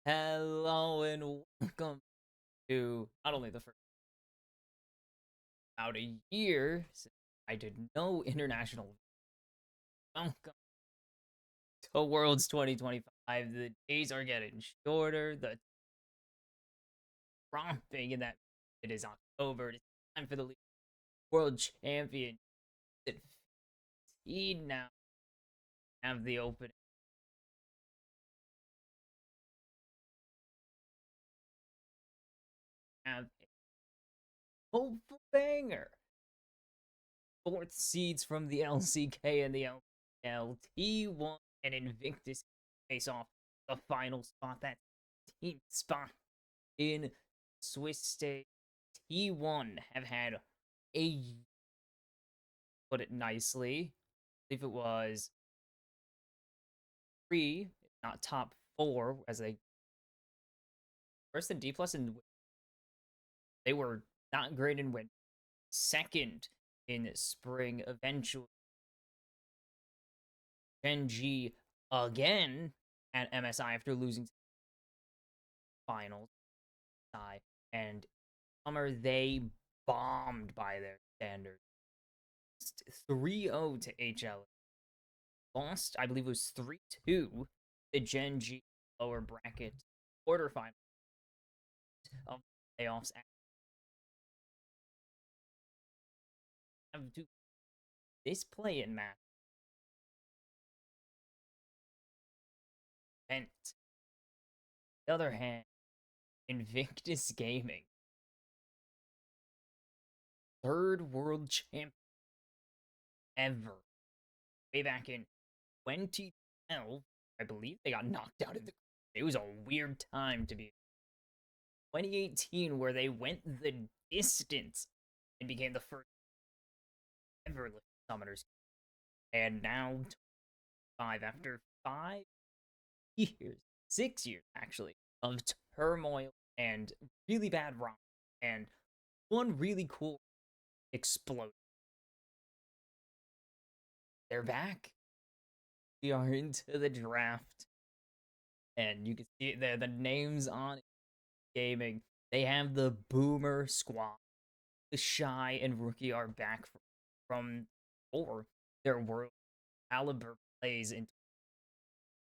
Hello and welcome to not only the first about a year since I did no international. Welcome to Worlds 2025. The days are getting shorter. The romping in that it is October. It's time for the World Champion. At 15 now have the opening. Have a hopeful banger. Fourth seeds from the LCK and the LPL. T1 and Invictus face off the final spot. That team spot in Swiss State. T1 have had a, put it nicely, I believe it was three, not top four, as they first in D plus, and they were not great in win. Second in spring, eventually Gen G again at MSI after losing finals. And summer they bombed by their standards. 3-0 to HL. Lost, I believe it was 3-2 the Gen G lower bracket quarterfinal of playoffs. Have to this play-in match. Bent. On the other hand, Invictus Gaming, third world champion ever. Way back in 2012, I believe they got knocked out of the. It was a weird time to be. 2018, where they went the distance and became the first ever summoners, and now after 5 years, 6 years actually of turmoil and really bad run, and one really cool explode. They're back. We are into the draft, and you can see the names on gaming. They have the Boomer squad. The Shy and Rookie are back from or their world caliber plays into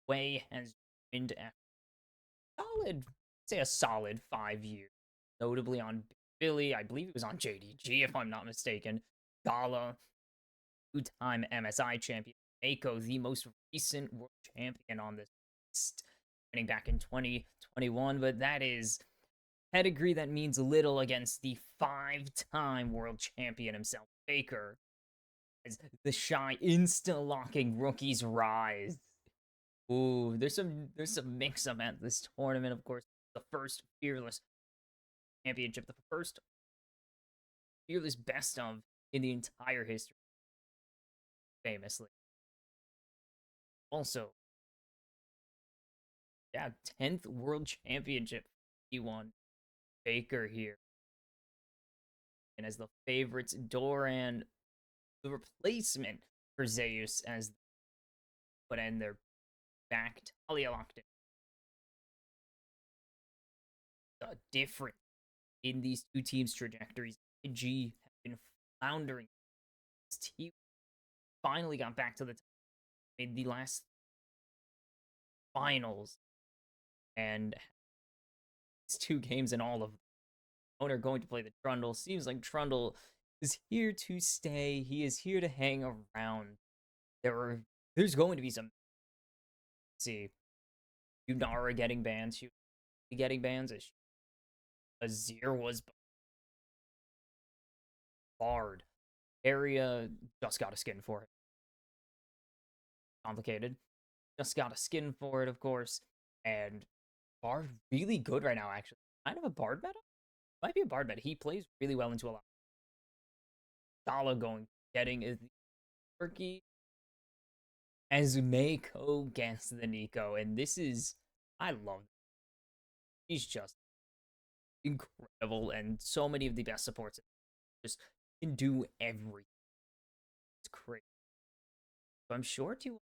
way has been solid, say a solid 5 years. Notably on Billy, I believe it was on JDG if I'm not mistaken. Gala, two-time MSI champion. Mako, the most recent world champion on this list, winning back in 2021, but that is pedigree that means little against the 5-time world champion himself, Faker. As the Shy insta-locking Rookie's rise. Ooh, there's some mix-up at this tournament, of course. The first Fearless Championship, the first Fearless best of in the entire history, famously. Also, yeah, 10th World Championship he won. Faker here. And as the favorites, Doran, the replacement for Zeus, as but in their back, Talia locked in. The difference in these two teams' trajectories. G have been floundering. This team finally got back to the top in the last finals, and these two games in all of them. Owner going to play the Trundle. Seems like Trundle is here to stay. He is here to hang around. There's going to be some. Let's see, Yunara getting bans. Getting bans. Azir was barred. Area just got a skin for it. Complicated. Just got a skin for it, of course. And Bard really good right now, actually. Kind of a Bard meta? Might be a Bard meta. He plays really well into a lot. Dala getting is Turkey as Mako gets the Nico. And this is, I love it. He's just incredible. And so many of the best supports just can do everything. It's crazy. So I'm sure to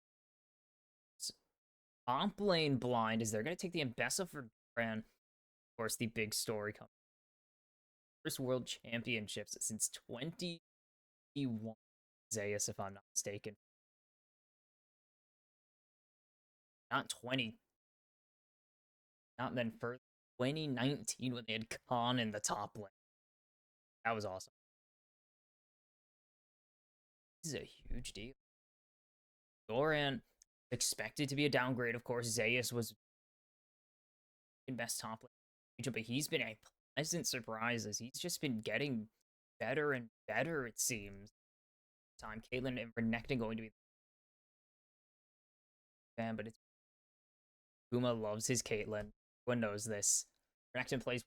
top lane blind is they're going to take the Ambessa for Ran, of course, the big story comes. First world championships since 2021. Zayas, if I'm not mistaken. Not 20. Not then for 2019 when they had Khan in the top lane. That was awesome. This is a huge deal. Doran expected to be a downgrade, of course. Zayas was in best top lane, but he's been a pleasant surprise as he's just been getting better and better, it seems. Time Caitlyn and Renekton going to be fan, but it's Puma loves his Caitlyn. Everyone knows this. Renekton plays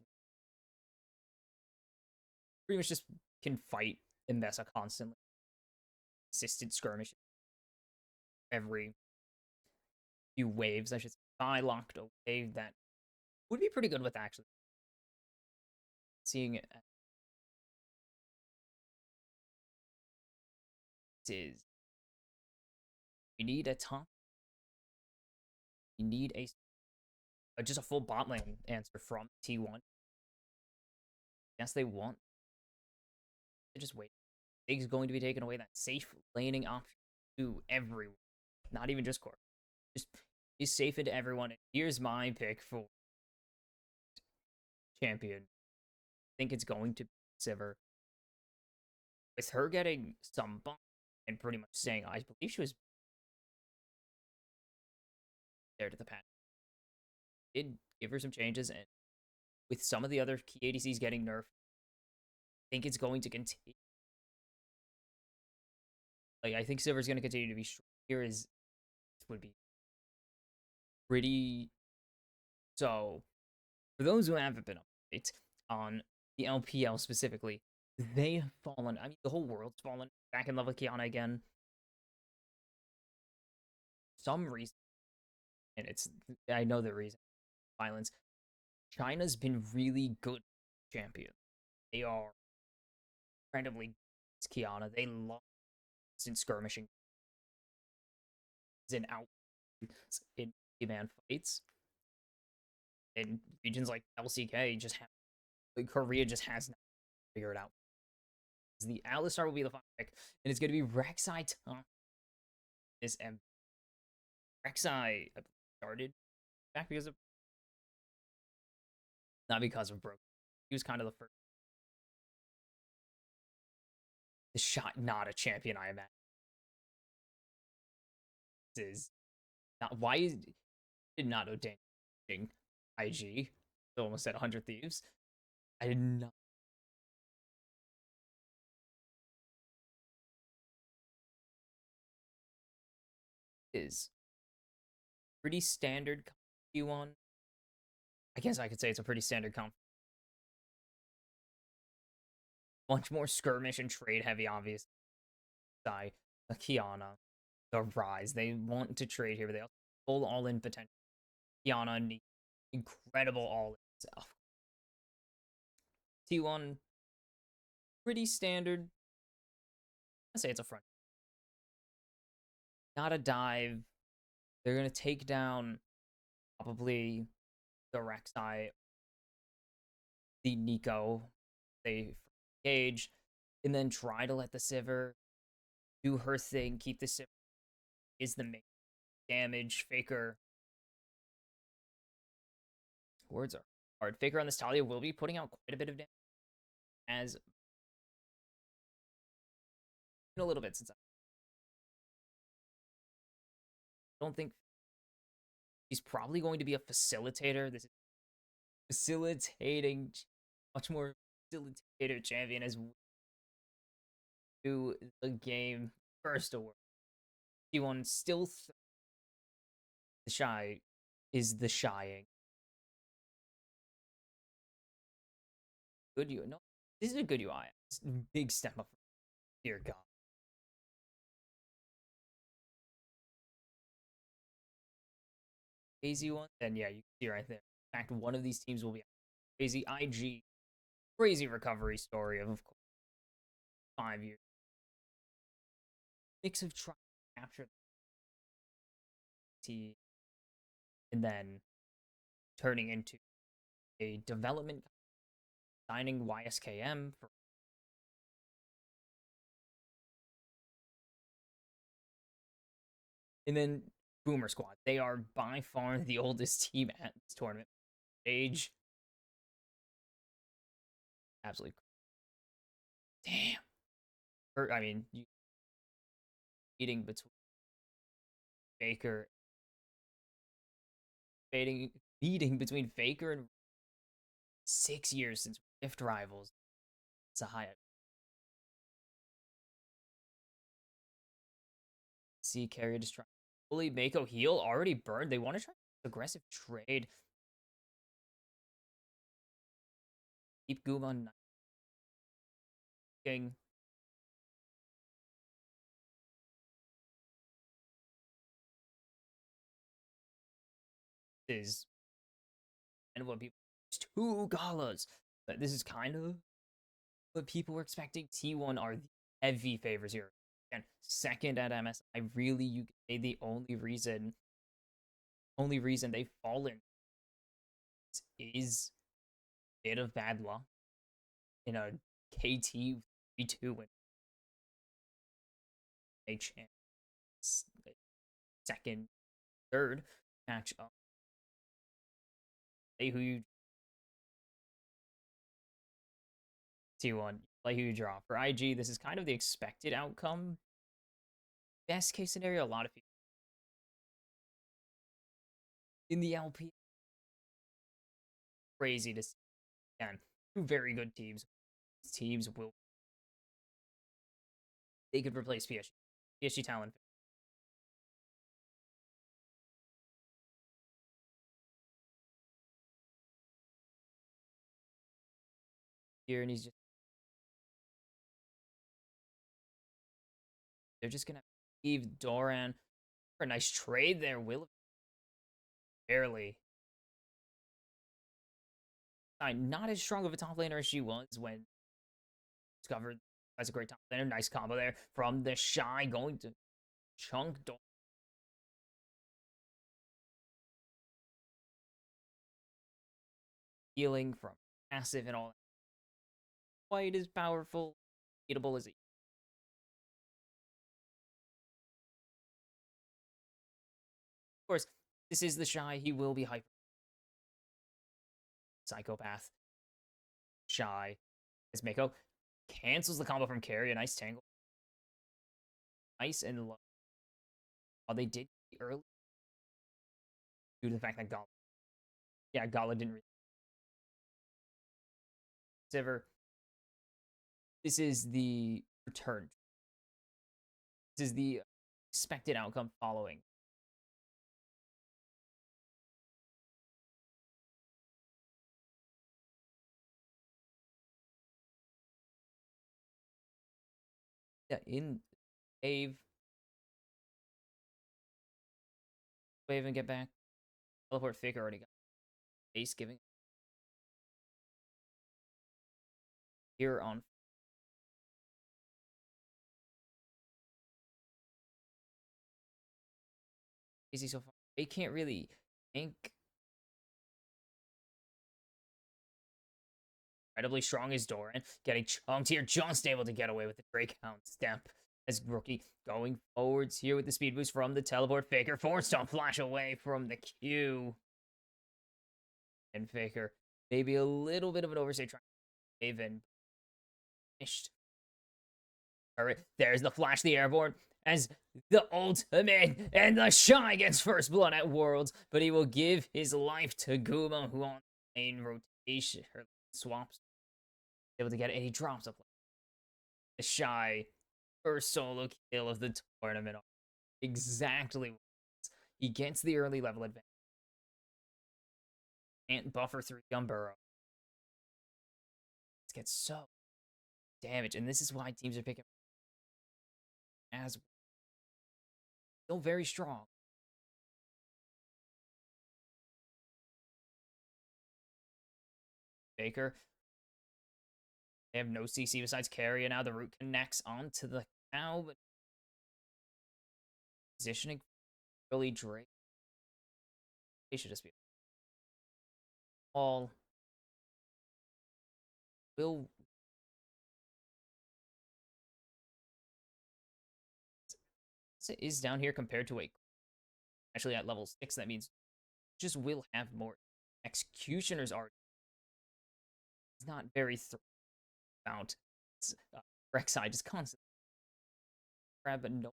pretty much just can fight Mbessa constantly. Consistent skirmish every few waves, I should say. I locked a wave that would be pretty good with actually seeing it. Is we need a top. We need a just a full bot lane answer from T1. Yes, they want. They just wait. Big's going to be taking away that safe laning option to everyone, not even just Core. Just he's safe into everyone. Here's my pick for champion. I think it's going to be Sivir. With her getting some bump and pretty much saying, I believe she was there to the patch. Did give her some changes, and with some of the other key ADCs getting nerfed, I think it's going to continue. Like, I think Sivir's going to continue to be strong. Here is would be pretty. So, for those who haven't been updated on the LPL specifically, they have fallen. I mean, the whole world's fallen back in love with Kiana again. Some reason, and it's I know the reason. Violence. China's been really good champion. They are randomly Kiana. They lost in skirmishing in out in man fights. In regions like LCK, just have like Korea just has not figured it out. The Alistar will be the final pick, and it's going to be Rek'Sai Tom. This Rek'Sai started back because of not because of broke. He was kind of the first. The shot, not a champion, I imagine. This is not why is did not know Dan IG. Almost at 100 Thieves. I did not. Is pretty standard Q1. I guess I could say it's a pretty standard comp. Much more skirmish and trade heavy, obviously. Kiana, the Rise. They want to trade here, but they also full all in potential. Kiana needs incredible all in itself. T1, pretty standard. I say it's a front. Not a dive. They're gonna take down probably the Rek'Sai, the Nico. They engage, and then try to let the Sivir do her thing. Keep the Sivir is the main damage. Faker. Words are hard. Faker on this Talia will be putting out quite a bit of damage. As in a little bit since I don't think he's probably going to be a facilitator. This is facilitating, much more facilitator champion as do the game first award. T1 still the shy is the shying. Good UI. No, this is a good UI. It's a big step up. Dear God. Crazy one, then yeah, you can see right there. In fact, one of these teams will be crazy IG. Crazy recovery story of course, 5 years. Mix of trying to capture T and then turning into a development signing YSKM for. And then Boomer Squad. They are by far the oldest team at this tournament. Age. Absolutely. Damn. I mean, you eating between Faker. Beating between Faker and 6 years since Rift Rivals. It's a high. See Carrier just trying to fully Mako heal. Already burned. They want to try aggressive trade. Keep Guma knocking. Is and what people 2 galas. But this is kind of what people were expecting. T1 are the heavy favors here. And second at MS. I really you could say the only reason they've fallen is a bit of bad luck in a KT 3-2 win. A chance second, third match up. Play who you T1. Play who you draw. For IG, this is kind of the expected outcome. Best case scenario, a lot of people in the LP. Crazy to see. Again, 2 very good teams. These teams will. They could replace PSG. PSG talent. Here, and he's just. They're just gonna leave Doran for a nice trade there. Will barely. Not as strong of a top laner as she was when discovered. That's a great top laner. Nice combo there from the Shy going to chunk Doran. Healing from passive and all that. Quite as powerful, beatable as he. Of course, this is the Shy. He will be hyper. Psychopath. Shy. As Mako cancels the combo from Carry. A nice tangle. Nice and low. Oh, they did early. Due to the fact that Gala. Yeah, Gala didn't really. Siver. This is the return. This is the expected outcome following. Yeah, in Wave. Wave and get back. Teleport Faker already got base giving. Here on. Easy so far. They can't really think. Incredibly strong as Doran. Getting chunked here. Just able to get away with the Drake Hound step. As Rookie going forwards here with the speed boost from the teleport. Faker forced on flash away from the Q. And Faker. Maybe a little bit of an overstay trying to save and finished. Alright, there's the flash, the airborne. As the ultimate and the Shy gets first blood at Worlds, but he will give his life to Guma, who on lane rotation her swaps, able to get it, and he drops a play. The Shy first solo kill of the tournament. Exactly. He gets the early level advantage. Can't buffer through Gumburo. It gets so damage, and this is why teams are picking as still very strong. Baker. They have no CC besides carry, and now the root connects onto the cow, but positioning really Drake. They should just be all will is down here compared to a actually at level 6. That means just will have more executioners are not very about Rek'Sai just constantly grab, but no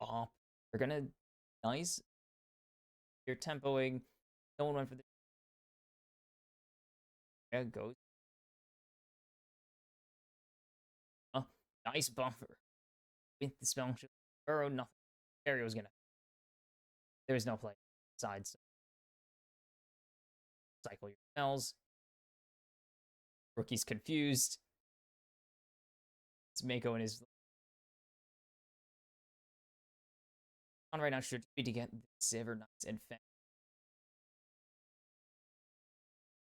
off. They're gonna nice. You're tempoing. No one went for the goes. Nice buffer with the spell. Burrow nothing. Barry was gonna. There's no play sides. Cycle your spells. Rookie's confused. It's Mako and his on right now should be to get Silver Knights and Fang.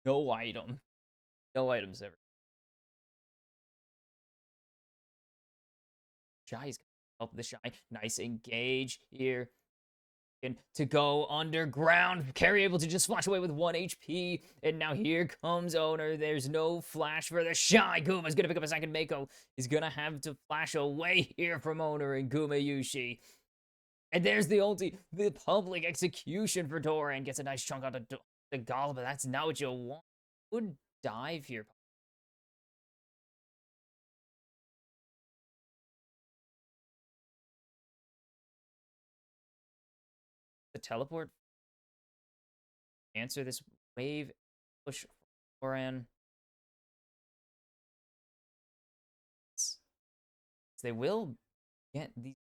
No item. No items ever. Shy's up the Shy. Nice engage here. To go underground. Carry able to just flash away with 1 HP. And now here comes Owner. There's no flash for the Shy. Guma's going to pick up a second. Mako is going to have to flash away here from Owner and Guma Yushi. And there's the ulti. The public execution for Doran. Gets a nice chunk out of the Gala, but that's not what you want. Good dive here. The teleport. Answer this wave. Push Doran. They will get these.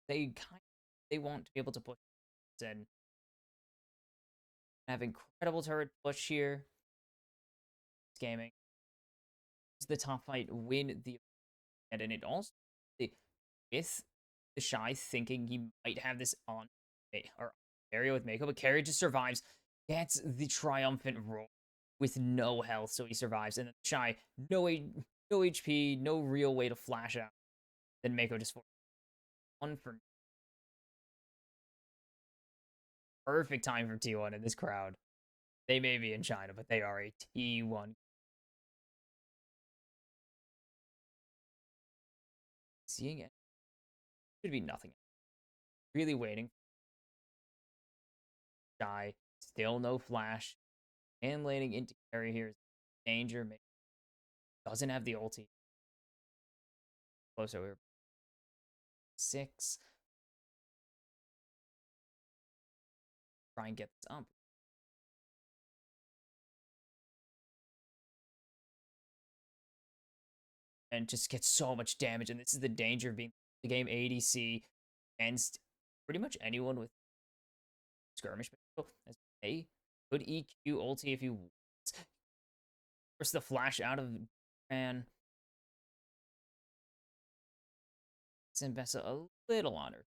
They won't be able to push and have incredible turret push here. Gaming. The top fight win the and it also with the Shy thinking he might have this on or area with Mako, but Carry just survives, gets the triumphant roll with no health, so he survives. And then Shy, no HP, no real way to flash out. Then Mako just one for perfect time for T1 in this crowd. They may be in China, but they are a T1. Seeing it should be nothing. Really waiting. Shy, still no flash. And landing into Carry here is danger. Doesn't have the ulti. Closer, we're 6. Try and get this up. And just get so much damage. And this is the danger of being the game ADC against pretty much anyone with skirmish. As a good EQ ulti if you force the flash out of man. Invest a little on her.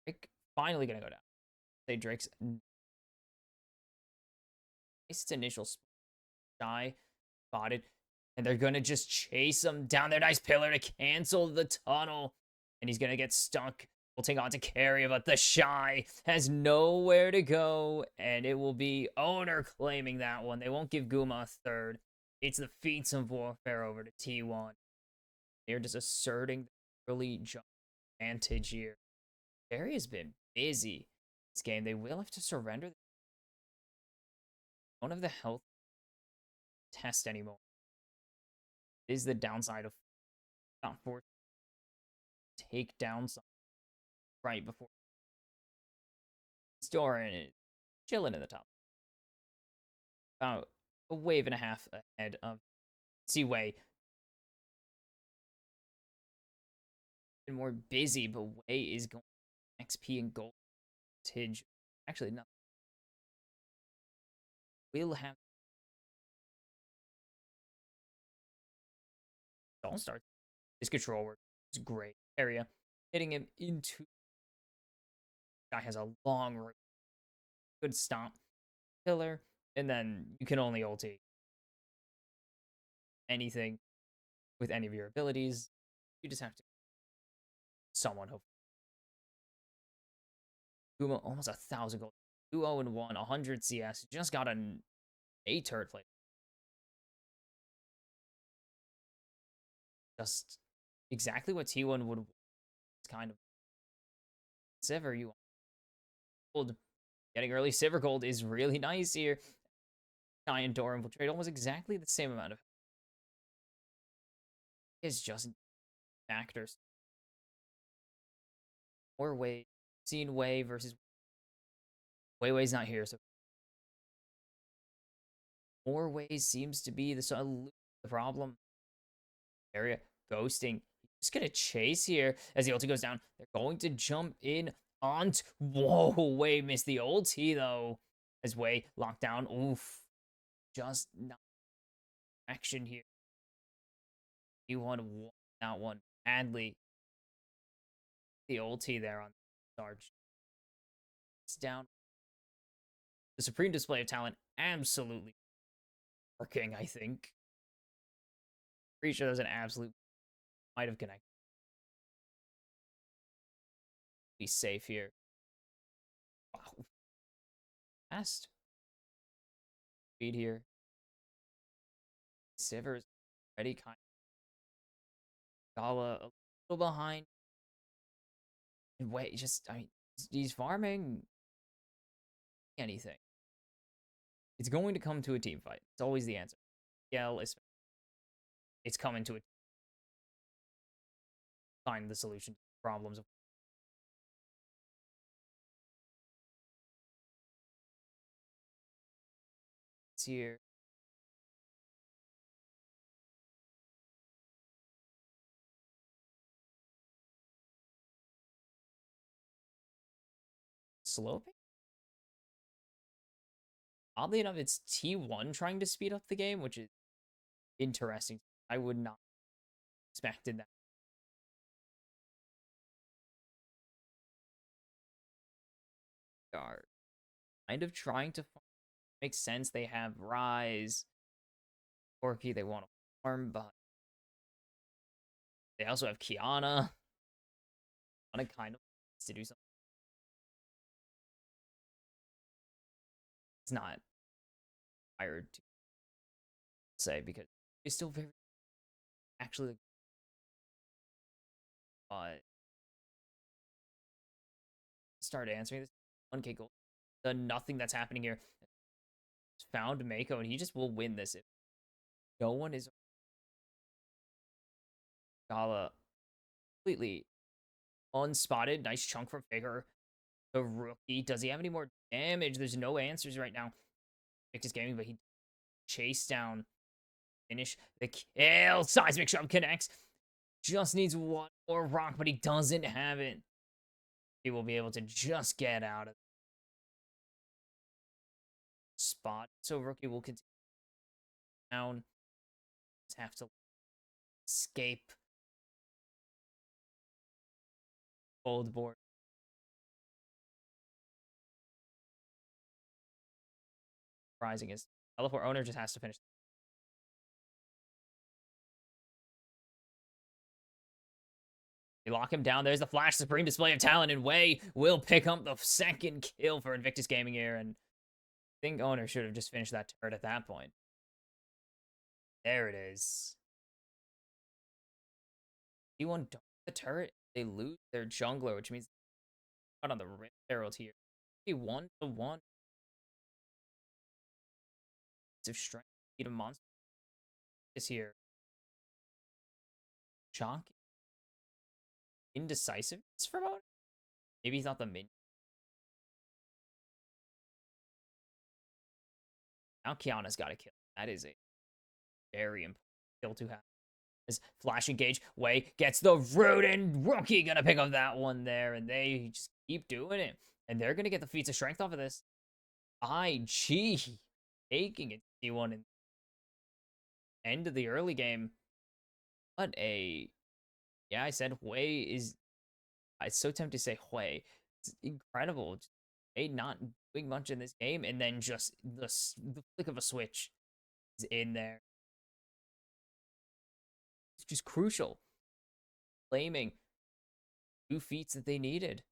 Drake finally gonna go down. Say Drake's nice initial Shy spotted, and they're gonna just chase him down their nice pillar to cancel the tunnel, and he's gonna get stuck. We'll take on to Carry, but the Shy has nowhere to go, and it will be Owner claiming that one. They won't give Guma a third. It's the Feats of Warfare over to T1. They're just asserting the early jump advantage here. Carry has been busy this game. They will have to surrender. Don't have the health test anymore. It is the downside of not forced take down something right before Doran is chilling in the top. About a wave and a half ahead of Seaway. Been more busy, but Way is going XP and gold. Tidge. Actually, no. We'll have all start. His control work is great. Area hitting him into. Guy has a long route. Good stomp. Pillar. And then you can only ulti anything with any of your abilities. You just have to someone hope. Guma almost 1,000 gold. 2-0-1, 100 CS. Just got an A turret plate. Just exactly what T1 would want. It's kind of Sivir. You gold. Getting early Sivir gold is really nice here. Giant door infiltrate, almost exactly the same amount of. It's just factors. Or Wei. Seen Wei versus Wei's not here, so more ways seems to be the problem. Area ghosting. Just gonna chase here as the ulti goes down. They're going to jump in on. Whoa, Wei missed the ulti though. As Wei locked down. Oof. Just not action here. He won that one badly. The ulti there on Sarge. It's down. The supreme display of talent absolutely working, I think. Pretty sure there's an absolute might have connected. Be safe here. Wow. Fast. Speed here. Sivir's already kind of Gala a little behind. And wait, just I mean he's farming anything. It's going to come to a team fight. It's always the answer. Yell is it's coming to a find the solution to problems. It's here. Sloping? Oddly enough, it's T1 trying to speed up the game, which is interesting. I would not expected that. They are kind of trying to make sense. They have Rise, Corki, they want to farm, but they also have Kiana. Kiana kind of wants to do something. It's not tired to say because it's still very actually start answering this 1k gold. The nothing that's happening here. Found Mako and he just will win this if no one is Gala completely unspotted. Nice chunk from Faker. The rookie. Does he have any more damage? There's no answers right now. Victus Gaming, but he chased down. Finish the kill. Seismic Shove connects. Just needs one more rock, but he doesn't have it. He will be able to just get out of the spot. So rookie will continue down. Just have to escape. Gold board. Rising is teleport owner just has to finish. They lock him down. There's the flash supreme display of talent, and Wei will pick up the second kill for Invictus Gaming here. And I think owner should have just finished that turret at that point. There it is. T1 don't the turret. They lose their jungler, which means not on the Rip Herald here. 1-1. Of strength. Need a monster is here. Shock. Indecisiveness from owner. Maybe he thought the mid. Now Kiana's got a kill. That is a very important kill to have. As flash engage, Wei gets the root, and rookie gonna pick up that one there, and they just keep doing it. And they're gonna get the feats of strength off of this. IG taking it T1 in end of the early game. What a yeah, I said Wei is it's so tempted to say Hui. It's incredible. They not doing much in this game, and then just the flick of a switch is in there. It's just crucial. Claiming 2 feats that they needed.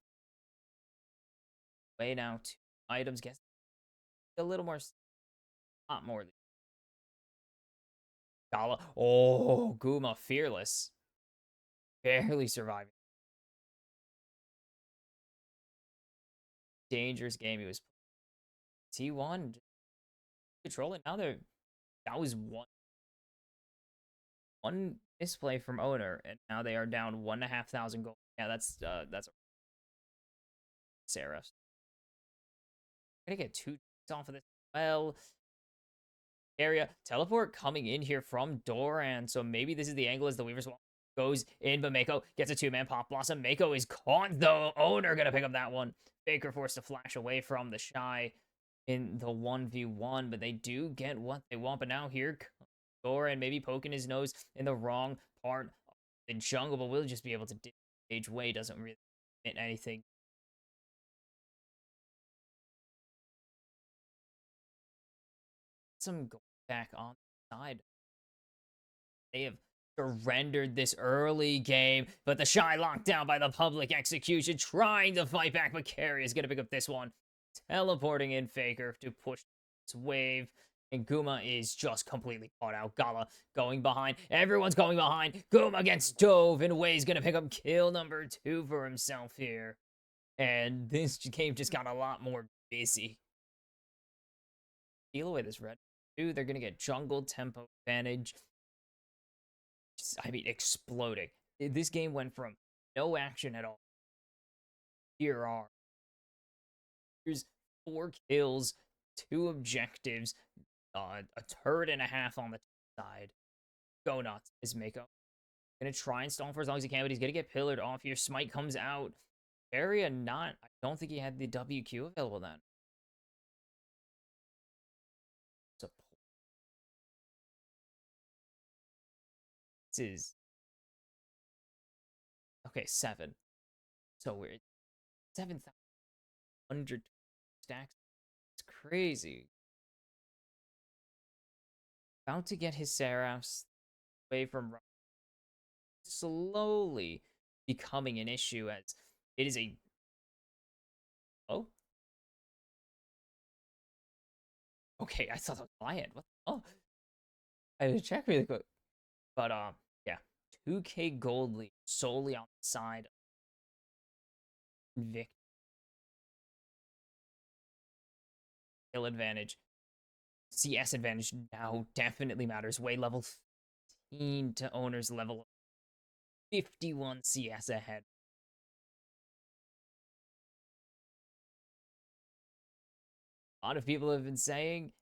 Way now items. Guess a little more, not more. Gala. Oh, Guma fearless, barely surviving. Dangerous game he was. T1 controlling. Now they're that was one display from owner, and now they are down 1,500 gold. Yeah, that's a Sarah. Gonna get two off of this. Well, area teleport coming in here from Doran, so maybe this is the angle as the Weaver's Wall goes in, but Mako gets a two-man Pop Blossom. Mako is caught though. Owner gonna pick up that one. Faker forced to flash away from the Shy in the 1v1, but they do get what they want. But now here Doran maybe poking his nose in the wrong part of the jungle, but we'll just be able to disengage. Way doesn't really mean anything. Some go back on the side. They have surrendered this early game, but the Shy locked down by the public execution, trying to fight back, but Carry is going to pick up this one. Teleporting in Faker to push this wave, and Guma is just completely caught out. Gala going behind. Everyone's going behind. Guma gets dove, and Way's going to pick up kill number 2 for himself here. And this game just got a lot more busy. Steal away this red. Dude, they're going to get jungle tempo advantage. I mean, exploding. This game went from no action at all. Here's 4 kills, 2 objectives, a turret and a half on the side. Go nuts is Mako. Gonna try and stall for as long as he can, but he's gonna get pillared off here. Smite comes out. Area not. I don't think he had the WQ available then. This is okay. 7. So weird. 7,100 stacks. It's crazy. About to get his Seraphs away from slowly becoming an issue as it is a okay, I saw the client. What? Oh, I had to check really quick. But yeah, 2K gold lead solely on the side of Vic. Kill advantage, CS advantage now definitely matters. Way level 15 to owners level 51 CS ahead. A lot of people have been saying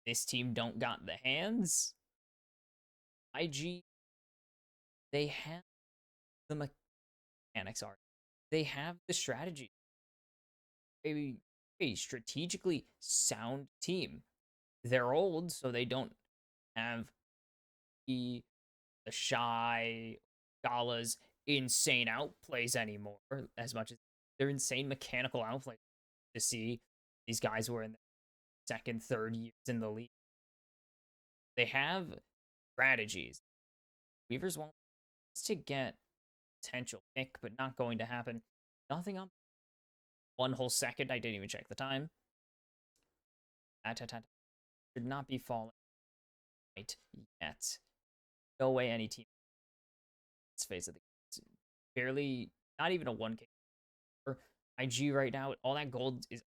this team don't got the hands. IG, they have the mechanics are. They have the strategy. A strategically sound team. They're old, so they don't have the Shy Gala's insane outplays anymore as much as their insane mechanical outplays to see these guys who are in the 2nd, 3rd years in the league. They have strategies. Weavers want to get potential pick, but not going to happen. Nothing on 1 whole second. I didn't even check the time. Should not be falling right yet. No way any team this phase of the game. Barely, not even a 1K. IG right now, all that gold is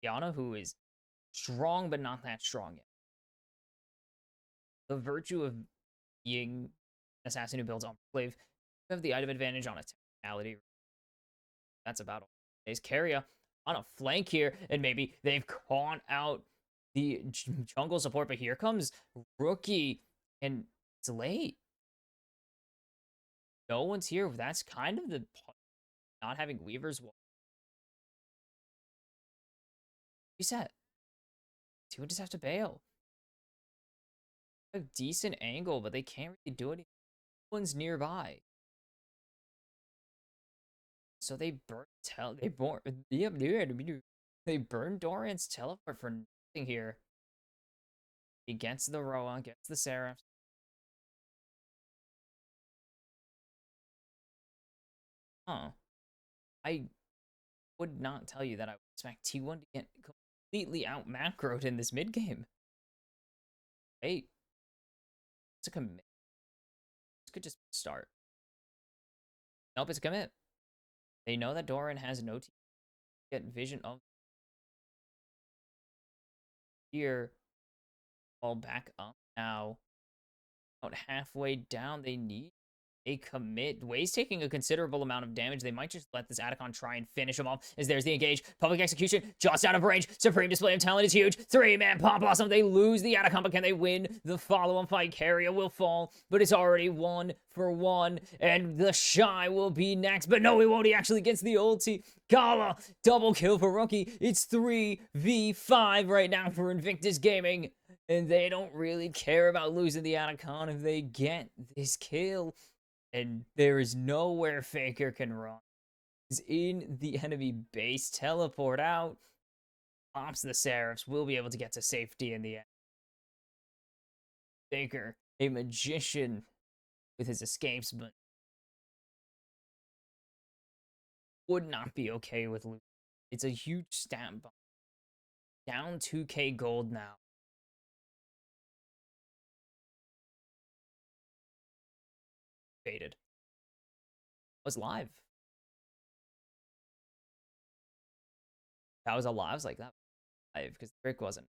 Yana, who is strong, but not that strong yet. The virtue of being an assassin who builds on Enclave, you have the item advantage on a technicality. That's about all. There's Carrier on a flank here, and maybe they've caught out the jungle support, but here comes Rookie, and it's late. No one's here. That's kind of the not having Weavers. Reset. Two just have to bail. A decent angle, but they can't really do anything. No one's nearby. So they burn they burn Doran's teleport for nothing here. He gets the Roa, gets the Seraphs. Huh. I would not tell you that I would expect T1 to get completely out macroed in this mid game. Hey, it's a commit. This could just start. Nope, it's a commit. They know that Doran has no team. Get vision of here. All back up now. About halfway down, they need a commit. Way's taking a considerable amount of damage. They might just let this Atacon try and finish him off. As there's the engage. Public execution, just out of range. Supreme display of talent is huge. 3-man pop awesome. They lose the Atacon, but can they win the follow-on fight? Carrier will fall, but it's already 1-for-1. And the Shy will be next. But no, he won't. He actually gets the ulti. Gala, double kill for Rookie. It's 3v5 right now for Invictus Gaming. And they don't really care about losing the Atacon if they get this kill. And there is nowhere Faker can run. He's in the enemy base. Teleport out. Pops the Seraphs. Will be able to get to safety in the end. Faker, a magician with his escapes, but would not be okay with losing. It's a huge stat bump. Down 2k gold now. Faded. Was live. That was alive. I was like, that live because Rick wasn't.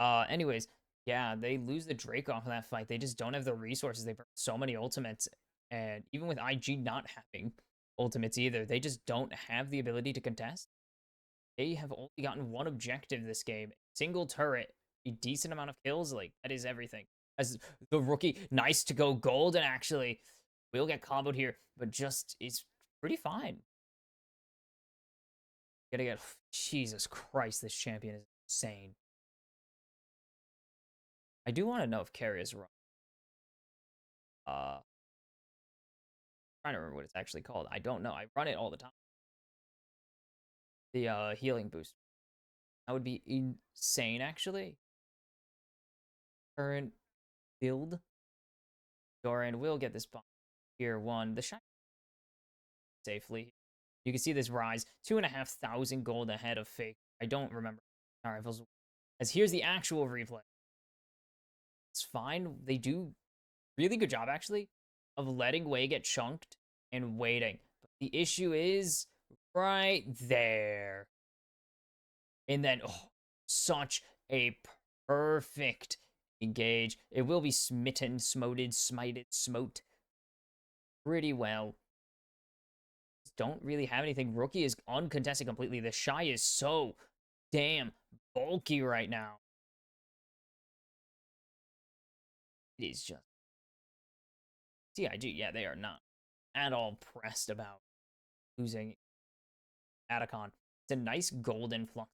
Anyways, yeah, they lose the Drake off of that fight. They just don't have the resources. They burn so many ultimates. And even with IG not having ultimates either, they just don't have the ability to contest. They have only gotten one objective this game. Single turret, a decent amount of kills. Like, that is everything. As the Rookie, nice to go gold, and actually will get comboed here, but just is pretty fine. Gotta get, Jesus Christ, this champion is insane. I do want to know if Carry is wrong. Trying to remember what it's actually called. I don't know. I run it all the time. The healing boost. That would be insane, actually. Current build. Doran will get this bomb. Here, one. The shot safely. You can see this rise. 2,500 gold ahead of Fake. I don't remember our rifles. As here's the actual replay. It's fine. They do really good job, actually, of letting Wei get chunked and waiting. But the issue is right there. And then, oh, such a perfect engage. It will be smitten, smoted, smited, smote pretty well. Don't really have anything. Rookie is uncontested completely. The Shy is so damn bulky right now. It is just CIG. Yeah, they are not at all pressed about losing Atacon. It's a nice golden flux.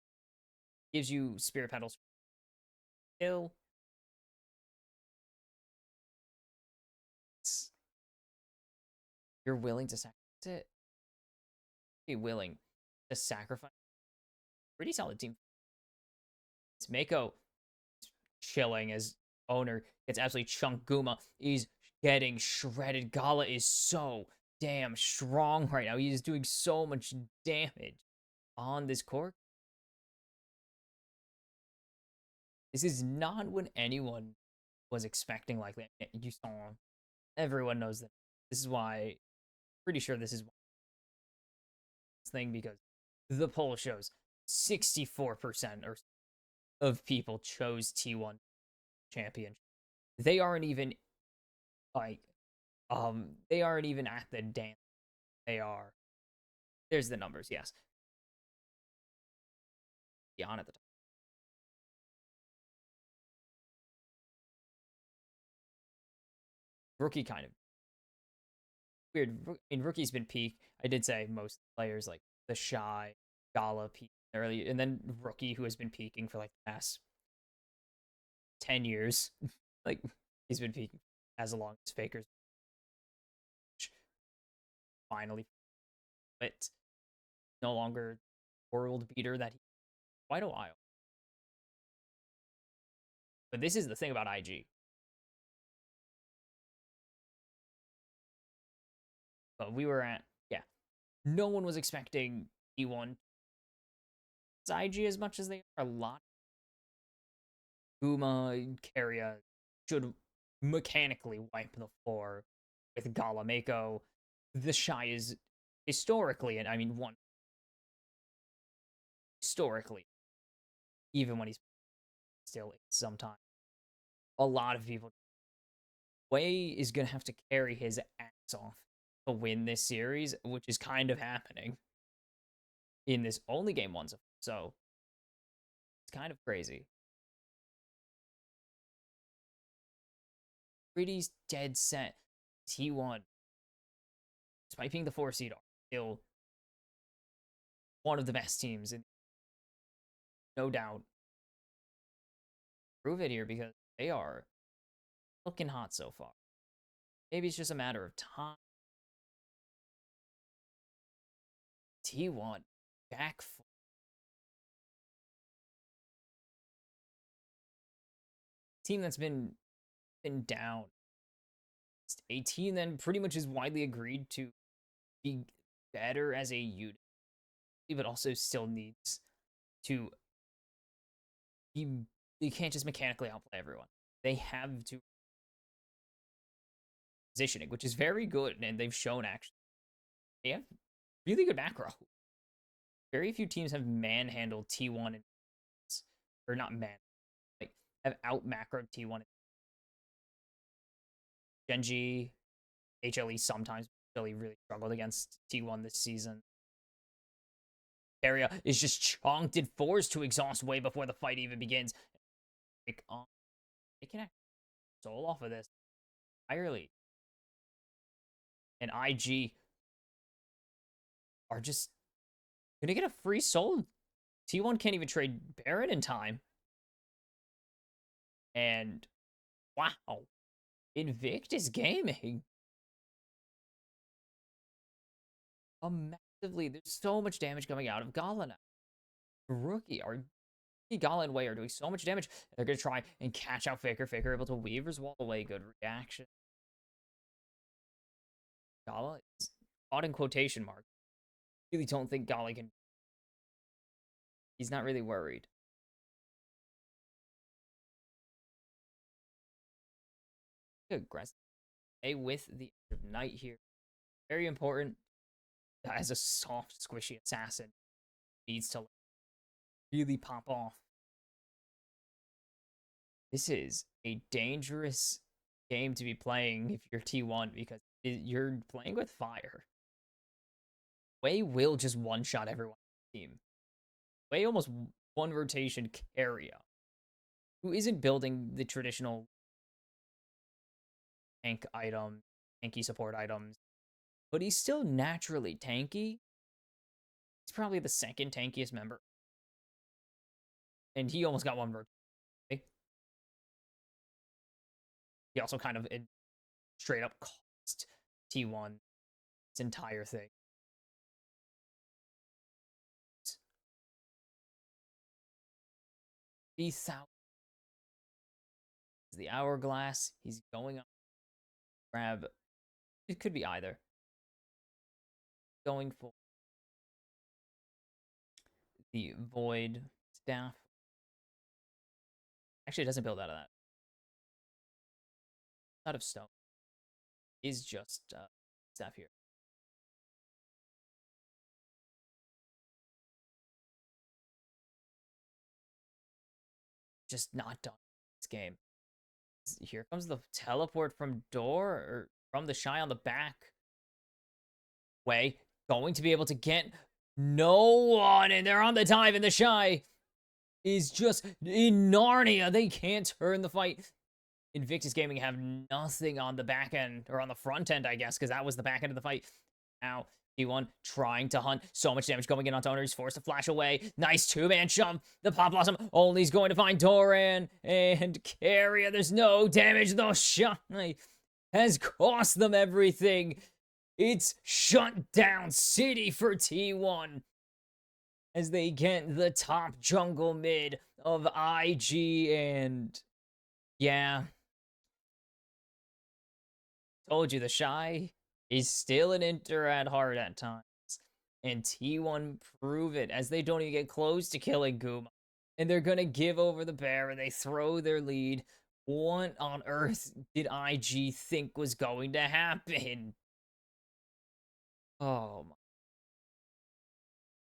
Gives you Spirit Petals. Kill. You're willing to sacrifice it? Be willing to sacrifice. Pretty solid team. It's Mako chilling as owner gets absolutely chunked. Guma is getting shredded. Gala is so damn strong right now. He is doing so much damage on this court. This is not what anyone was expecting. Like you saw, everyone knows that. This is why. Pretty sure this is thing because the poll shows 64% or of people chose T1 champion. They aren't even like they aren't even at the dance. They are. There's the numbers, yes. Beyond at the top. Rookie kind of weird. I mean, Rookie's been peak. I did say most players like the Shy, Gala peak early, and then Rookie who has been peaking for like the past 10 years. Like he's been peaking as long as Faker's finally, but no longer world beater that he quite a while. But this is the thing about IG. But we were at, yeah, No one was expecting T1 IG as much as they are. A lot. Uma Keria should mechanically wipe the floor with Gala Mako. The Shy is historically, and I mean, one historically, even when he's still sometimes, a lot of people. Wei is going to have to carry his ass off to win this series, which is kind of happening in this only game one. So it's kind of crazy. Pretty dead set. T1, despite being the 4 seed, are still one of the best teams, and no doubt prove it here because they are looking hot so far. Maybe it's just a matter of time. T1 back team that's been down. A team that pretty much is widely agreed to be better as a unit, but also still needs to be. They can't just mechanically outplay everyone. They have to positioning, which is very good, and they've shown actually they have really good macro. Very few teams have manhandled T1 or not man, like have out macroed T1. Genji, HLE sometimes really struggled against T1 this season. Area is just chonked and forced to exhaust way before the fight even begins. They can actually soul off of this entirely. And IG are just gonna get a free soul. T1 can't even trade Baron in time. And wow, Invictus Gaming. Massively, there's so much damage coming out of Gala now. Rookie, Gala and Wei are doing so much damage. They're going to try and catch out Faker. Faker able to Weaver's Wall away. Good reaction. Gala is caught in quotation marks. Really don't think Gala can. He's not really worried. Aggressive. A with the Knight here. Very important. As a soft, squishy assassin. Needs to really pop off. This is a dangerous game to be playing if you're T1 because you're playing with fire. Wei will just one-shot everyone on the team. Wei almost one rotation Keria, who isn't building the traditional tank item, tanky support items, but he's still naturally tanky. He's probably the second tankiest member. And he almost got one rotation. He also kind of straight up cost T1 its entire thing. He's out. The hourglass. He's going up. Grab. It could be either. Going for the void staff. Actually, it doesn't build out of that. Out of stone. Is just staff here. Just not done this game. Here comes the teleport from door or from the Shy on the back. Wei going to be able to get no one, and they're on the dive, and the Shy is just in Narnia. They can't turn the fight. Invictus Gaming have nothing on the back end, or on the front end, I guess, because that was the back end of the fight. Now, T1 trying to hunt. So much damage going in onto Owner. He's forced to flash away. Nice two-man shove. The Pop Blossom only is going to find Doran and Keria. There's no damage. The shot has cost them everything. It's shut down city for T1 as they get the top jungle mid of IG, and yeah, told you the Shy is still an Inter at heart at times. And T1 prove it as they don't even get close to killing Guma. And they're going to give over the bear and they throw their lead. What on earth did IG think was going to happen? Oh my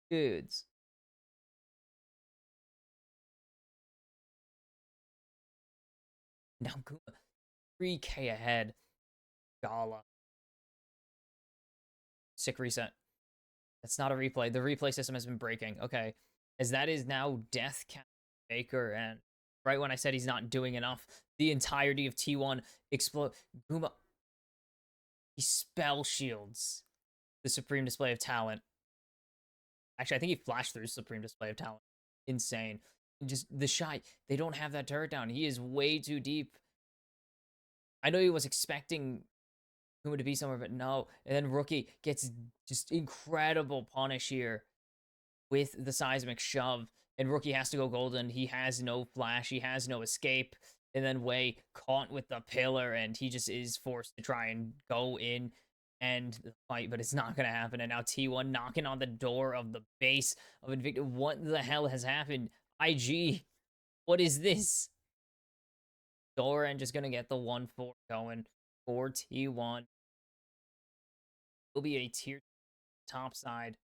dudes. Now Guma 3K ahead. Gala. Sick reset. That's not a replay. The replay system has been breaking. Okay. As that is now Death Cat Baker. And right when I said he's not doing enough, the entirety of T1 explode. Guma. He spell shields the Supreme Display of Talent. Actually, I think he flashed through Supreme Display of Talent. Insane. Just the Shy. They don't have that turret down. He is way too deep. I know he was expecting Kuma to be somewhere, but no. And then Rookie gets just incredible punish here with the seismic shove. And Rookie has to go golden. He has no flash. He has no escape. And then Wei caught with the pillar, and he just is forced to try and go in and the fight, but it's not going to happen. And now T1 knocking on the door of the base of Invicta. What the hell has happened? IG, what is this? Doran just going to get the 1-4 going for T1. Will be a tier top side.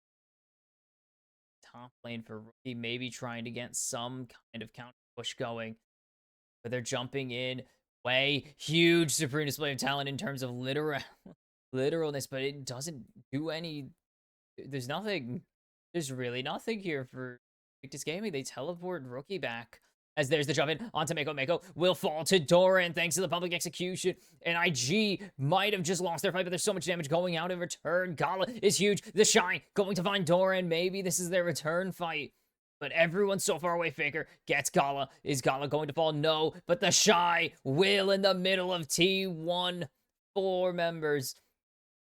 Top lane for Rookie, maybe trying to get some kind of counter push going. But they're jumping in. Way huge Supreme Display of Talent in terms of literalness, but it doesn't do any. There's nothing. There's really nothing here for Victus Gaming. They teleport Rookie back. As there's the jump in onto Mako. Mako will fall to Doran thanks to the public execution. And IG might have just lost their fight, but there's so much damage going out in return. Gala is huge. The Shine going to find Doran. Maybe this is their return fight. But everyone's so far away. Faker gets Gala. Is Gala going to fall? No. But the Shy will in the middle of T1. 4 members.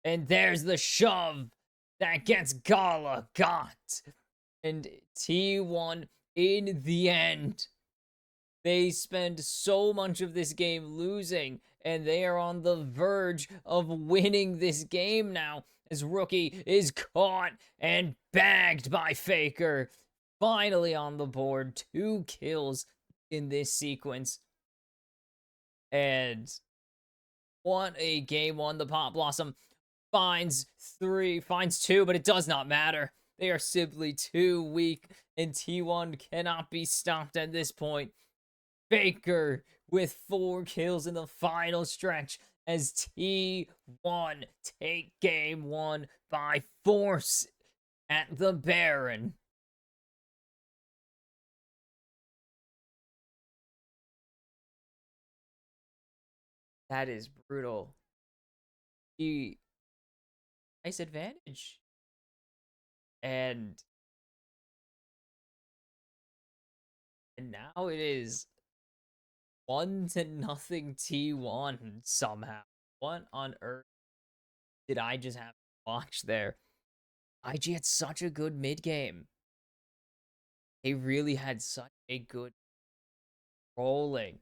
And there's the shove that gets Gala got. And T1 in the end. They spend so much of this game losing, and they are on the verge of winning this game now, as Rookie is caught and bagged by Faker. Finally on the board, 2 kills in this sequence. And what a game one. The Pot Blossom finds 2, but it does not matter. They are simply too weak, and T1 cannot be stopped at this point. Faker with 4 kills in the final stretch as T1 take game 1 by force at the Baron. That is brutal. Nice advantage. And now it is 1-0 T1 somehow. What on earth did I just have to watch there? IG had such a good mid game. They really had such a good rolling.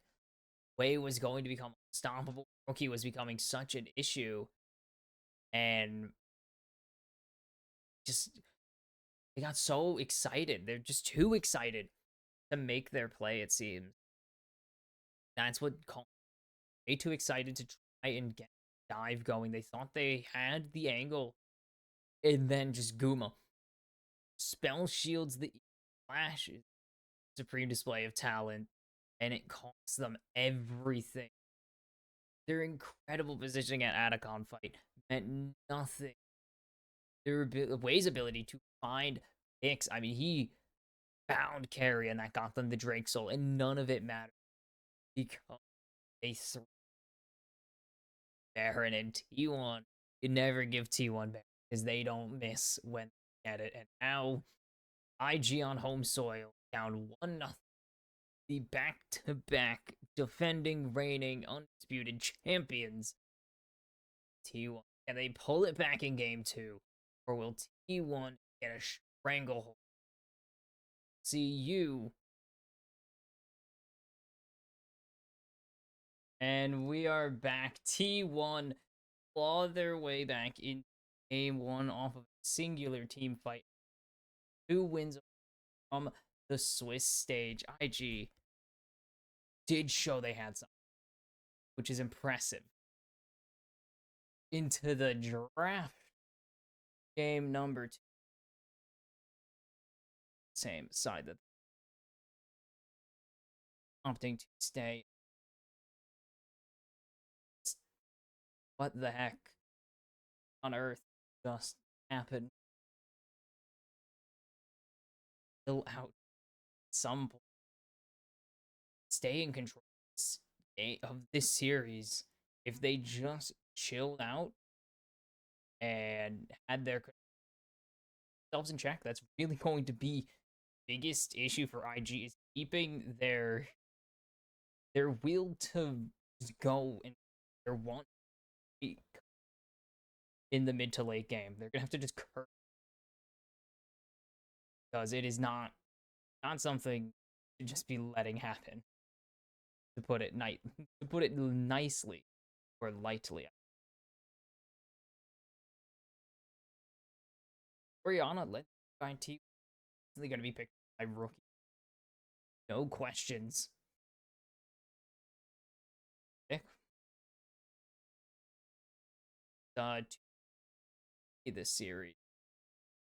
Wei was going to become unstoppable. Rookie was becoming such an issue. And just, they got so excited. They're just too excited to make their play, it seems. That's what way too excited to try and get dive going. They thought they had the angle, and then just Guma spell shields the flashes. Supreme Display of Talent, and it costs them everything. Their incredible positioning at Atacon fight meant nothing. Their Wei's ability to find picks. I mean, he found carry, and that got them the Drake Soul, and none of it mattered because they threw Baron and T1. You never give T1 Baron because they don't miss when they get it. And now IG on home soil down 1-0. The back-to-back defending, reigning, undisputed champions. T1. Can they pull it back in game 2? Or will T1 get a stranglehold? See you. And we are back. T1 claw their way back in game 1 off of singular team fight. 2 wins from the Swiss stage. IG did show they had something, which is impressive. Into the draft. Game number 2. Same side that opting to stay. What the heck on earth just happened? Still out some point. Stay in control of this series. If they just chilled out and had their themselves in check, that's really going to be biggest issue for IG is keeping their will to go and their want in the mid to late game. They're gonna have to just curse because it is not something to just be letting happen. To put it to put it nicely or lightly. Oriana led by T is going to be picked by rookie. No questions. Pick. This series.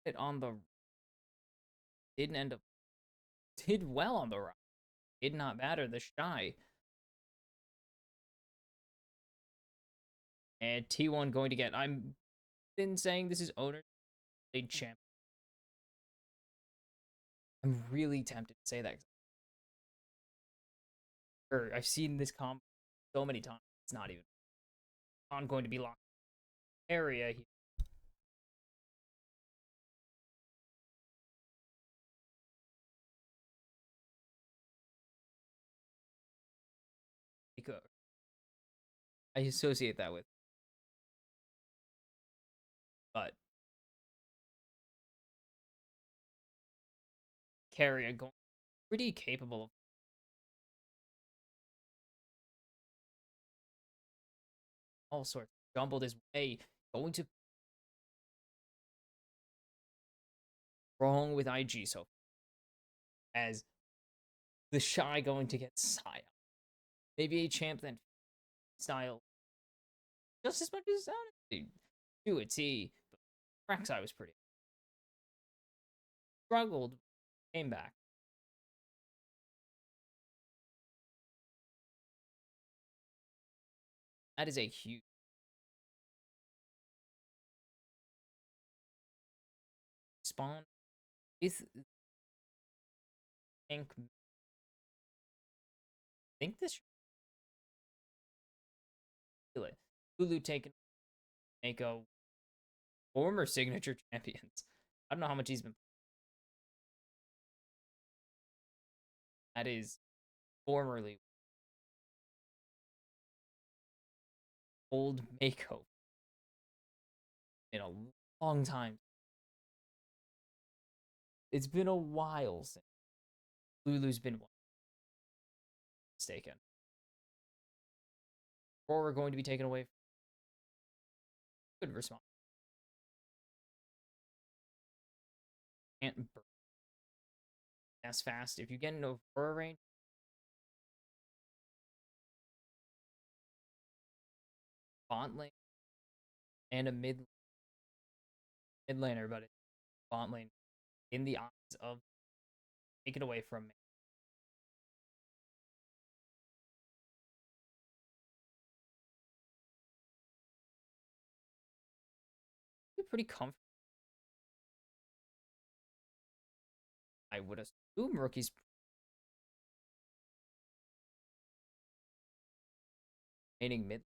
It on the didn't end up did well on the run. Did not matter the shy. And T1 going to get. I'm been saying this is owner state champ. I'm really tempted to say that. I've seen this comp so many times. It's not even on going to be locked area here. I associate that with, but carrier going pretty capable of all sorts. Jumbled his way, going to wrong with IG so as the shy going to get Saya. Maybe a champ then style just as much as to a T. But Rek'Sai was pretty struggled, came back. That is a huge spawn. Is think this Lulu taken Mako former signature champions. I don't know how much he's been. That is formerly old Mako in a long time. It's been a while since Lulu's been mistaken. Or we're going to be taken away. Good response. Can't burn as fast. If you get into Aurora range, bot lane and a mid laner, but it's bot lane in the eyes of take it away from me. Pretty comfortable. I would assume rookies remaining mid.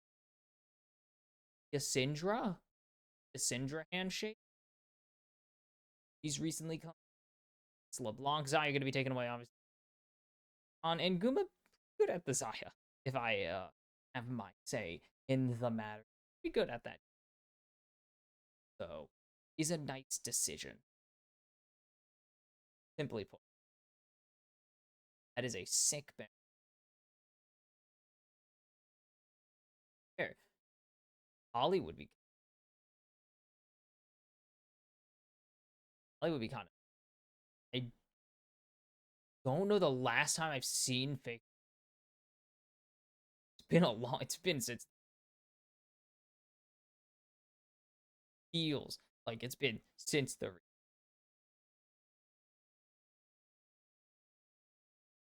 Syndra handshake. He's recently come. It's LeBlanc. Zaya going to be taken away, obviously. On and Guma, good at the Zaya. If I have my say in the matter, be good at that. So, is a nice decision. Simply put, that is a sick ban. Here, Holly would be Probably would be kind of. I don't know the last time I've seen fake. It's been a long. It's been since feels like it's been since the.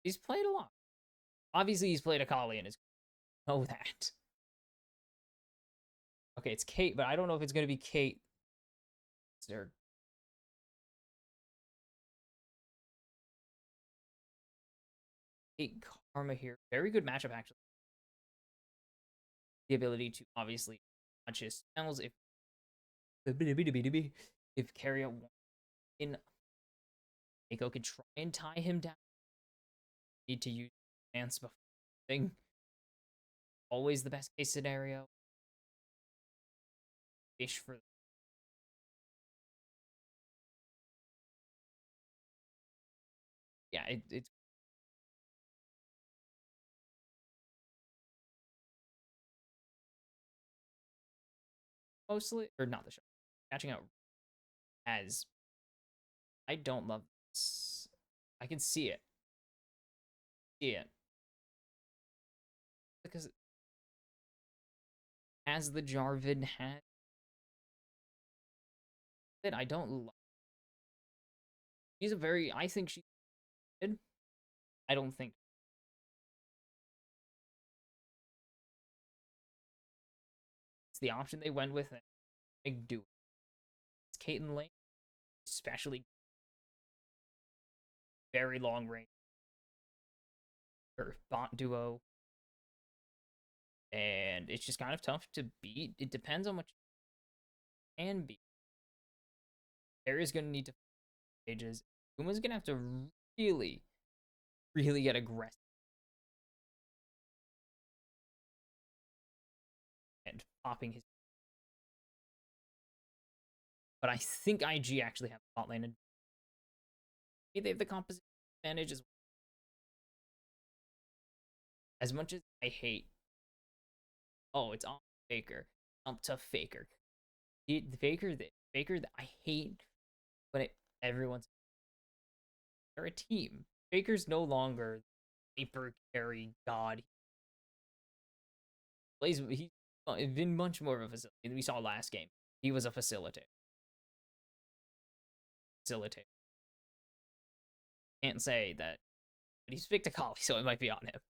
He's played a lot. Obviously, he's played Akali and is know that. Okay, it's Kate, but I don't know if it's gonna be Kate. Is there Kate Karma here? Very good matchup actually. The ability to obviously not just spells if carry out in Eiko could try and tie him down. Need to use dance before thing. Always the best case scenario. Fish for yeah, it's mostly or not the show. Catching out as I don't love this. I can see it. See it. Because as the Jarvan had it, I don't love. She's a very I think she did. I don't think it's the option they went with and big do. It's Caitlyn Lane, especially very long range. Her bot duo. And it's just kind of tough to beat. It depends on what you can beat. Area's gonna need to pages. Uma's gonna have to really, really get aggressive and popping his. But I think IG actually have bot lane and they have the composition advantage as much as I hate. Oh, it's on Faker. Up to Faker. The Faker that I hate when everyone's they're a team. Faker's no longer hyper carry god. He's been much more of a facilitator. We saw last game. He was a facilitator. Can't say that, but he's picked a collie, so it might be on him.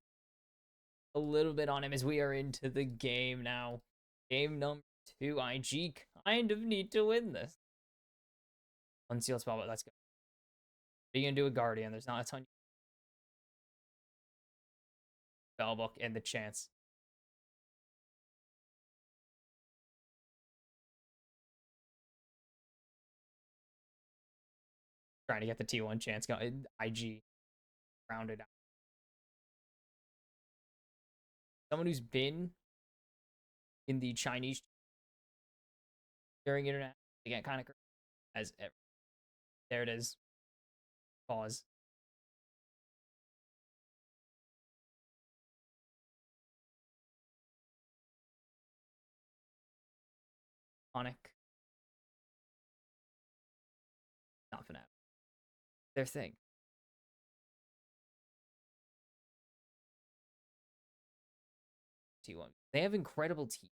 A little bit on him as we are into the game now. Game number 2. IG kind of need to win this. Unsealed spell, but let's go. What are you gonna do with Guardian? There's not a ton. Spellbook and the chance. Trying to get the T1 chance going. IG rounded out. Someone who's been in the Chinese during internet again, kind of as ever. There it is. Pause. Onic. Not Fnatic. Their thing. T1. They have incredible team.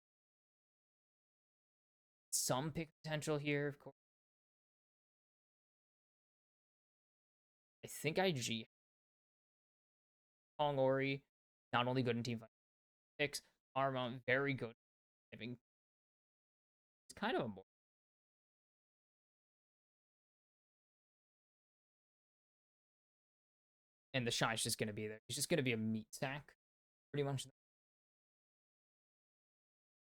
Some pick potential here, of course. I think IG Kong Ori, not only good in team fight picks, Arma very good. Having it's kind of a more and the Shy's just gonna be there. He's just gonna be a meat sack, pretty much.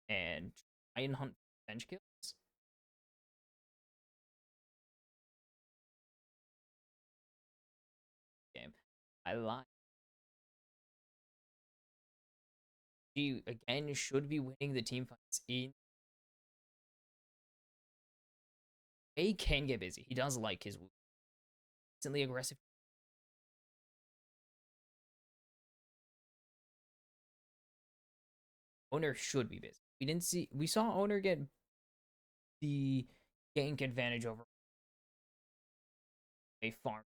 And try and hunt bench kills. Game. I lie. He again should be winning the team fights in. He can get busy. He does like his instantly aggressive. Owner should be busy. We saw Owner get the gank advantage over a farm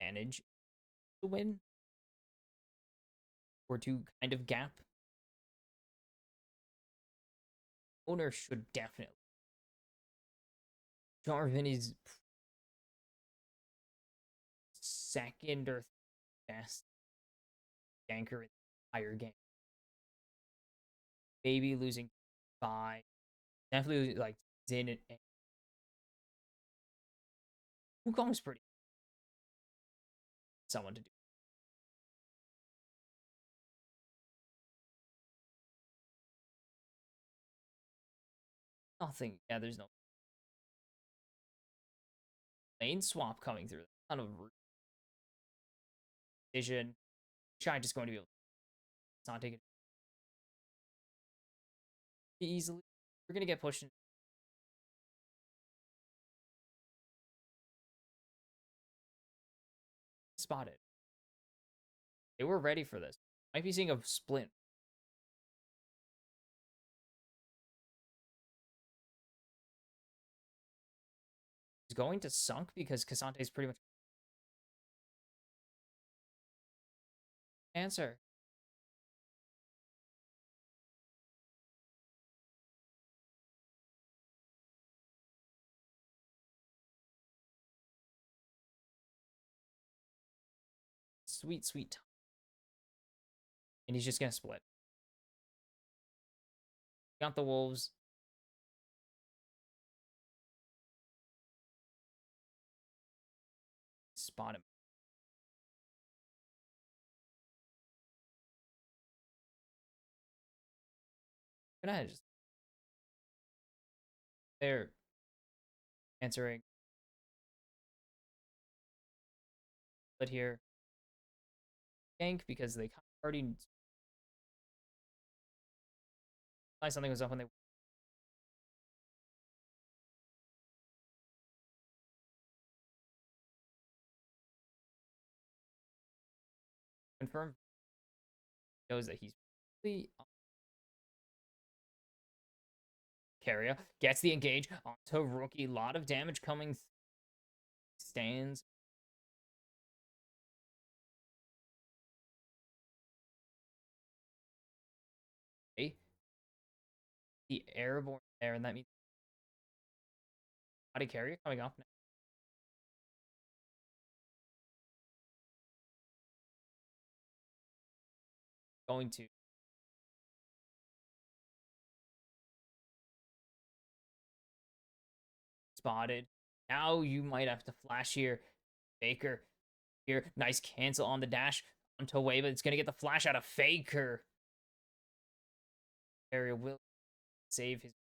advantage to win or to kind of gap. Owner should definitely. Jarvan is second or best ganker in the entire game. Maybe losing 5. Definitely like Zin and Wukong's pretty someone to do. Nothing. Yeah, there's no lane swap coming through. Kind of vision. Shy just going to be able to not take it easily. We're gonna get pushed in. Spotted. They were ready for this. Might be seeing a split. He's going to sunk because Casante's pretty much answer. Sweet, sweet. And he's just gonna split. Got the wolves. Spot him. Gonna just they're answering. But here, gank because they already something was up when they confirmed. Knows that he's really carrier gets the engage onto rookie. Lot of damage coming. Stands. Okay. The airborne there, and that means body carrier coming off now. Going to spotted. Now you might have to flash here. Faker here. Nice cancel on the dash onto Way, but it's going to get the flash out of Faker. Area will save his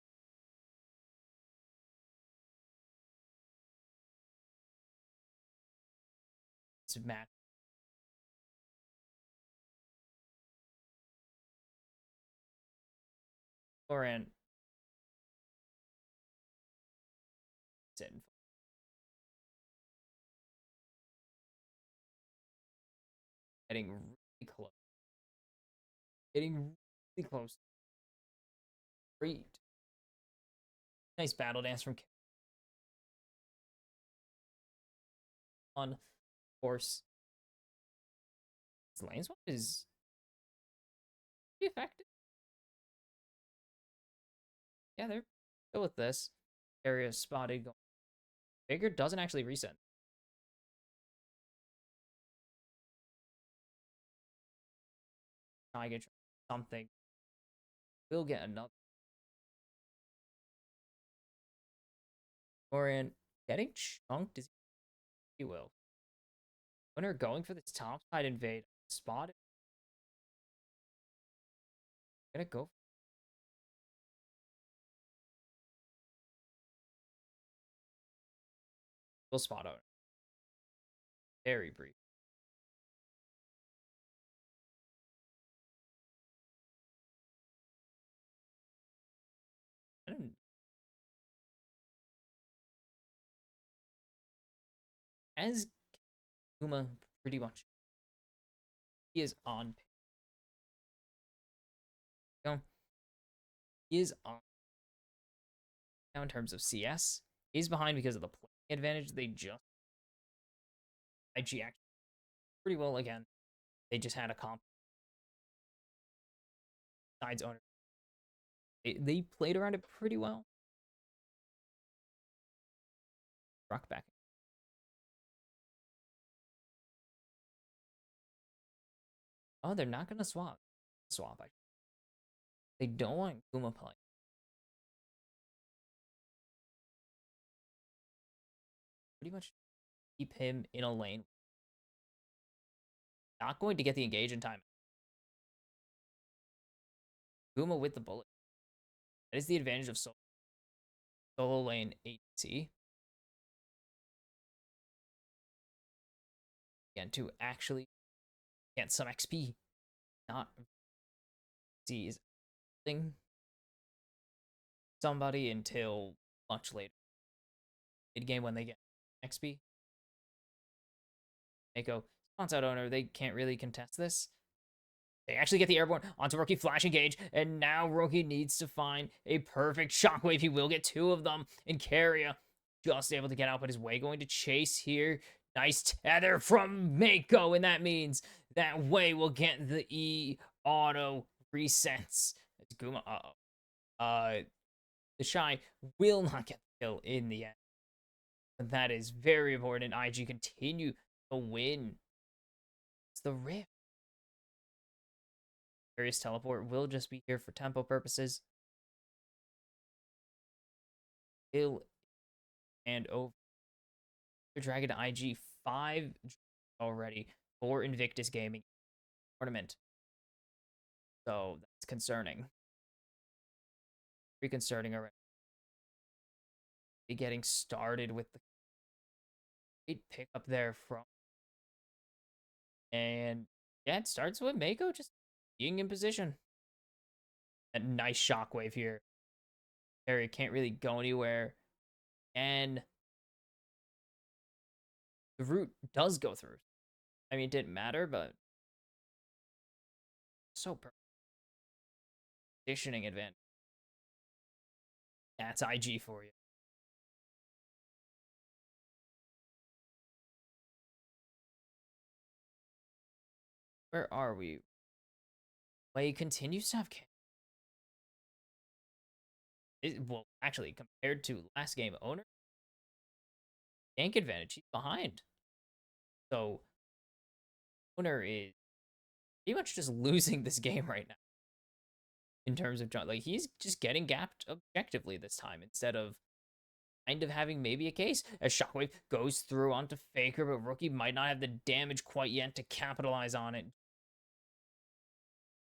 match. Oran. Getting really close. Getting really close. Great. Nice battle dance from on course. His lane swap is pretty effective. Yeah, they're good with this. Area spotted. Bigger doesn't actually reset. I get something. We'll get another. Orion getting chunked is he will. Winner going for this top side invade. Spotted. Gonna go. We'll spot out. Very brief. As Kuma pretty much he is on. You know, he is on now in terms of CS. He's behind because of the playing advantage they just IG actually pretty well again. They just had a comp sides owner. They played around it pretty well. Rock back. Oh, they're not gonna swap. Swap. They don't want Kuma playing. Pretty much keep him in a lane. Not going to get the engage in time. Kuma with the bullet. That is the advantage of solo lane ADC. Again, to actually get some XP. Not sees somebody until much later. Mid game when they get XP. Mako, spawns out owner, they can't really contest this. They actually get the airborne onto Rookie flash engage, and now Rookie needs to find a perfect shockwave. He will get 2 of them, and Carrier just able to get out, but his way going to chase here. Nice tether from Mako, and that means that way will get the E auto resets. It's Guma. The Shy will not get the kill in the end. But that is very important. IG continue to win. It's the Rift. Various teleport will just be here for tempo purposes. Kill and over. Dragon to IG 5 already for Invictus Gaming tournament. So that's concerning. Pretty concerning already. Be getting started with the great pickup there from. And yeah, it starts with Mako just being in position. A nice shockwave here. Harry can't really go anywhere. And the root does go through. I mean, it didn't matter, but so perfect. Positioning advantage. That's IG for you. Where are we? Wei continues to have well, actually, compared to last game owner, tank advantage, he's behind. So owner is pretty much just losing this game right now. In terms of like he's just getting gapped objectively this time instead of kind of having maybe a case as Shockwave goes through onto Faker, but Rookie might not have the damage quite yet to capitalize on it.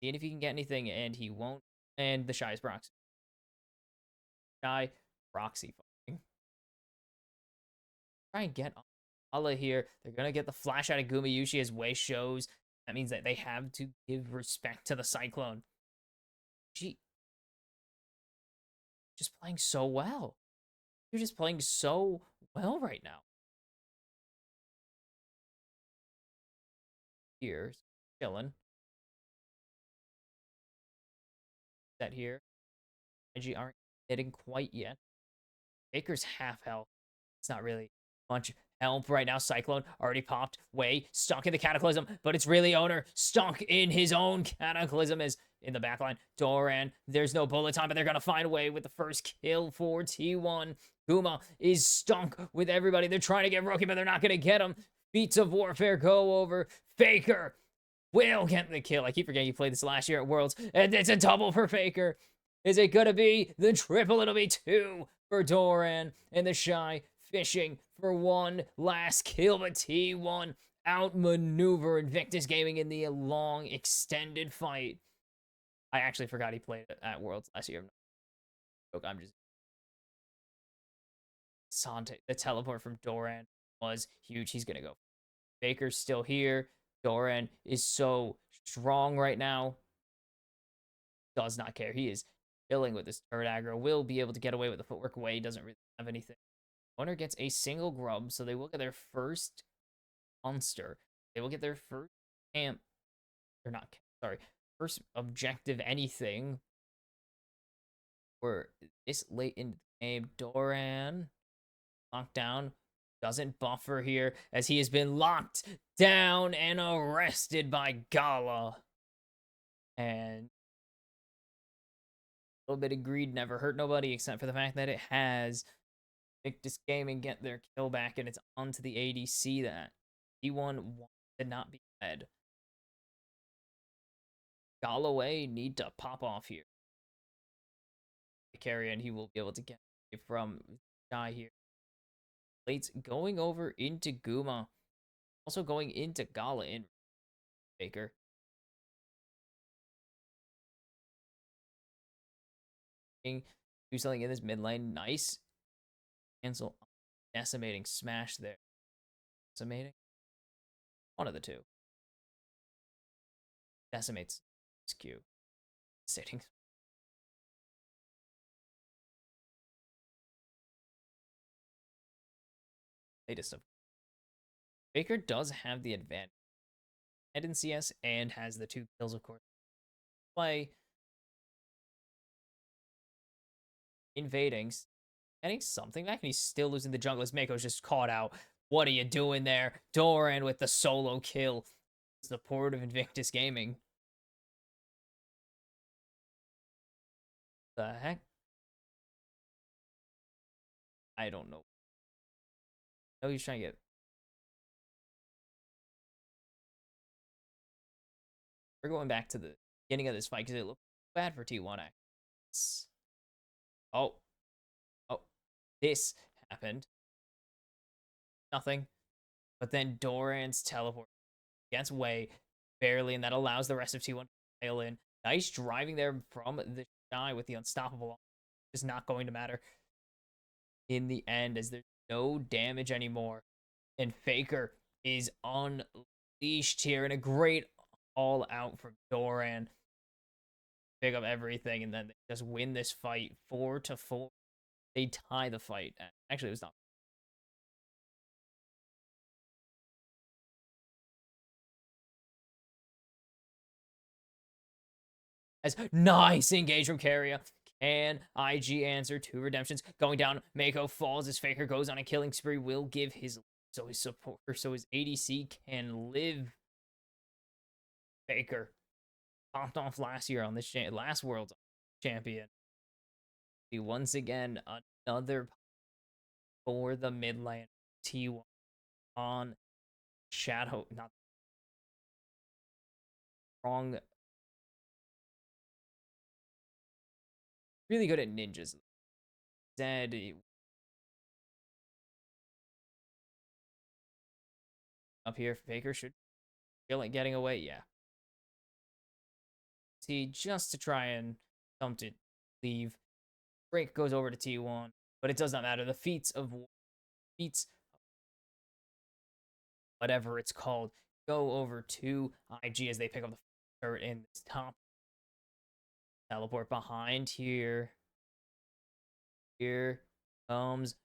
Seeing if he can get anything, and he won't. And the Shy is Proxy. Shy, Proxy fucking. Try and get Allah here. They're gonna get the flash out of Gumayushi as Wei shows. That means that they have to give respect to the Cyclone. She just playing so well. You're just playing so well right now. Here, chilling. That here. IG aren't hitting quite yet. Baker's half health. It's not really much help right now. Cyclone already popped. Wei stuck in the Cataclysm, but it's really Owner stuck in his own Cataclysm is in the backline. Doran, there's no bullet time, but they're going to find a way with the first kill for T1. Guma is stuck with everybody. They're trying to get Rookie, but they're not going to get him. Feats of Warfare go over. Faker will get the kill. I keep forgetting you played this last year at Worlds, and it's a double for Faker. Is it going to be the triple? It'll be 2 for Doran, and the Shy fishing for one last kill, but T1 outmaneuver Invictus Gaming in the long extended fight. I actually forgot he played at Worlds last year. I'm just Sante. The teleport from Doran was huge. He's gonna go. Baker's still here. Doran is so strong right now. Does not care. He is chilling with this turret aggro. Will be able to get away with the footwork. Wei doesn't really have anything. Owner gets a single grub, so they will get their first monster. They will get their first camp, or not, sorry, first objective anything. Or this late in the game, Doran knocked down. Doesn't buffer here as he has been locked down and arrested by Gala. And a little bit of greed never hurt nobody, except for the fact that it has Victus Gaming get their kill back, and it's onto the ADC that T1 wants to not be fed. Galloway need to pop off here. Carry, and he will be able to get from Shy here. Plates going over into Guma. Also going into Gala in Baker. Do something in this mid lane. Nice. Cancel. Decimating smash there. Decimating? One of the two. Decimates. Q. Sitting. Latest of. Baker does have the advantage. Head in CS and has the 2 kills, of course. Play. Invading. Getting something back, and he's still losing the jungle as Mako's just caught out. What are you doing there? Doran with the solo kill. It's the port of Invictus Gaming. The heck? I don't know. No, he's trying to get. We're going back to the beginning of this fight because it looked bad for T1. Oh. Oh. This happened. Nothing. But then Doran's teleport gets way barely, and that allows the rest of T1 to fail in. Nice driving there from the Shy with the unstoppable. Is not going to matter in the end as there's no damage anymore. And Faker is unleashed here, and a great all out from Doran. Pick up everything, and then they just win this fight 4-4. They tie the fight. Actually, it was not. As nice engage from Carrier. Can IG answer 2 redemptions? Going down, Mako falls as Faker goes on a killing spree. Will give his support, so his ADC can live. Faker popped off last year on this last World Champion. He once again another for the mid lane. T1 on Shadow, not wrong. Really good at ninjas. Dead. Up here, Faker should feel like getting away. Yeah. See, just to try and attempt to leave. Break goes over to T1, but it does not matter. The feats, whatever it's called, go over to IG as they pick up the turret in this top. Teleport behind here. Here comes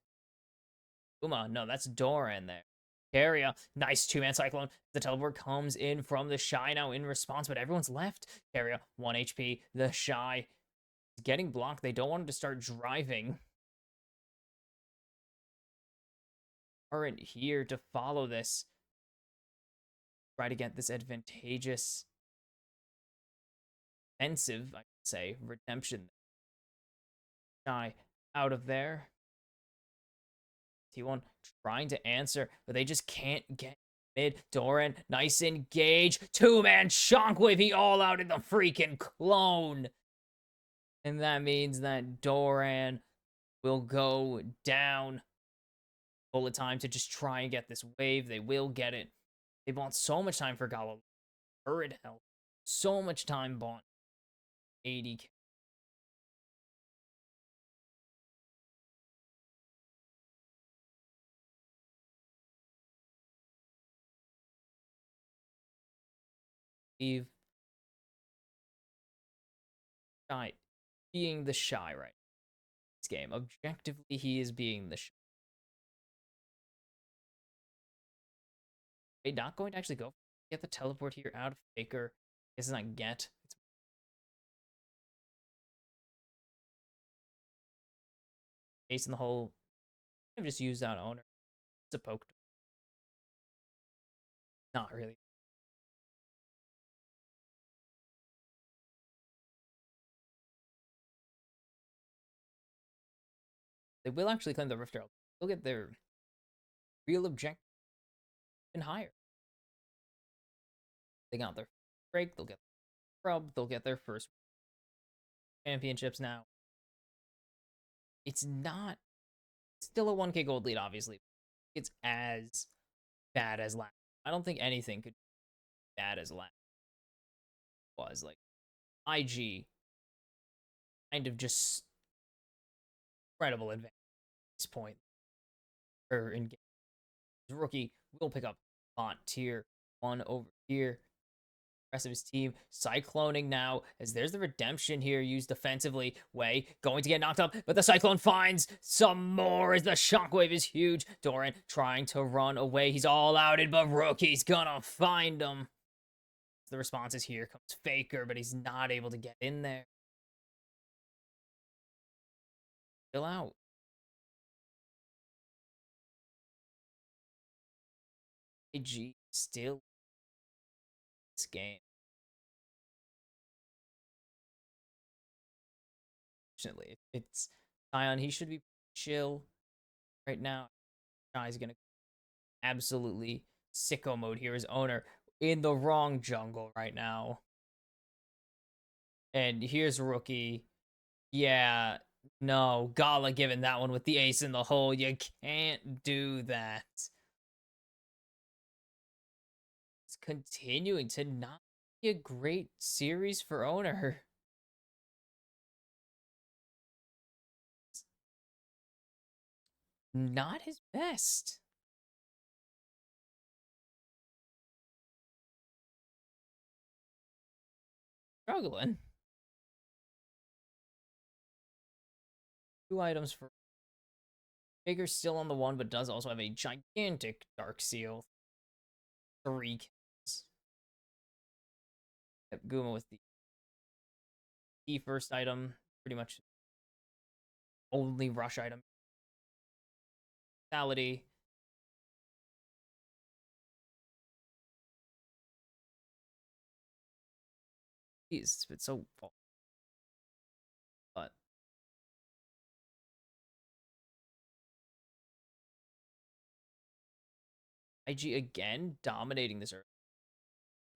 Uma. No, that's Doran there. Carrier, nice 2-man cyclone. The teleport comes in from the Shy now in response, but everyone's left. Carrier, 1 HP. The Shy is getting blocked. They don't want him to start driving. Aren't here to follow this. Try to get this advantageous offensive, I could say, redemption. Shy out of there. T1 trying to answer, but they just can't get mid. Doran, nice engage. 2-man shockwave. He all out in the freaking clone. And that means that Doran will go down. Bullet time to just try and get this wave. They will get it. They bought so much time for Gala. Turret health. So much time bought. 80k. Eve. Shy. Being the Shy right this game. Objectively, he is being the Shy. They're not going to actually go get the teleport here out of Faker. This is not get. It's Ace in the hole. I've just used that owner. It's a poke. Not really. They will actually claim the Rift Herald. They'll get their real objective and higher. They got their break. They'll get rub. They'll get their first championships now. It's not still a 1K gold lead, obviously. It's as bad as last. I don't think anything could be bad as last was. Like IG kind of just incredible advantage at this point. Or in game. Rookie will pick up on tier 1 over here. Rest of his team cycloning now, as there's the redemption here used defensively. Way going to get knocked up, but the cyclone finds some more as the shockwave is huge. Doran trying to run away. He's all outed, but Rookie's gonna find him. The response is here comes Faker, but he's not able to get in there. Still out. AG still this game. Fortunately, it's Sion. He should be chill right now. He's gonna absolutely sicko mode here. His owner in the wrong jungle right now. And here's Rookie. Yeah, no, Gala giving that one with the ace in the hole. You can't do that. It's continuing to not be a great series for owner. It's not his best. Struggling. 2 items for Faker's still on the 1, but does also have a gigantic Dark Seal. 3 kills. Yep, Guma with the first item. Pretty much only rush item. Fatality. Jeez, it's so fault. But IG again dominating this early.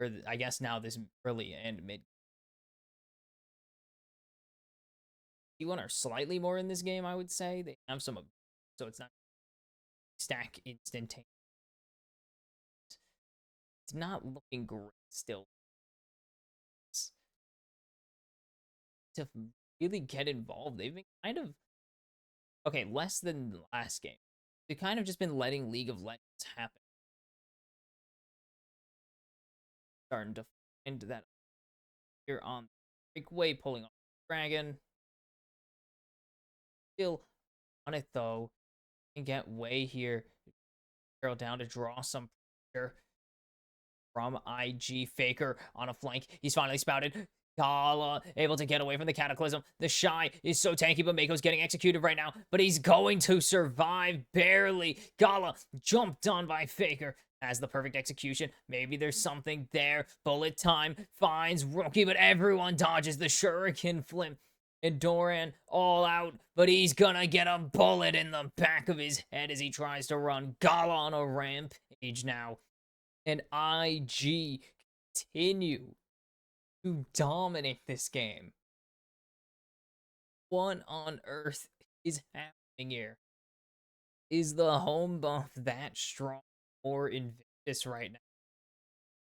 Or I guess now this early and mid. T1 are slightly more in this game, I would say. They have some, so it's not stack instantaneous. It's not looking great still. To really get involved, they've been kind of okay, less than the last game. They've kind of just been letting League of Legends happen. Starting to find that here on Breakaway, pulling off Dragon. Still on it though. Can get Way here. Barrel down to draw some pressure from IG. Faker on a flank. He's finally spouted. Gala able to get away from the Cataclysm. The Shy is so tanky, but Mako's getting executed right now. But he's going to survive barely. Gala jumped on by Faker. Has the perfect execution. Maybe there's something there. Bullet time finds Rookie, but everyone dodges the Shuriken Flip. And Doran all out, but he's gonna get a bullet in the back of his head as he tries to run. Gala on a rampage now. And IG continue to dominate this game. What on earth is happening here? Is the home buff that strong or Invictus right now?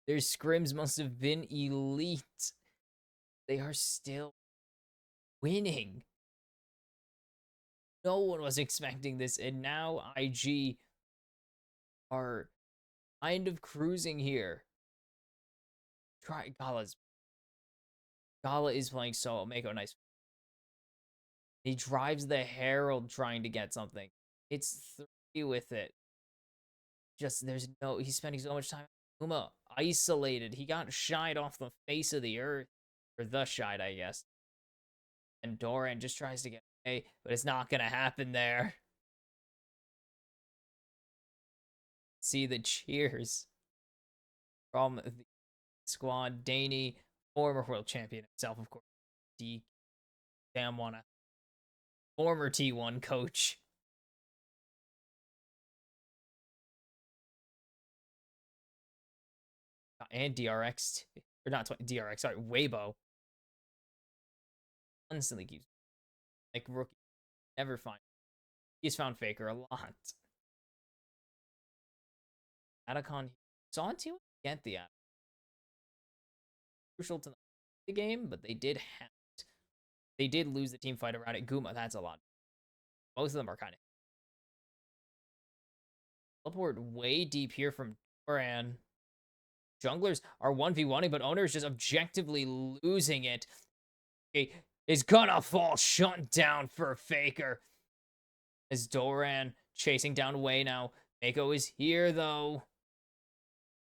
Their scrims must have been elite. They are still winning. No one was expecting this, and now IG are kind of cruising here. Try Gala is playing so Mako nice. He drives the Herald trying to get something. It's 3 with it. Just he's spending so much time. Uma isolated. He got shied off the face of the earth. Or the shied, I guess. And Doran just tries to get away, but it's not gonna happen there. See the cheers from the squad. Danny, former world champion himself, of course. D. Damn wanna. Former T1 coach. And DRX. Or not DRX, sorry, Weibo. Constantly keeps. Like, rookie. Never find. He's found Faker a lot. Atacon. Saw T1 get the Atacon. Crucial to the game, but they did have it. They did lose the team fight around it. Guma, that's a lot. Most of them are kind of. Teleport way deep here from Doran. Junglers are 1v1ing, but Owner is just objectively losing it. Okay, is gonna fall shut down for Faker. As Doran chasing down Wei now. Mako is here, though.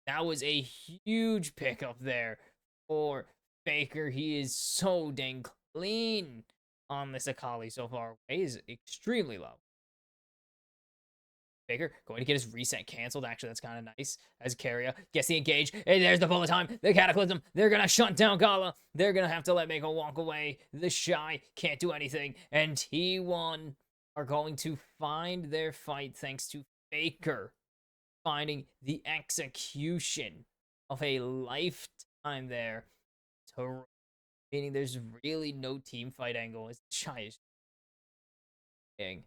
That was a huge pickup there for Faker. He is so dang clean on this Akali so far. Wei is extremely low. Faker going to get his reset canceled. Actually, that's kind of nice. As Keria gets the engage. And there's the bullet time. The Cataclysm. They're going to shut down Gala. They're going to have to let Mako walk away. The Shy can't do anything. And T1 are going to find their fight thanks to Faker finding the execution of a lifetime there. Meaning there's really no team fight angle. As the Shy is dang.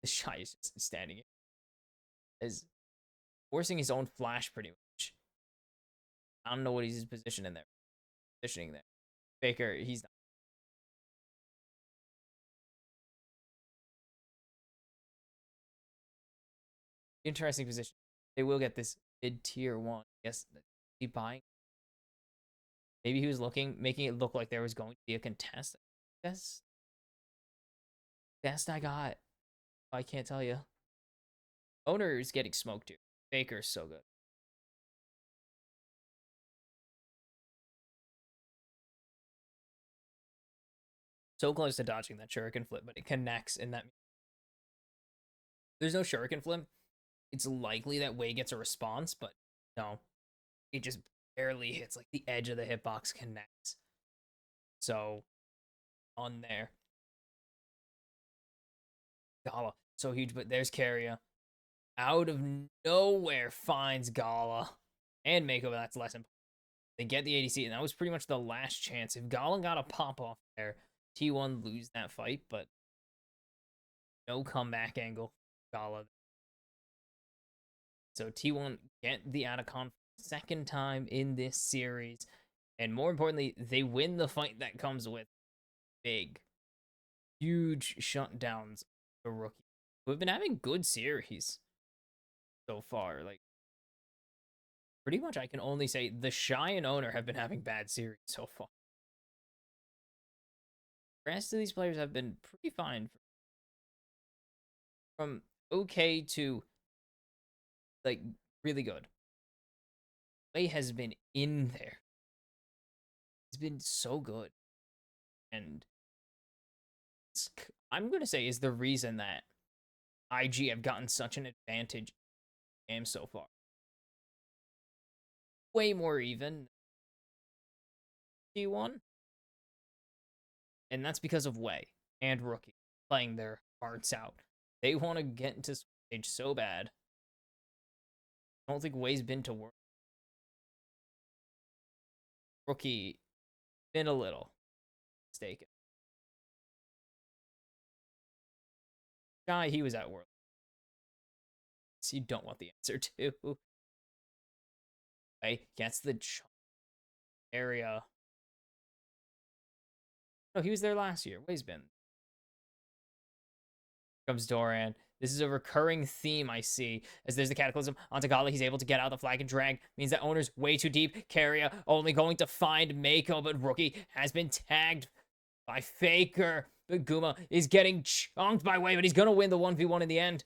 The Shy is just standing as forcing his own flash pretty much. I don't know what he's positioning there. Faker, he's not. Interesting position. They will get this mid-tier one. Yes, keep buying. Maybe he was making it look like there was going to be a contest. Yes. Best I got. I can't tell you. Owner is getting smoked too. Faker's so good. So close to dodging that shuriken flip, but it connects, and that there's no shuriken flip. It's likely that Wei gets a response, but no. It just barely hits, like the edge of the hitbox connects. So, on there. Gala, so huge, but there's Keria. Out of nowhere finds Gala. And Mako, but that's less important. They get the ADC, and that was pretty much the last chance. If Gala got a pop off there, T1 lose that fight, but no comeback angle. Gala. So T1 get the Atacon second time in this series. And more importantly, they win the fight that comes with big, huge shutdowns for rookie. We've been having good series so far. Like, pretty much I can only say the Shy and Owner have been having bad series so far. The rest of these players have been pretty fine. From okay to, like, really good. Wei has been in there. He's been so good. And I'm going to say is the reason that IG have gotten such an advantage in the game so far. Way more even T1. And that's because of Wei and Rookie playing their hearts out. They want to get into stage so bad. I don't think Wei's been to work. Rookie been a little mistaken. Shy, he was at World. So you don't want the answer to. Wei gets the area. No, he was there last year. Wei's been. Here comes Doran. This is a recurring theme I see, as there's the Cataclysm onto Gala. He's able to get out the flag and drag. Means that Owner's way too deep. Keria only going to find Mako, but Rookie has been tagged by Faker. But Guma is getting chunked by Wei, but he's going to win the 1v1 in the end.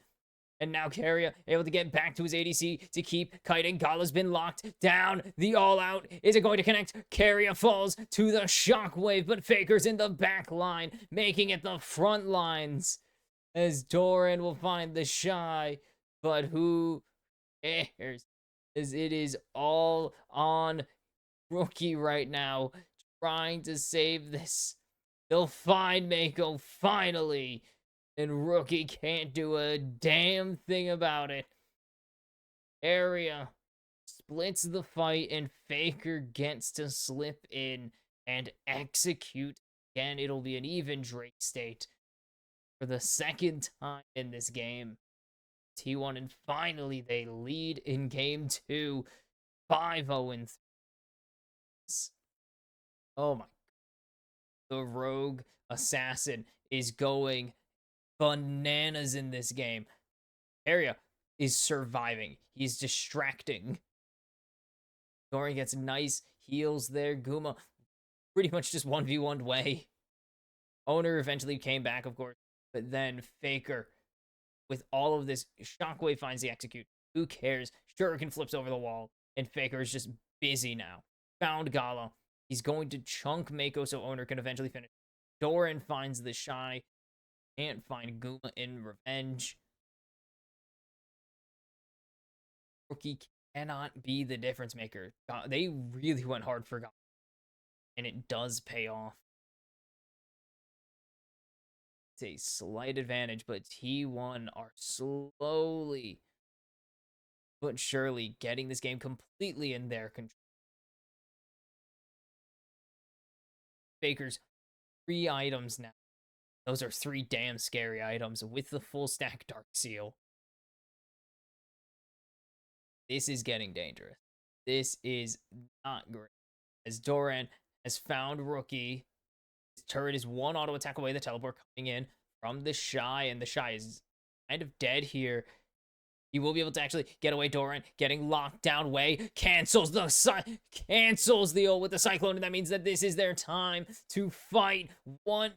And now Keria able to get back to his ADC to keep kiting. Gala's been locked down. The all-out. Is it going to connect? Keria falls to the shockwave, but Faker's in the back line, making it the front lines. As Doran will find the Shy. but who cares? As it is all on Rookie right now, trying to save this. They'll find Mako finally, and Rookie can't do a damn thing about it. Area splits the fight, and Faker gets to slip in and execute. Again, it'll be an even Drake state for the second time in this game. T1, and finally they lead in game 2, 5-0 in. Oh my. The rogue assassin is going bananas in this game. Area is surviving. He's distracting. Dorian gets nice heals there. Guma pretty much just 1v1'd way. Owner eventually came back, of course. But then Faker, with all of this, Shockwave finds the execute. Who cares? Shuriken flips over the wall. And Faker is just busy now. Found Gala. He's going to chunk Mako so Owner can eventually finish. Doran finds the Shy. Can't find Guma in revenge. Rookie cannot be the difference maker. They really went hard for God, and it does pay off. It's a slight advantage, but T1 are slowly but surely getting this game completely in their control. Faker's 3 items now. Those are 3 damn scary items with the full stack Dark Seal. This is getting dangerous. This is not great. As Doran has found Rookie. His turret is 1 auto attack away. The teleport coming in from the Shy, and the Shy is kind of dead here. He will be able to actually get away. Doran getting locked down. Way cancels the ult with the Cyclone, and that means that this is their time to fight. What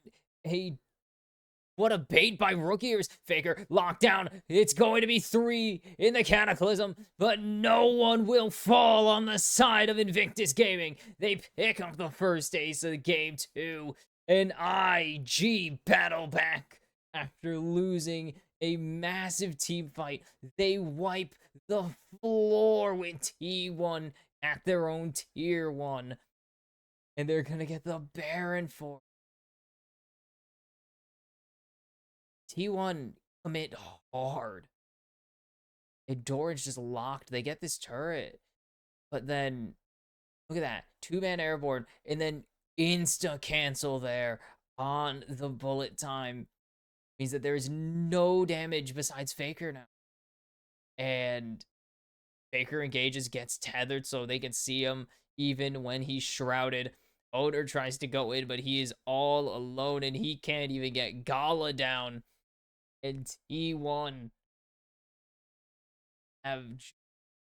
a bait by Rookie. Faker locked down. It's going to be 3 in the Cataclysm, but no one will fall on the side of Invictus Gaming. They pick up the first ace of game 2. An IG battle back after losing a massive team fight. They wipe the floor with T1 at their own tier 1, and they're gonna get the Baron for T1 commit hard. And Doran's just locked. They get this turret. But then, look at that. 2-man airborne. And then insta cancel there on the bullet time. Means that there is no damage besides Faker now. And Faker engages, gets tethered so they can see him even when he's shrouded. Owner tries to go in, but he is all alone and he can't even get Gala down. And T1 have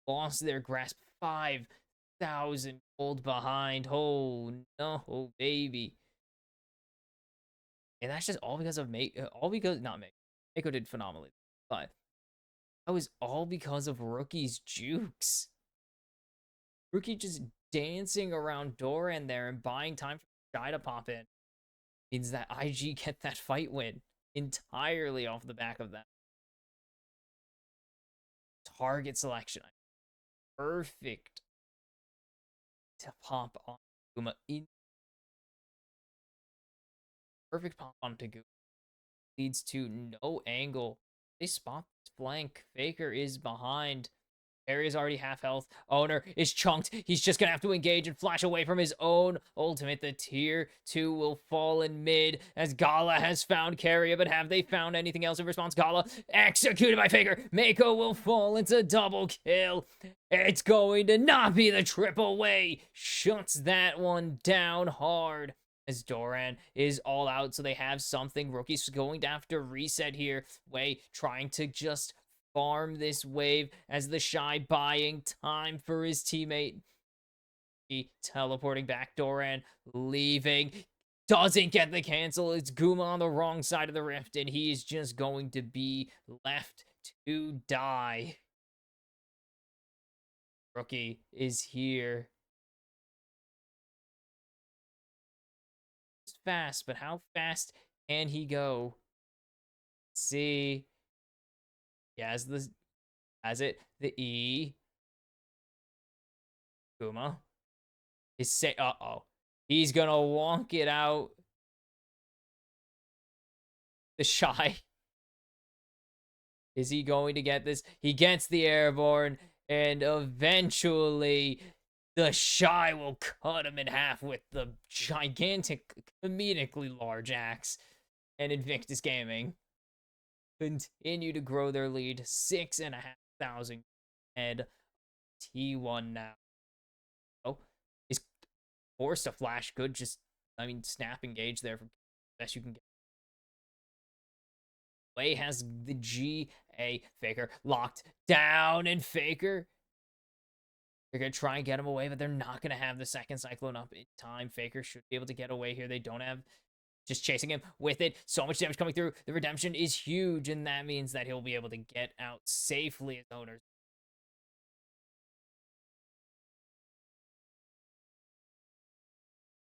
lost their grasp. 5,000 gold behind. Oh no, baby. And that's just all because of not Mako. Mako did phenomenally, but that was all because of Rookie's jukes. Rookie just dancing around Doran there and buying time for Shy to pop in means that IG get that fight win entirely off the back of that. Target selection. Perfect to pop on Guma. Perfect pop onto Guma. Leads to no angle. They spot this flank. Faker is behind. Area's already half health. Owner is chunked. He's just gonna have to engage and flash away from his own ultimate. The tier 2 will fall in mid as Gala has found Carrier, but have they found anything else in response? Gala executed by Faker. Mako will fall into double kill. It's going to not be the triple way. Shuts that one down hard. As Doran is all out, so they have something. Rookie's going to have to reset here. Way trying to just farm this wave as the Shy buying time for his teammate. He teleporting back. Doran leaving. Doesn't get the cancel. It's Guma on the wrong side of the rift, and he is just going to be left to die. Rookie is here. Fast, but how fast can he go? Let's see. Yeah, as the Has it? The E. Kuma. Is say, uh-oh. He's gonna wonk it out. The Shy. Is he going to get this? He gets the airborne, and eventually the Shy will cut him in half with the gigantic, comedically large axe. And Invictus Gaming continue to grow their lead, 6,500 head. T1 now. Oh, is forced to flash good. Just, I mean, snap engage there from best you can get. Way has the GA Faker locked down, and Faker. They're going to try and get him away, but they're not going to have the second Cyclone up in time. Faker should be able to get away here. They don't have, just chasing him with it. So much damage coming through. The redemption is huge, and that means that he'll be able to get out safely as owners.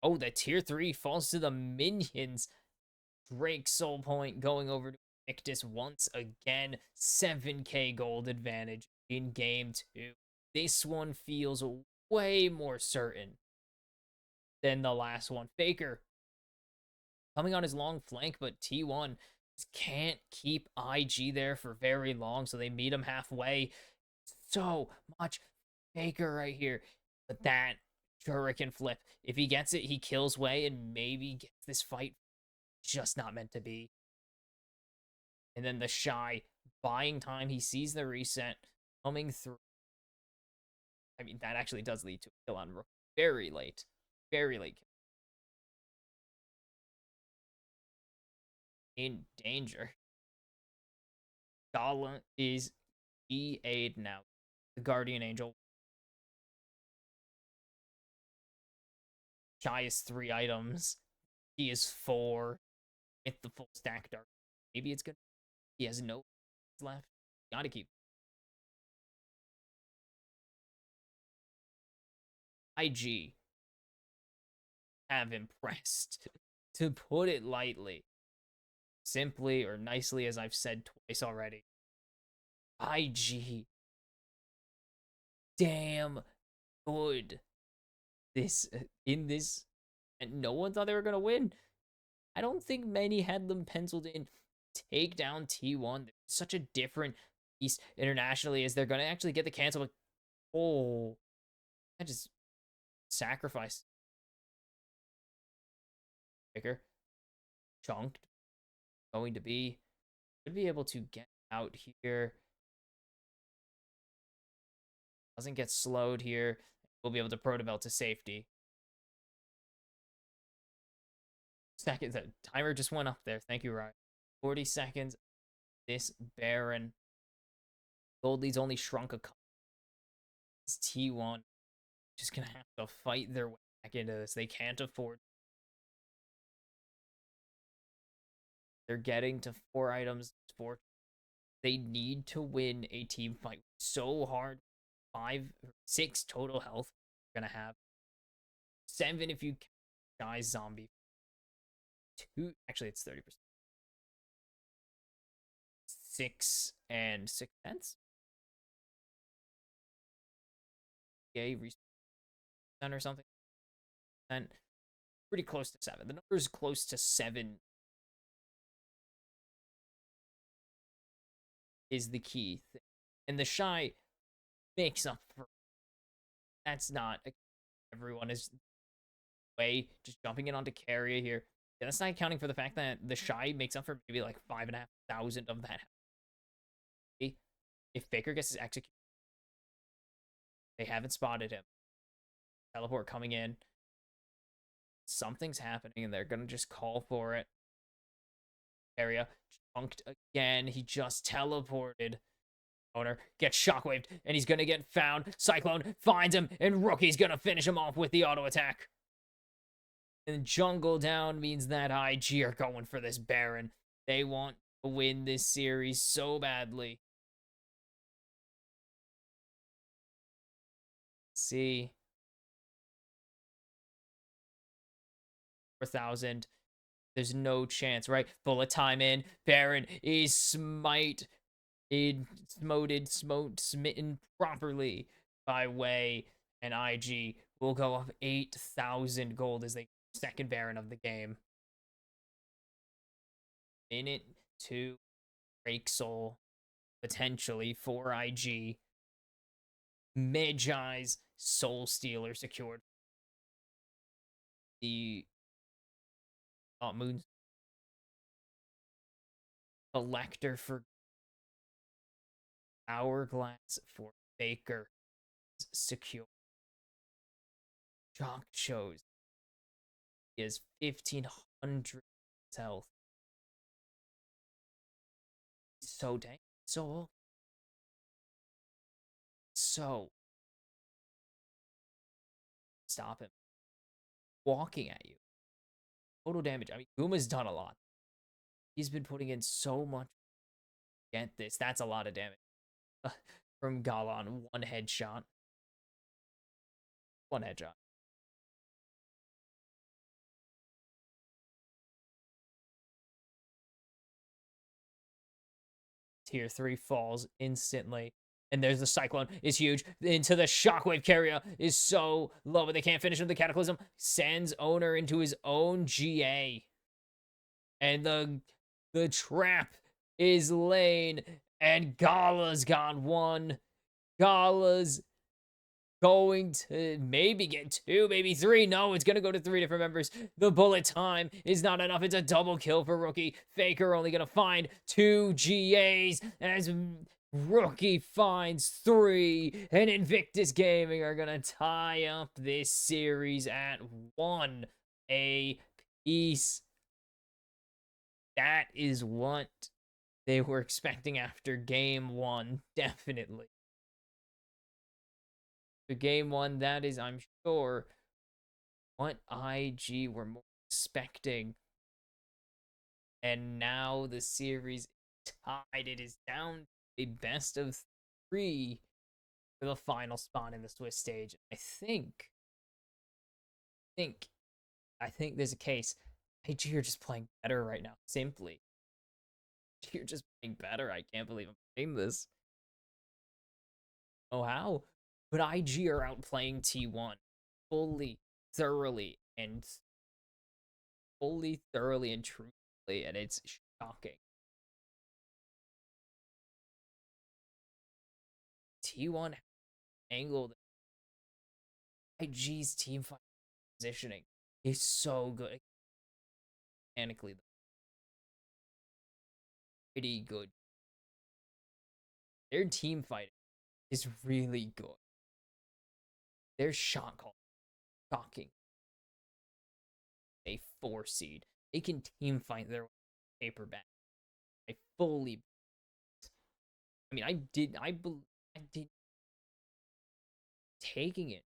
Oh, the tier 3 falls to the minions. Drake Soul Point going over to Invictus once again. 7k gold advantage in game 2. This one feels way more certain than the last one. Faker coming on his long flank, but T1 just can't keep IG there for very long, so they meet him halfway. So much Faker right here. But that Shuriken flip, if he gets it, he kills Way and maybe gets this fight. Just not meant to be. And then the Shy buying time. He sees the reset coming through. I mean, that actually does lead to a kill on Rook. Very late. Very late kill. In danger. Dala is EA'd now. The Guardian Angel. Shy is 3 items. He is 4 with the full stack dark. Maybe it's good. He has no left. Gotta keep. IG have impressed, to put it lightly. Simply or nicely, as I've said twice already. IG. Damn good. This, in this, and no one thought they were gonna win. I don't think many had them penciled in. Take down T1. They're such a different piece internationally, as they're gonna actually get the cancel. But, oh, I just sacrifice. Picker. Chunked. Going to be. Should be able to get out here. Doesn't get slowed here. We'll be able to Protovel to safety. Second, the timer just went up there. Thank you, Ryan. 40 seconds. This Baron. Gold lead's only shrunk a couple. It's T1. Just gonna have to fight their way back into this. They can't afford. They're getting to 4 items. They need to win a team fight so hard. 5, 6 total health. You're gonna have 7 if you die zombie. 2, actually it's 30%. 6 and 6 pence. Okay, or something. And pretty close to 7. The number is close to 7 is the key thing. And the Shy makes up for. That's not. Everyone is way just jumping in onto Carrier here. Yeah, that's not accounting for the fact that the Shy makes up for maybe like 5,500 of that. If Faker gets his execute, they haven't spotted him. Teleport coming in. Something's happening, and they're gonna just call for it. Area chunked again. He just teleported. Owner gets shockwaved, and he's gonna get found. Cyclone finds him, and Rookie's gonna finish him off with the auto attack. And jungle down means that IG are going for this Baron. They want to win this series so badly. Let's see. 4,000. There's no chance, right? Bullet time in. Baron is smite. smitten properly by Wei, and IG will go up 8,000 gold as the second Baron of the game. Minute 2, Break Soul, potentially for IG. Magi's Soul Stealer secured. The Moon Collector for Hourglass for Baker secure. Chalk shows he has 1,500 health. So dang. So stop him. Walking at you. Total damage. I mean, Guma's done a lot. He's been putting in so much. Get this. That's a lot of damage. From Galan. One headshot. One headshot. Tier 3 falls instantly. And there's the Cyclone is huge. Into the Shockwave carrier is so low, but they can't finish with the Cataclysm. Sends owner into his own GA. And the trap is laid. And Gala's got one. Gala's going to maybe get 2, maybe 3. No, it's going to go to 3 different members. The bullet time is not enough. It's a double kill for Rookie. Faker only going to find 2 GAs as Rookie finds 3. And Invictus Gaming are going to tie up this series at 1 apiece. That is what they were expecting after game 1, definitely. The game 1, that is, I'm sure, what IG were more expecting. And now the series is tied. It is down to a best of 3 for the final spot in the Swiss stage. I think there's a case. IG are just playing better right now. Simply. You're just playing better. I can't believe I'm saying this. Oh, how? But IG are outplaying T1 fully, thoroughly, and truthfully, and it's shocking. T1 angled IG's team fight positioning is so good. Mechanically, pretty good. Their team fighting is really good. Their shot call shocking. A 4 seed. They can team fight their paperback. I fully. I mean, I did taking it.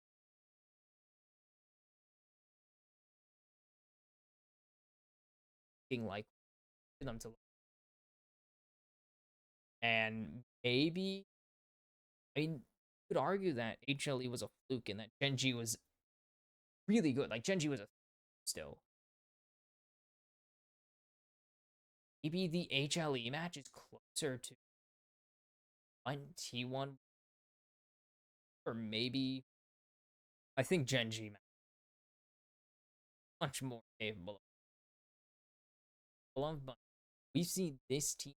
Like them to, and maybe, I mean, you could argue that HLE was a fluke and that Genji was really good. Like, Genji was a still. Maybe the HLE match is closer to 1T1, or maybe I think Genji much more capable of, but we've seen this team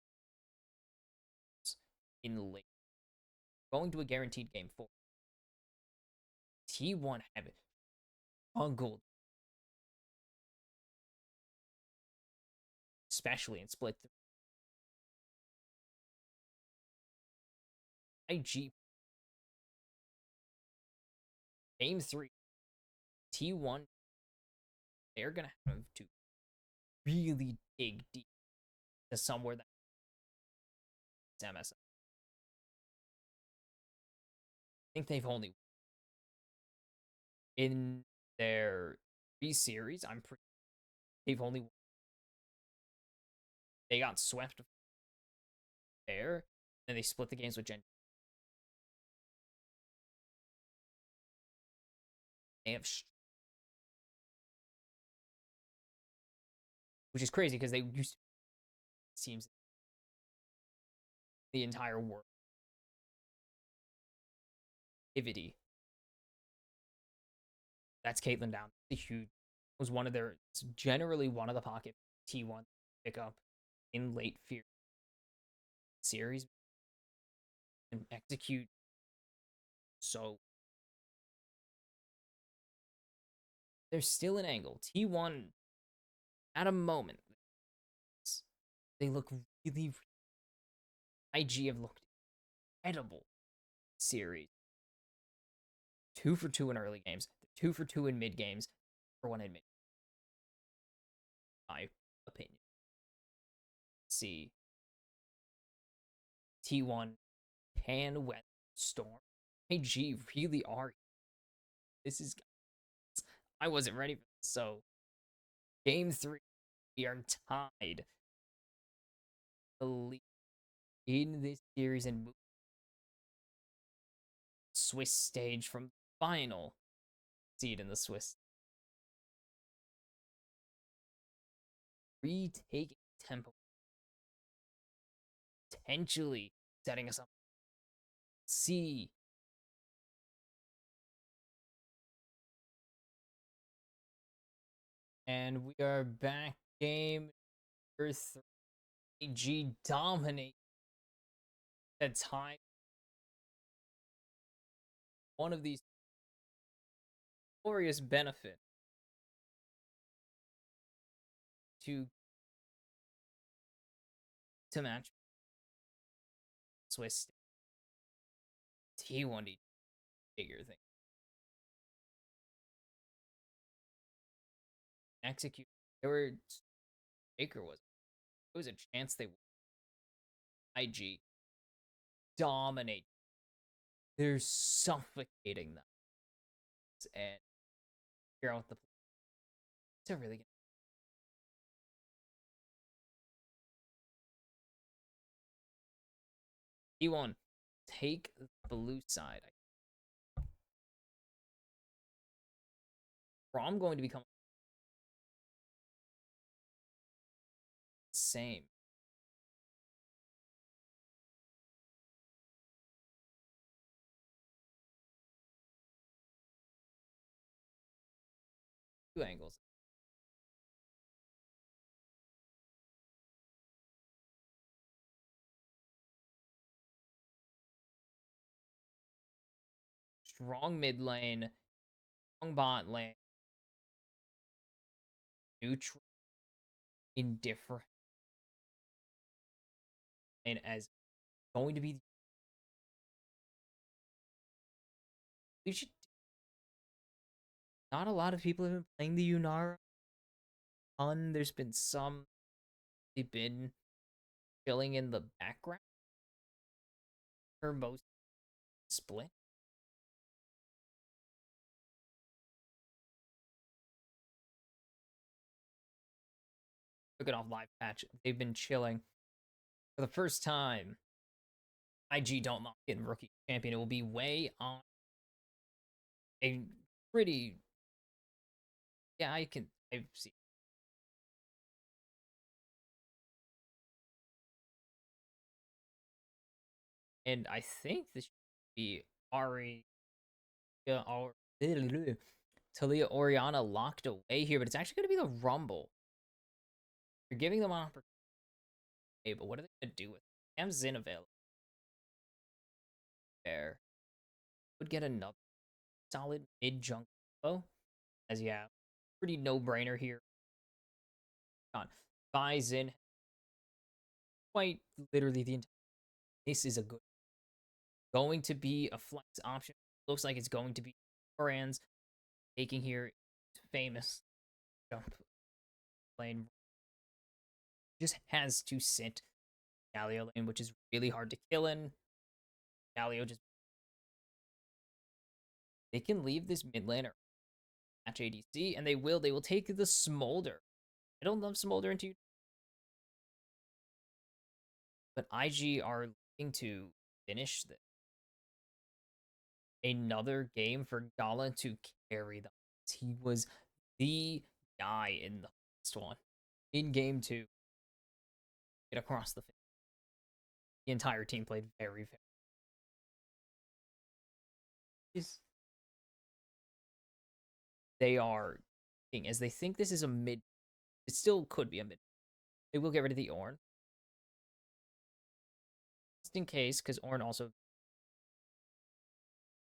in late going to a guaranteed game 4. T1 have it bungled, especially in split 3. IG game 3, T1, they're gonna have to really dig deep to somewhere that's MSI. I think they've only in their 3 series. They've only they got swept there, and they split the games with Gen. They have, which is crazy because they used to, seems the entire world. Activity. That's Caitlyn down. The huge was one of their it's generally one of the pocket T1 pick up in late fear series and execute so there's still an angle. T1 at a moment they look really IG have looked incredible series. 2 for 2 in early games, 2 for 2 in mid games, for 1 in mid. My opinion. See, T1 can weather storm. IG really are. This is. I wasn't ready for this. So, game 3, we are tied in this series and move Swiss stage from final seed in the Swiss. Retaking tempo. Potentially setting us up. See. And we are back. Game 3. G dominate the time. One of these glorious benefit to match Swiss T1 figure thing. Execute. There were Baker was. There was a chance they would. IG dominate. They're suffocating them. And figure out the it's a really good. T1 take the blue side. I'm going to become same. Two angles. Strong mid lane, strong bot lane, neutral, indifferent, and as going to be. You should. Not a lot of people have been playing the Yunara. There's been some. They've been chilling in the background for most split. Took it off live patch. They've been chilling for the first time. IG don't lock in rookie champion. It will be way on a pretty. Yeah, I've seen. And I think this should be Ari or Talia Oriana locked away here, but it's actually going to be the Rumble. You're giving them an opportunity, but what are they going to do with it? Am Zin available? There. Would get another solid mid junk combo. As yeah, pretty no brainer here. On buys in quite literally the entire. This is a good. Going to be a flex option. Looks like it's going to be Oran's taking here famous jump lane. Just has to sit Galio lane, which is really hard to kill in. Galio just they can leave this mid laner match ADC, and they will. They will take the Smolder. I don't love Smolder into, but IG are looking to finish this. Another game for Gala to carry them. He was the guy in the first one. In game 2, get across the finish. The entire team played very, very. They are, as they think this is a mid. It still could be a mid. They will get rid of the Ornn just in case, because Ornn also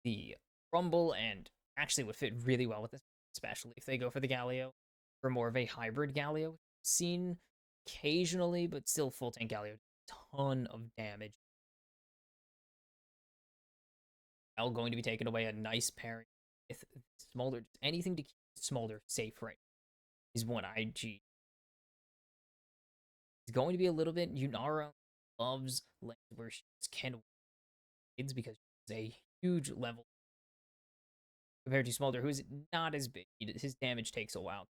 the Rumble and actually would fit really well with this, especially if they go for the Galio for more of a hybrid Galio. Seen occasionally, but still full tank Galio. Ton of damage. Now going to be taken away a nice pairing with Smolder. Anything to keep Smolder safe right is one IG. It's going to be a little bit. Yunara loves lanes where she can wins because she's a huge level compared to Smolder, who's not as big. His damage takes a while.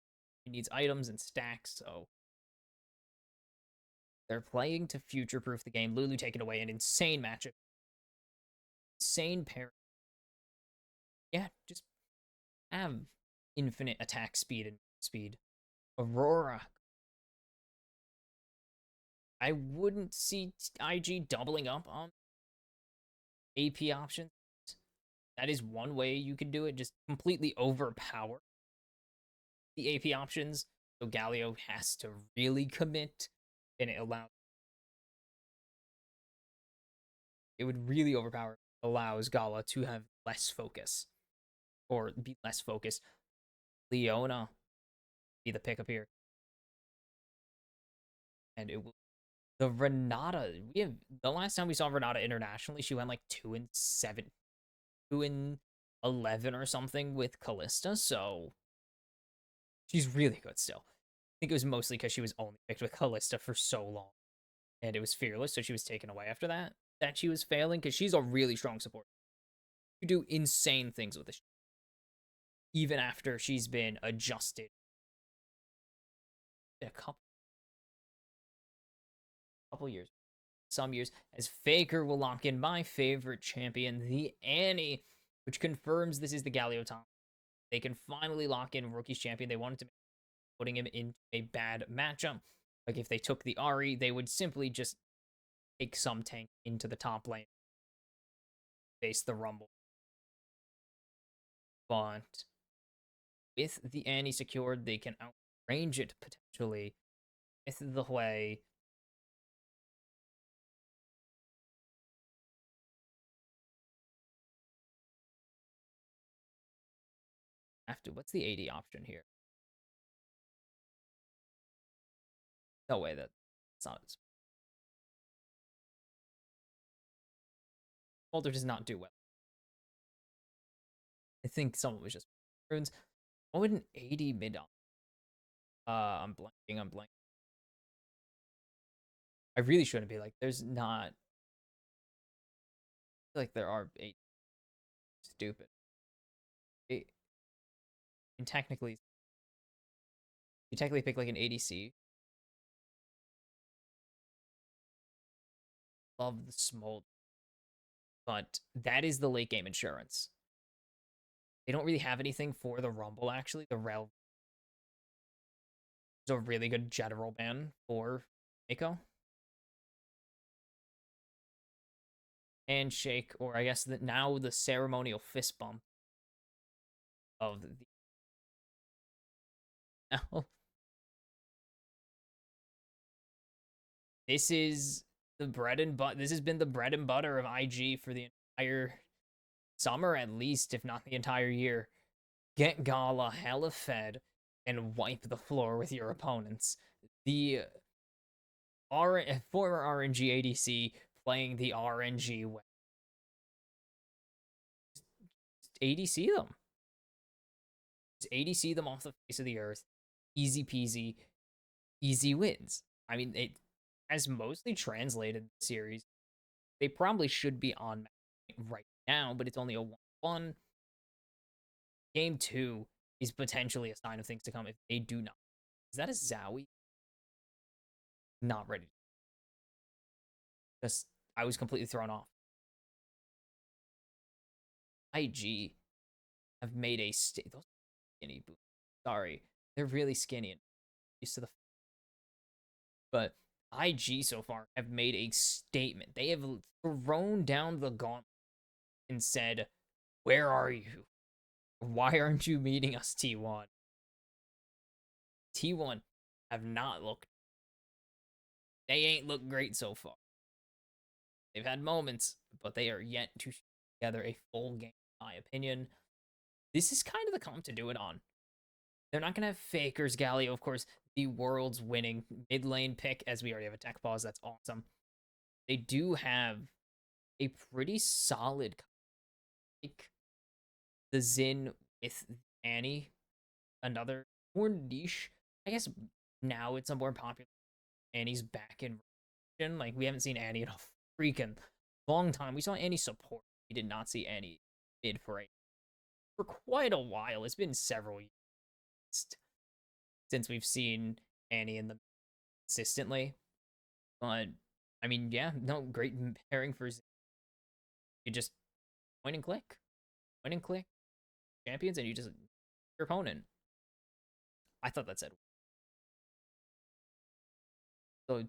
He needs items and stacks, so they're playing to future-proof the game. Lulu taking away an insane matchup. Insane pair. Yeah, just have infinite attack speed and speed. Aurora. I wouldn't see IG doubling up on AP options. That is one way you could do it. Just completely overpower the AP options. So Galio has to really commit, and it would really overpower. Allows Gala to have less focus or be less focused. Leona be the pickup here, and it will. The Renata, we have the last time we saw Renata internationally, she went like 2-7, 2-11 or something with Callista. So she's really good still. I think it was mostly because she was only picked with Callista for so long, and it was Fearless, so she was taken away after that. That she was failing because she's a really strong support. You do insane things with this, even after she's been adjusted a couple years, some years. As Faker will lock in my favorite champion, the Annie, which confirms this is the Galio time. They can finally lock in Rookie's champion. They wanted to make putting him in a bad matchup. Like if they took the Ahri, they would simply just take some tank into the top lane, face the Rumble. But with the Annie secured, they can outrange it potentially with the way. After what's the AD option here? No way that it's not. Boulder does not do well. I think someone was just runes. What would an 80 mid on? I'm blanking. I really shouldn't be like, there's not. I feel like there are 8 stupid. And technically, you technically pick like an ADC. Love the Smold. But that is the late game insurance. They don't really have anything for the Rumble, actually. The Rel is a really good general ban for Mako. Handshake, or I guess now the ceremonial fist bump of the. Now, this is the bread and butter. This has been the bread and butter of IG for the entire summer, at least, if not the entire year. Get Gala hella fed and wipe the floor with your opponents. The former RNG ADC playing the RNG way. Just ADC them. Just ADC them off the face of the earth. Easy peasy. Easy wins. I mean, it has mostly translated the series. They probably should be on right now, but it's only a 1-1. Game 2 is potentially a sign of things to come if they do not. Is that a Zowie? Not ready. Just, I was completely thrown off. IG have made a those skinny boots. Sorry, they're really skinny and used to the. But IG so far have made a statement. They have thrown down the gauntlet and said, "Where are you? Why aren't you meeting us, T1?" T1 have not looked. They ain't looked great so far. They've had moments, but they are yet to put together a full game, in my opinion. This is kind of the comp to do it on. They're not going to have Fakers, Galio, of course, the world's winning mid lane pick, as we already have a tech pause. That's awesome. They do have a pretty solid pick. The Zin with Annie, another more niche. I guess now it's a more popular. Annie's back in rotation. Like, we haven't seen Annie in a freaking long time. We saw Annie support. We did not see Annie mid for quite a while. It's been several years since we've seen Annie in the consistently. But I mean, yeah, no, great pairing for you just point and click champions, and you just your opponent. I thought that said so.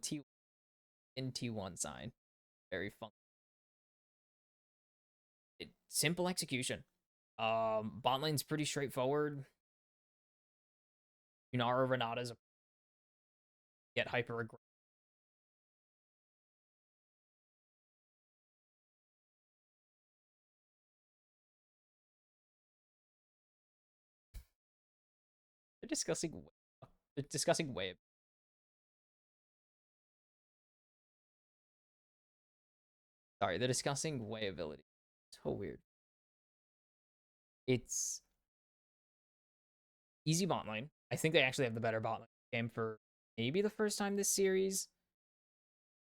T1 sign, very fun. Simple execution. Bot lane's pretty straightforward. Yunara Renata's get hyper aggressive. They're discussing. They're discussing way. Sorry, they're discussing way ability. So weird. It's easy bot lane. I think they actually have the better bot lane game for maybe the first time this series.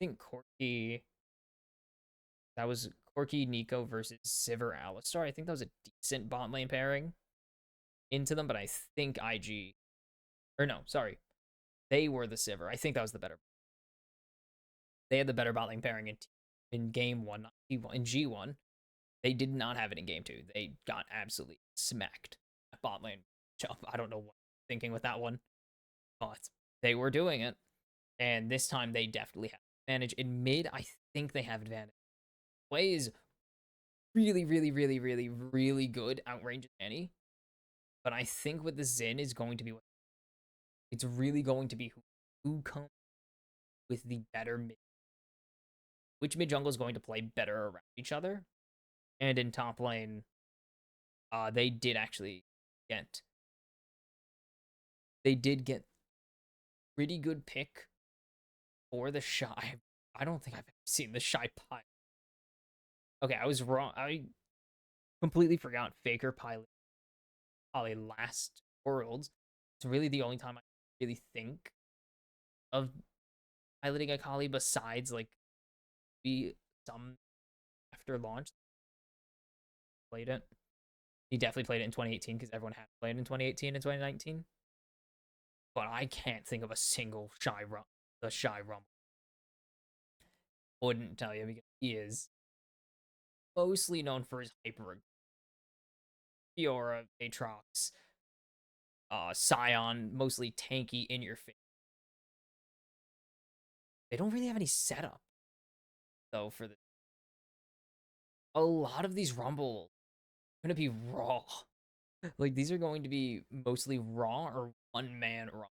I think Corki. That was Corki Nico versus Sivir Alistar. I think that was a decent bot lane pairing into them, but I think IG. Or no, sorry. They were the Sivir. I think that was the better. They had the better bot lane pairing in game one, not G1. In G1, they did not have it in game two. They got absolutely smacked at bot lane. I don't know what I'm thinking with that one, but they were doing it. And this time they definitely have advantage. In mid, I think they have advantage. Play is really, really, really, really, really good. Outranges any. But I think with the Zin is going to be it's really going to be who comes with the better mid. Which mid jungle is going to play better around each other. And in top lane, they did actually get pretty good pick for the shy. I don't think I've ever seen the shy pilot. Okay, I was wrong. I completely forgot Faker pilot probably last Worlds. It's really the only time I really think of piloting a Kali besides like be some after launch played it. He definitely played it in 2018 because everyone had played in 2018 and 2019. But I can't think of a single the shy rumble. Wouldn't tell you because he is mostly known for his hyper Fiora, Aatrox, Scion, mostly tanky in your face. They don't really have any setup though for this. A lot of these rumble are gonna be raw. Like these are going to be mostly raw or one man rumbles.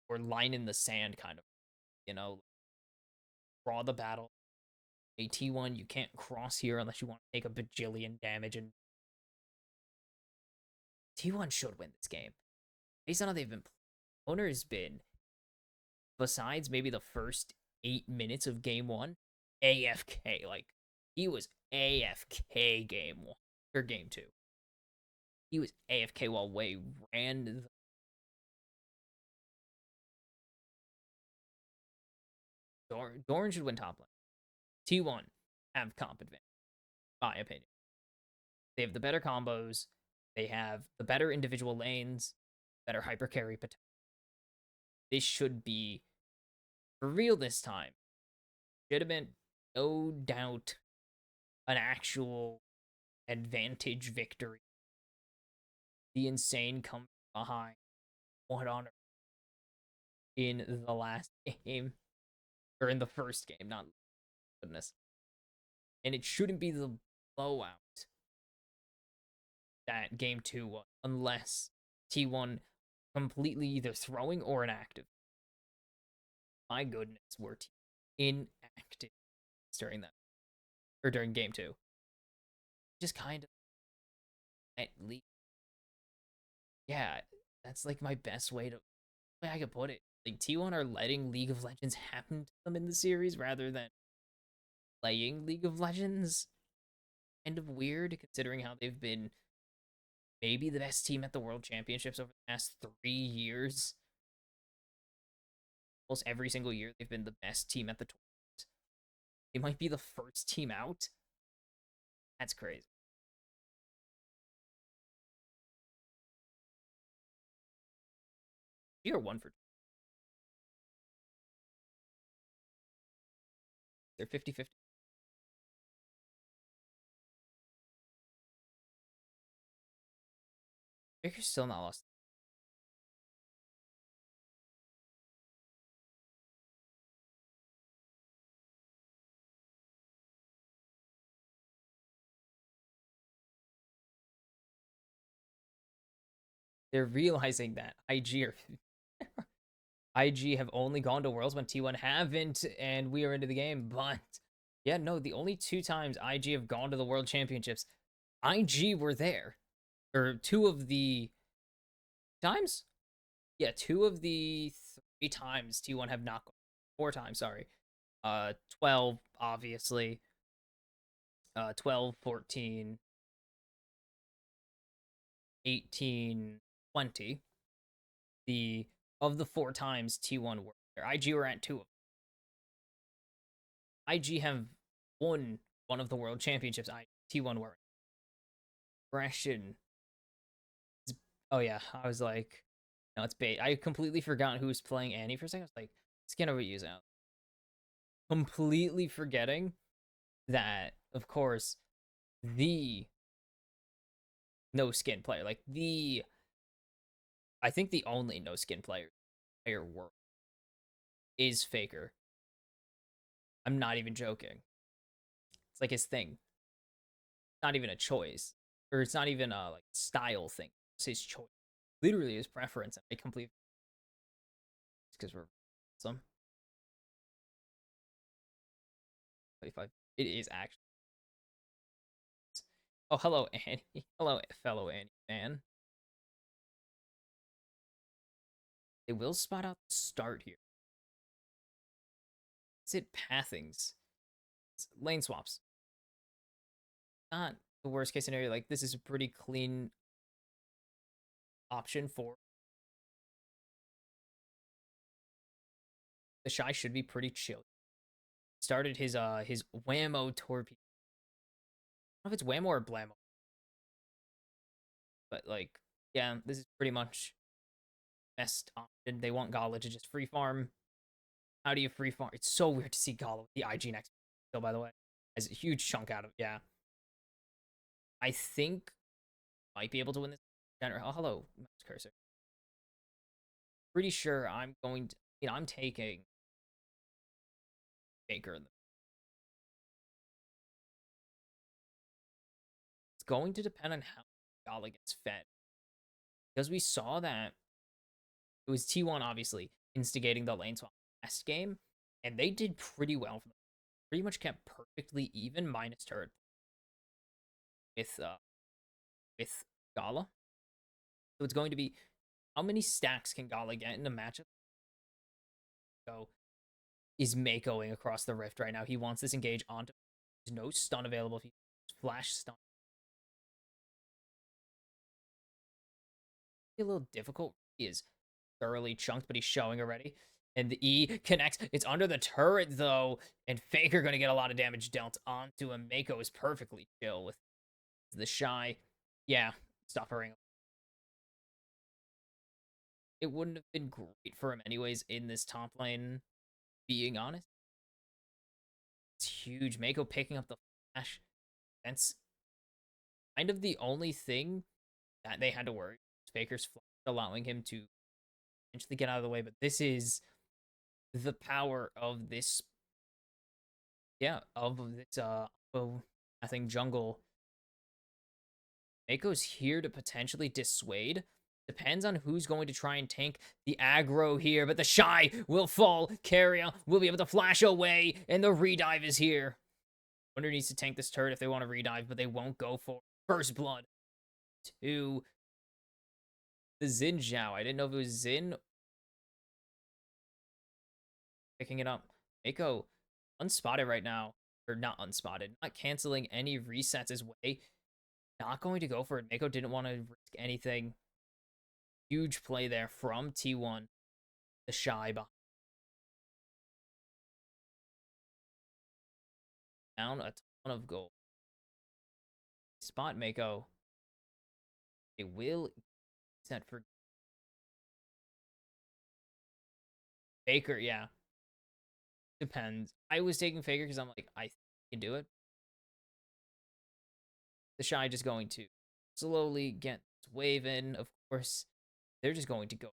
Or line in the sand kind of, you know, raw the battle. A T1, you can't cross here unless you want to take a bajillion damage, and T1 should win this game. Based on how they've been playing, Owner has been, besides maybe the first 8 minutes of game one, AFK. Like, he was AFK game one, or game two. He was AFK while Wei ran the Dorn should win top lane. T1 have comp advantage, my opinion. They have the better combos. They have the better individual lanes, better hyper carry potential. This should be for real this time. Should have been no doubt an actual advantage victory. The insane come behind. What on earth? in the last game, or in the first game, not goodness. And it shouldn't be the blowout that game two was, unless T1 completely either throwing or inactive. My goodness, we're inactive during that, or during game two. Just kind of at least, yeah, that's like my best way I could put it. Like T1 are letting League of Legends happen to them in the series rather than playing League of Legends. Kind of weird considering how they've been maybe the best team at the World Championships over the past 3 years. Almost every single year, they've been the best team at the tournament. They might be the first team out. That's crazy. You're 1 for 2. They're 50-50. Baker's still not lost. They're realizing that IG have only gone to Worlds when T1 haven't, and we are into the game. But yeah, no, the only 2 times IG have gone to the World Championships, IG were there. Or 2 of the times? Yeah, 2 of the 3 times T1 have not gone. 4 times, sorry. 12, obviously. 12, 14, 18, 20. The of the 4 times T1 were there. IG were at 2 of them. IG have won one of the world championships. T1 were. Aggression. Oh yeah, I was like, no, it's bait. I completely forgot who was playing Annie for a second. I was like, skin over use out. Completely forgetting that, of course, the no skin player, like I think the only no skin player world is Faker. I'm not even joking. It's like his thing. Not even a choice, or it's not even a like style thing. It's his choice, literally his preference. I completely because we're some 25. It is actually. Oh, hello, Annie. Hello, fellow Annie fan. They will spot out the start here. Is it pathings? It's lane swaps. Not the worst case scenario. Like, this is a pretty clean option for the Shy. Should be pretty chill. Started his whammo torpedo. I don't know if it's whammo or blammo, but like, yeah, this is pretty much best option. They want Gala to just free farm. How do you free farm? It's so weird to see Gala with the IG next kill, by the way. As a huge chunk out of, yeah. I think might be able to win this. Oh, hello, mouse cursor. Pretty sure I'm going to, I'm taking Baker in the. It's going to depend on how Gala gets fed. Because we saw that it was T1 obviously instigating the lane swap last game, and they did pretty well for them. Pretty much kept perfectly even minus turret with Gala. So it's going to be how many stacks can Gala get in a matchup? So is Makoing across the rift right now. He wants this engage onto. There's no stun available if he flash stun. A little difficult. He is thoroughly chunked, but he's showing already. And the E connects. It's under the turret, though. And Faker going to get a lot of damage dealt onto him. Mako is perfectly chill with the Shy. Yeah, stop hurrying. It wouldn't have been great for him anyways in this top lane, being honest. It's huge. Mako picking up the flash. That's kind of the only thing that they had to worry. Faker's flash allowing him to potentially get out of the way, but this is the power of this, yeah, of this, oh, I think jungle. Mako's here to potentially dissuade. Depends on who's going to try and tank the aggro here, but the Shy will fall. Carrier will be able to flash away, and the redive is here. Wonder needs to tank this turret if they want to redive, but they won't go for First Blood to the Xin Zhao. I didn't know if it was Xin picking it up. Mako unspotted right now, or not unspotted, not canceling any resets his way. Not going to go for it. Mako didn't want to risk anything. Huge play there from T1. The Shy behind. Down a ton of gold. Spot Mako. It will set for Faker, yeah. Depends. I was taking Faker because I'm like, I think I can do it. The Shy just going to slowly get this wave in. Of course, they're just going to go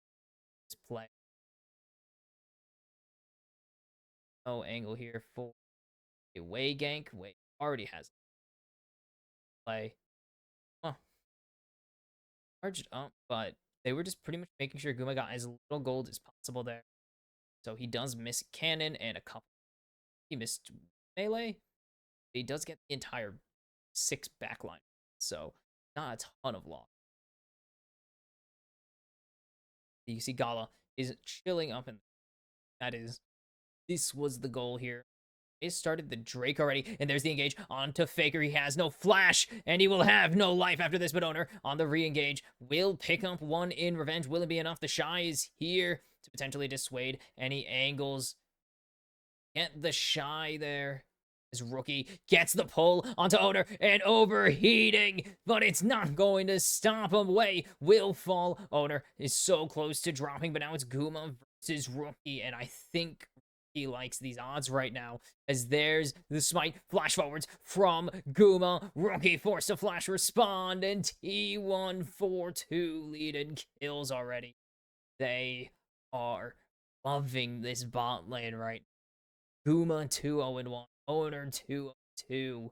this play. No angle here for a Wei gank. Wei already has play. Huh. Charged up, but they were just pretty much making sure Guma got as little gold as possible there. So he does miss cannon and a couple. He missed melee. He does get the entire 6 backline. So not a ton of loss. You see Gala is chilling up, and this was the goal here. It started the Drake already, and there's the engage onto Faker. He has no flash, and he will have no life after this, but Owner on the re-engage will pick up one in revenge. Will it be enough? The Shy is here to potentially dissuade any angles. Get the Shy there. His Rookie gets the pull onto Owner and overheating, but it's not going to stop him. Wei will fall. Owner is so close to dropping, but now it's Guma versus Rookie, and I think he likes these odds right now, as there's the smite flash forwards from Guma. Rookie forced to flash respond, and T1 4-2 lead and kills already. They are loving this bot lane right now. Guma 2-0-1, Owner 2-2,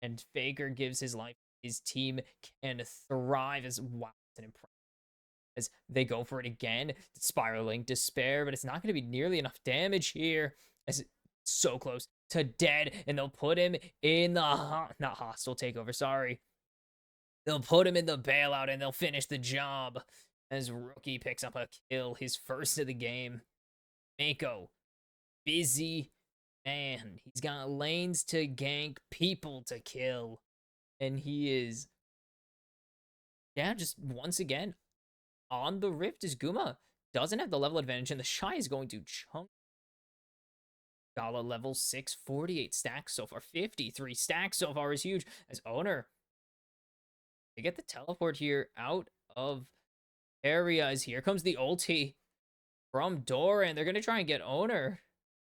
and Faker gives his life. His team can thrive as wow, it's an impressive. As they go for it again, spiraling despair, but it's not going to be nearly enough damage here, as it's so close to dead, and they'll put him in the not hostile takeover, sorry, they'll put him in the bailout, and they'll finish the job as Rookie picks up a kill, his first of the game. Mako, busy man, he's got lanes to gank, people to kill, and he is, yeah, just once again on the Rift as Guma doesn't have the level advantage, and the Shy is going to chunk. Gala level 6, 48 stacks so far. 53 stacks so far is huge. As Owner, they get the teleport here out of areas. Here comes the ulti from Dora, and they're going to try and get Owner.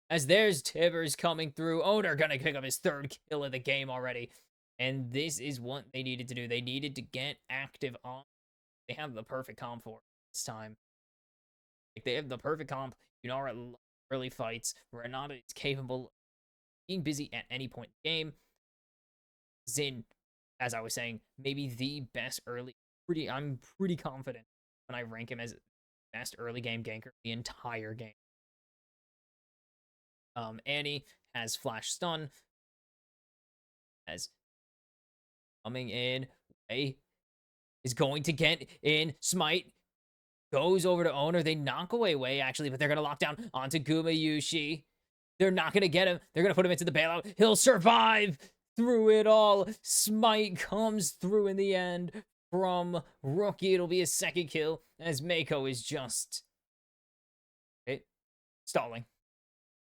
As there's Tibbers coming through. Owner going to pick up his 3rd kill of the game already. And this is what they needed to do. They needed to get active on. They have the perfect comp for this time. Like, they have the perfect comp. You know, early fights. Renata is capable of being busy at any point in the game. Xin, as I was saying, maybe the best early. I'm pretty confident when I rank him as best early game ganker the entire game. Annie has flash stun. As coming in, Wei is going to get in. Smite goes over to Owner. They knock away Wei, actually, but they're going to lock down onto Guma Yushi. They're not going to get him. They're going to put him into the bailout. He'll survive through it all. Smite comes through in the end from Rookie. It'll be his 2nd kill, as Mako is just stalling.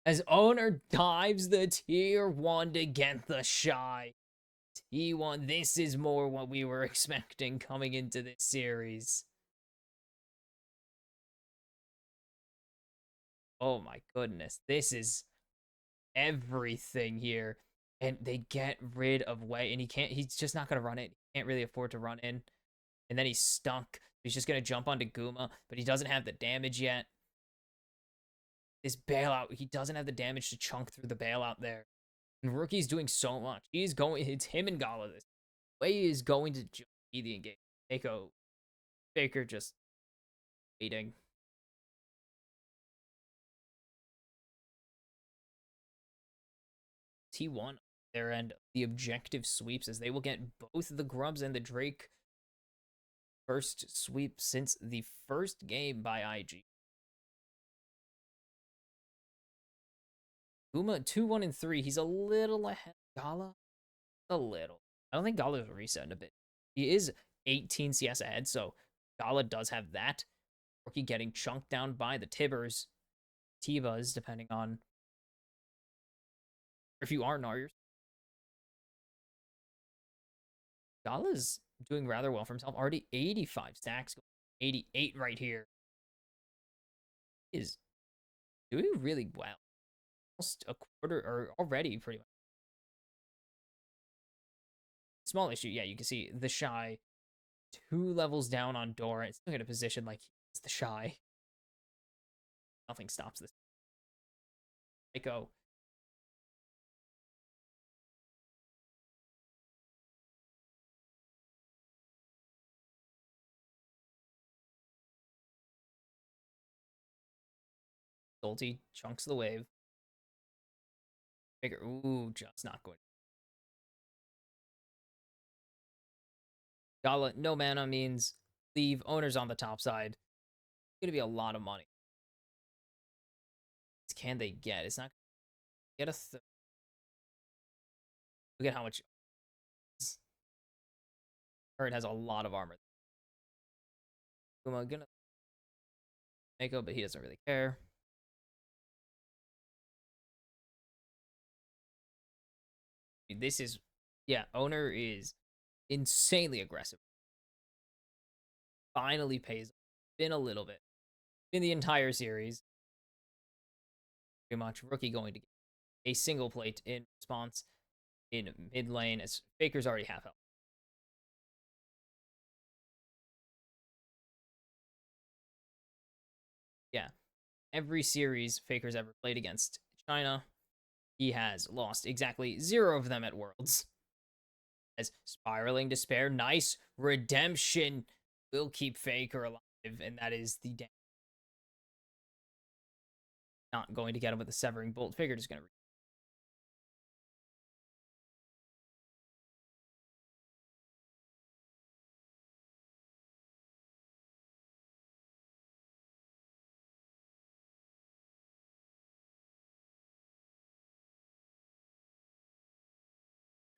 As Owner dives the tier 1 to get the Shy. T1, this is more what we were expecting coming into this series. Oh my goodness, this is everything here. And they get rid of Wei, and he's just not going to run it. He can't really afford to run in. And then he's stuck He's just gonna jump onto Guma, but he doesn't have the damage yet. This bailout, he doesn't have the damage to chunk through the bailout there. And Rookie's doing so much. He's going, it's him and Gala this. Way is going to be the engage. Faker just waiting. T1 their end. The objective sweeps as they will get both the Grubs and the Drake first sweep since the first game by IG. Guma 2, 1, and 3. He's a little ahead of Gala. A little. I don't think Gala's reset a bit. He is 18 CS ahead, so Gala does have that. Rookie getting chunked down by the Tibbers. Tibas, depending on if you are Narriers. Gala's doing rather well for himself. Already 85 stacks, 88 right here. He is doing really well. Almost a quarter, or already pretty much. Small issue, yeah, you can see the Shy 2 levels down on Dora. It's still in a position like he's the Shy. Nothing stops this. Echo. Salty chunks the wave. Bigger. Ooh, just not good. Gala, no mana means leave. Owners on the top side. It's gonna be a lot of money. Can they get? It's not get a third. Look at how much. Hurt has a lot of armor. Kuma gonna Mako, but he doesn't really care. This is, yeah, owner is insanely aggressive. Finally pays. Been a little bit. In the entire series. Pretty much Rookie going to get a single plate in response in mid lane as Faker's already half health. Yeah. Every series Faker's ever played against China, he has lost exactly 0 of them at Worlds. As Spiraling Despair, nice redemption will keep Faker alive, and that is the damage. Not going to get him with the Severing Bolt. Faker just going to.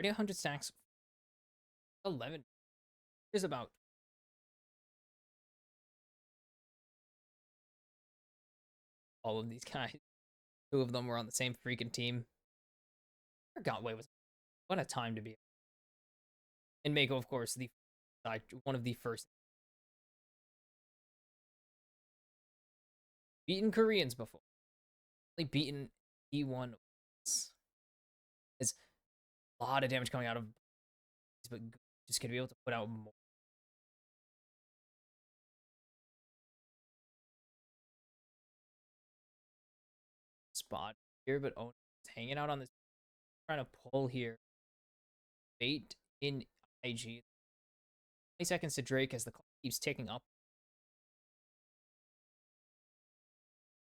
Already 100 stacks. 11 is about. All of these guys. 2 of them were on the same freaking team. I forgot what was. What a time to be. And Mako, of course, one of the first. Beaten Koreans before. Only beaten E1 It's a lot of damage coming out of, but just gonna be able to put out more. Spot here, but oh, it's hanging out on this, trying to pull here. Bait in IG. 20 seconds to Drake as the clock keeps ticking up.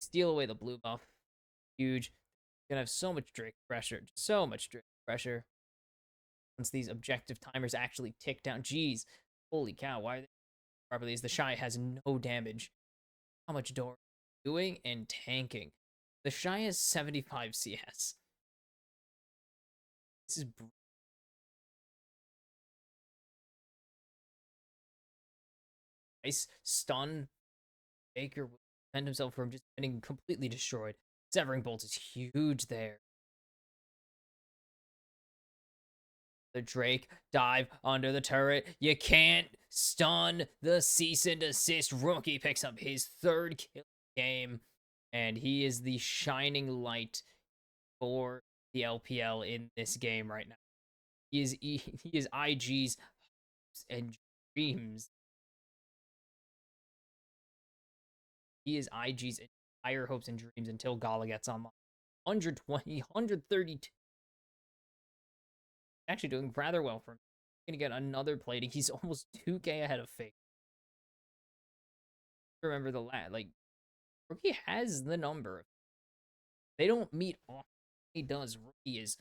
Steal away the blue buff. Huge. Gonna have so much Drake pressure. So much Drake pressure. Once these objective timers actually tick down. Jeez. Holy cow. Why are they properly? As the Shy has no damage. How much Dora doing and tanking. The Shy has 75 CS. This is nice stun. Baker will defend himself from just getting completely destroyed. Severing Bolt is huge there. The Drake dive under the turret. You can't stun the cease and desist. Rookie picks up his 3rd kill game, and he is the shining light for the LPL in this game right now. He is IG's hopes and dreams. He is IG's entire hopes and dreams until Gala gets online. 120, 132. Actually doing rather well for him. Gonna get another plating. He's almost 2K ahead of Fake. Remember the like Rookie has the number. They don't meet often. He does. Rookie is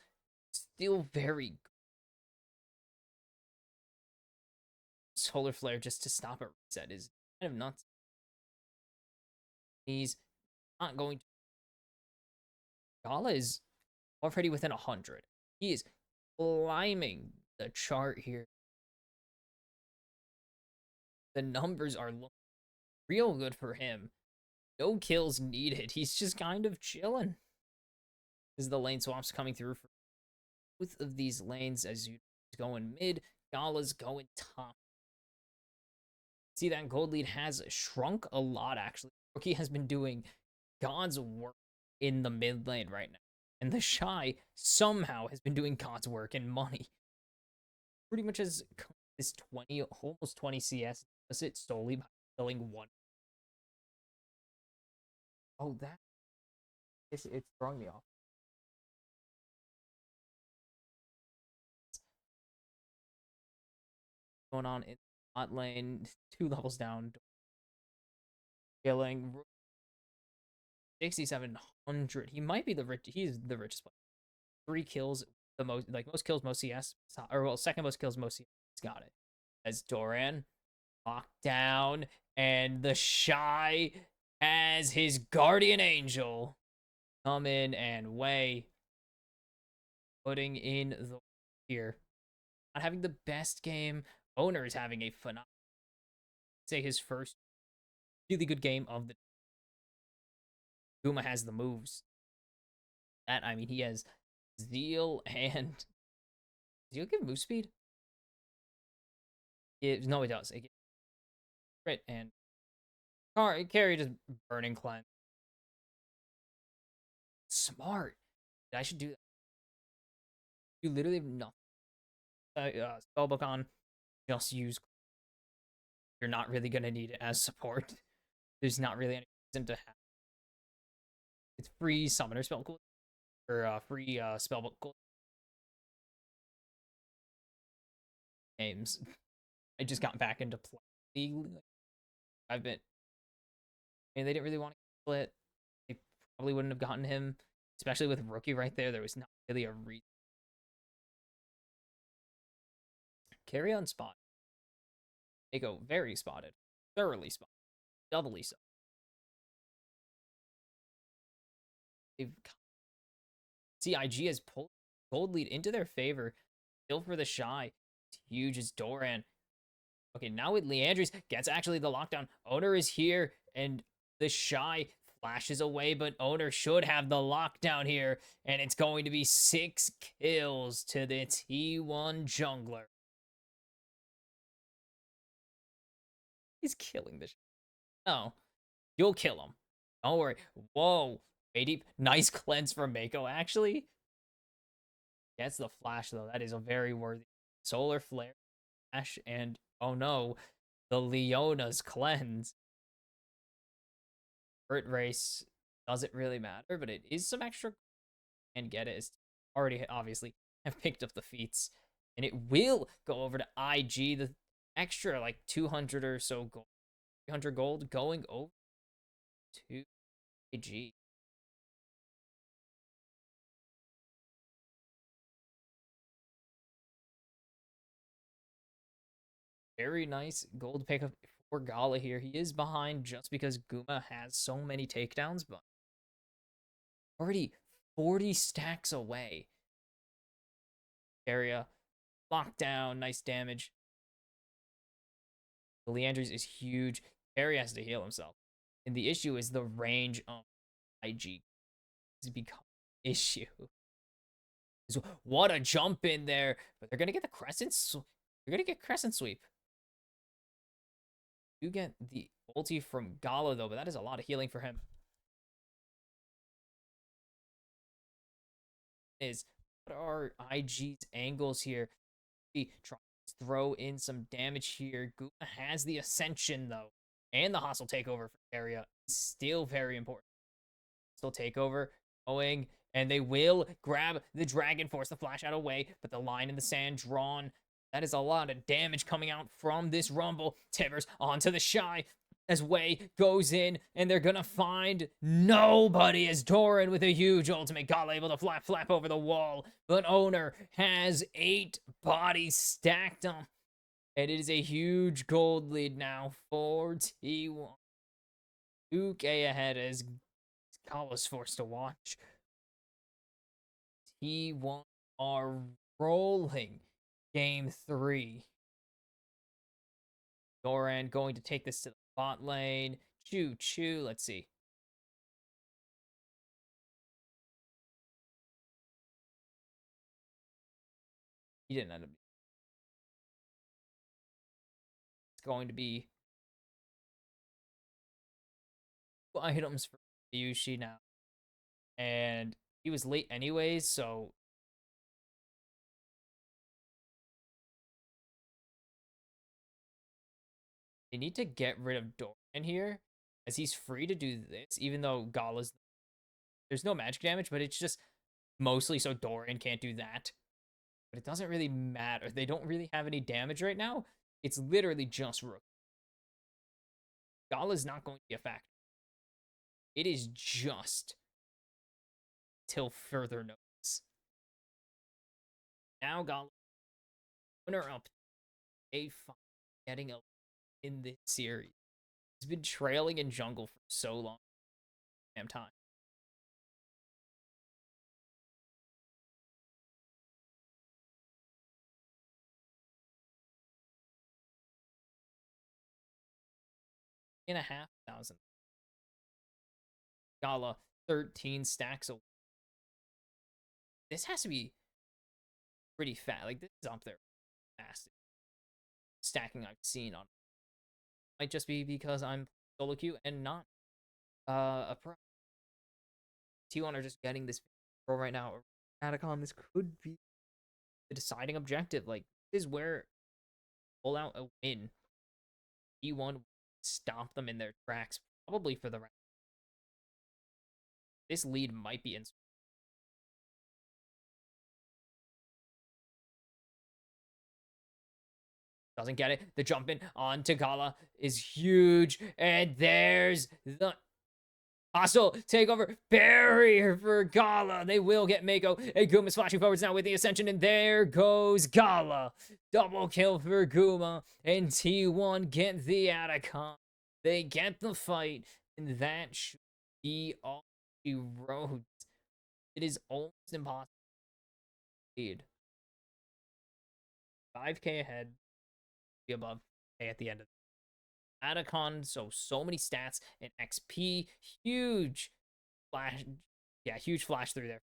still very good. Solar Flare just to stop a reset is kind of nuts. He's not going to. Gala is already within 100. He is climbing the chart here. The numbers are looking real good for him. No kills needed. He's just kind of chilling. Is the lane swaps coming through for both of these lanes as you going mid, Gala's going top. See, that gold lead has shrunk a lot, actually. Rookie has been doing God's work in the mid lane right now. And the Shy somehow has been doing God's work in money. Pretty much has this 20, almost 20 CS deficit solely by killing one. Oh, that. It's throwing me off. Going on in bot lane, 2 levels down. Killing 6,700. He might be the rich. He's the richest player. 3 kills, the most kills, most CS, or well, second most kills, most CS. He's got it. As Doran locked down, and the Shy has his guardian angel come in and Way putting in the here. Not having the best game. Owner is having a phenomenal, say his first really good game of the. Guma has the moves. That, I mean, he has Zeal and. Does Zeal give move speed? No, it does. It gives crit and carry just burning cleanse. Smart. I should do that. You literally have nothing. Spellbook on. Just use. You're not really gonna need it as support. There's not really any reason to have. It's free summoner spell cool or free spellbook cool games. I just got back into play. I've been. I mean, they didn't really want to kill it. They probably wouldn't have gotten him, especially with Rookie right there. There was not really a reason. Carry on spot. Echo very spotted, thoroughly spotted, doubly so. CIG has pulled gold lead into their favor. Still for the Shy. It's huge as Doran. Okay, now with Leandris gets actually the lockdown. Owner is here, and the Shy flashes away, but Owner should have the lockdown here, and it's going to be 6 kills to the T1 jungler. He's killing the. No, you'll kill him. Don't worry. Whoa, deep. Nice cleanse from Mako, actually. Gets the flash, though. That is a very worthy. Solar Flare, flash, and oh no, the Leona's cleanse. Crit race doesn't really matter, but it is some extra. And get it. It's already obviously have picked up the feats. And it will go over to IG. The extra like 200 or so gold. 300 gold going over to IG. Very nice gold pickup for Gala here. He is behind just because Guma has so many takedowns, but already 40 stacks away. Area lockdown, nice damage. The Leandris is huge. Harry has to heal himself. And the issue is the range of IG has become an issue. So what a jump in there. But they're gonna get the crescent. They're gonna get crescent sweep. You get the ulti from Gala though, but that is a lot of healing for him. What are IG's angles here? He tries to throw in some damage here. Guma has the ascension though, and the hostile takeover for area. Still very important. Still takeover going, and they will grab the dragon, force the flash out away, but the line in the sand drawn. That is a lot of damage coming out from this rumble. Tibbers onto the shy as Wei goes in, and they're gonna find nobody as Doran with a huge ultimate got able to flap over the wall, but Owner has 8 bodies stacked on, and it is a huge gold lead now for T1. 2K ahead as Kala's forced to watch. T1 are rolling game 3. Doran going to take this to the bot lane. Choo. Let's see. He didn't end up. It's going to be items for Yushi now. And he was late anyways, so they need to get rid of Doran here, as he's free to do this, even though Gala's... There's no magic damage, but it's just mostly so Doran can't do that. But it doesn't really matter. They don't really have any damage right now. It's literally just Rook. Gala's not going to be a factor. It is just till further notice. Now Gala winner up a 5, getting a in this series. He's been trailing in jungle for so long. Damn time. In a half thousand. Gala 13 stacks away. This has to be pretty fast. Like, this is up there. Fast stacking I've seen on. Might just be because I'm solo queue and not a pro. T1 are just getting this pro right now. Atacon, this could be the deciding objective. Like, this is where pull out a win. T1 stop them in their tracks, probably for the round. This lead might be in. Doesn't get it. The jump in on Tagala is huge. And there's the hostile takeover barrier for Gala. They will get Mako. And Guma's flashing forwards now with the Ascension. And there goes Gala. Double kill for Guma. And T1 get the Atacon. They get the fight. And that should be all she wrote. It is almost impossible. Lead. 5K ahead. Be above K at the end of Atacon, so many stats and XP. Huge flash. Yeah, huge flash through there.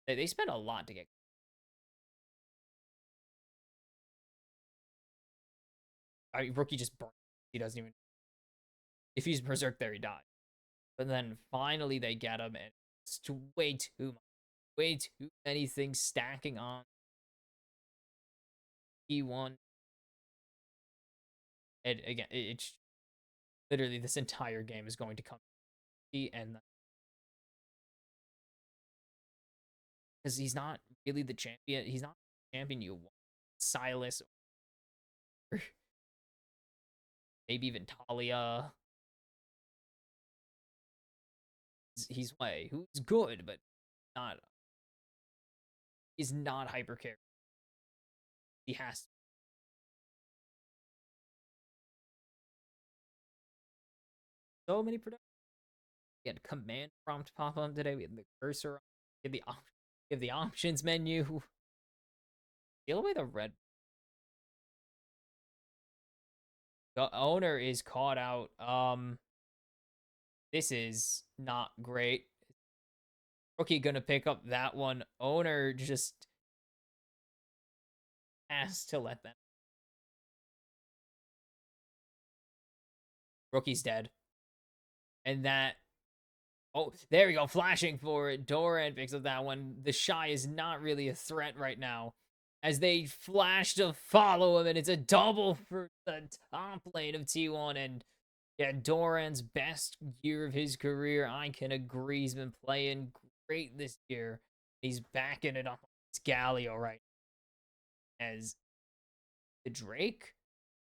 They spent a lot to get. Rookie just burned. He doesn't even. If he's berserk there, he died. But then finally they get him, and it's way too much. Way too many things stacking on. T1. And again, it's literally this entire game is going to come. And because he's not really the champion. He's not the champion you want. Silas. Or maybe even Talia. He's Way, who's good, but not. He's not hyper carry. He has to. So many productions. We had command prompt pop up today. We had the cursor. We had the options menu. Steal away the red. The owner is caught out. This is not great. Rookie gonna pick up that one. Owner just has to let them. Rookie's dead. And that. Oh, there we go. Flashing for it. Doran picks up that one. The Shy is not really a threat right now, as they flash to follow him, and it's a double for the top lane of T1. And Yeah, Doran's best year of his career. I can agree. He's been playing great this year. He's backing it up on his Galio right as the Drake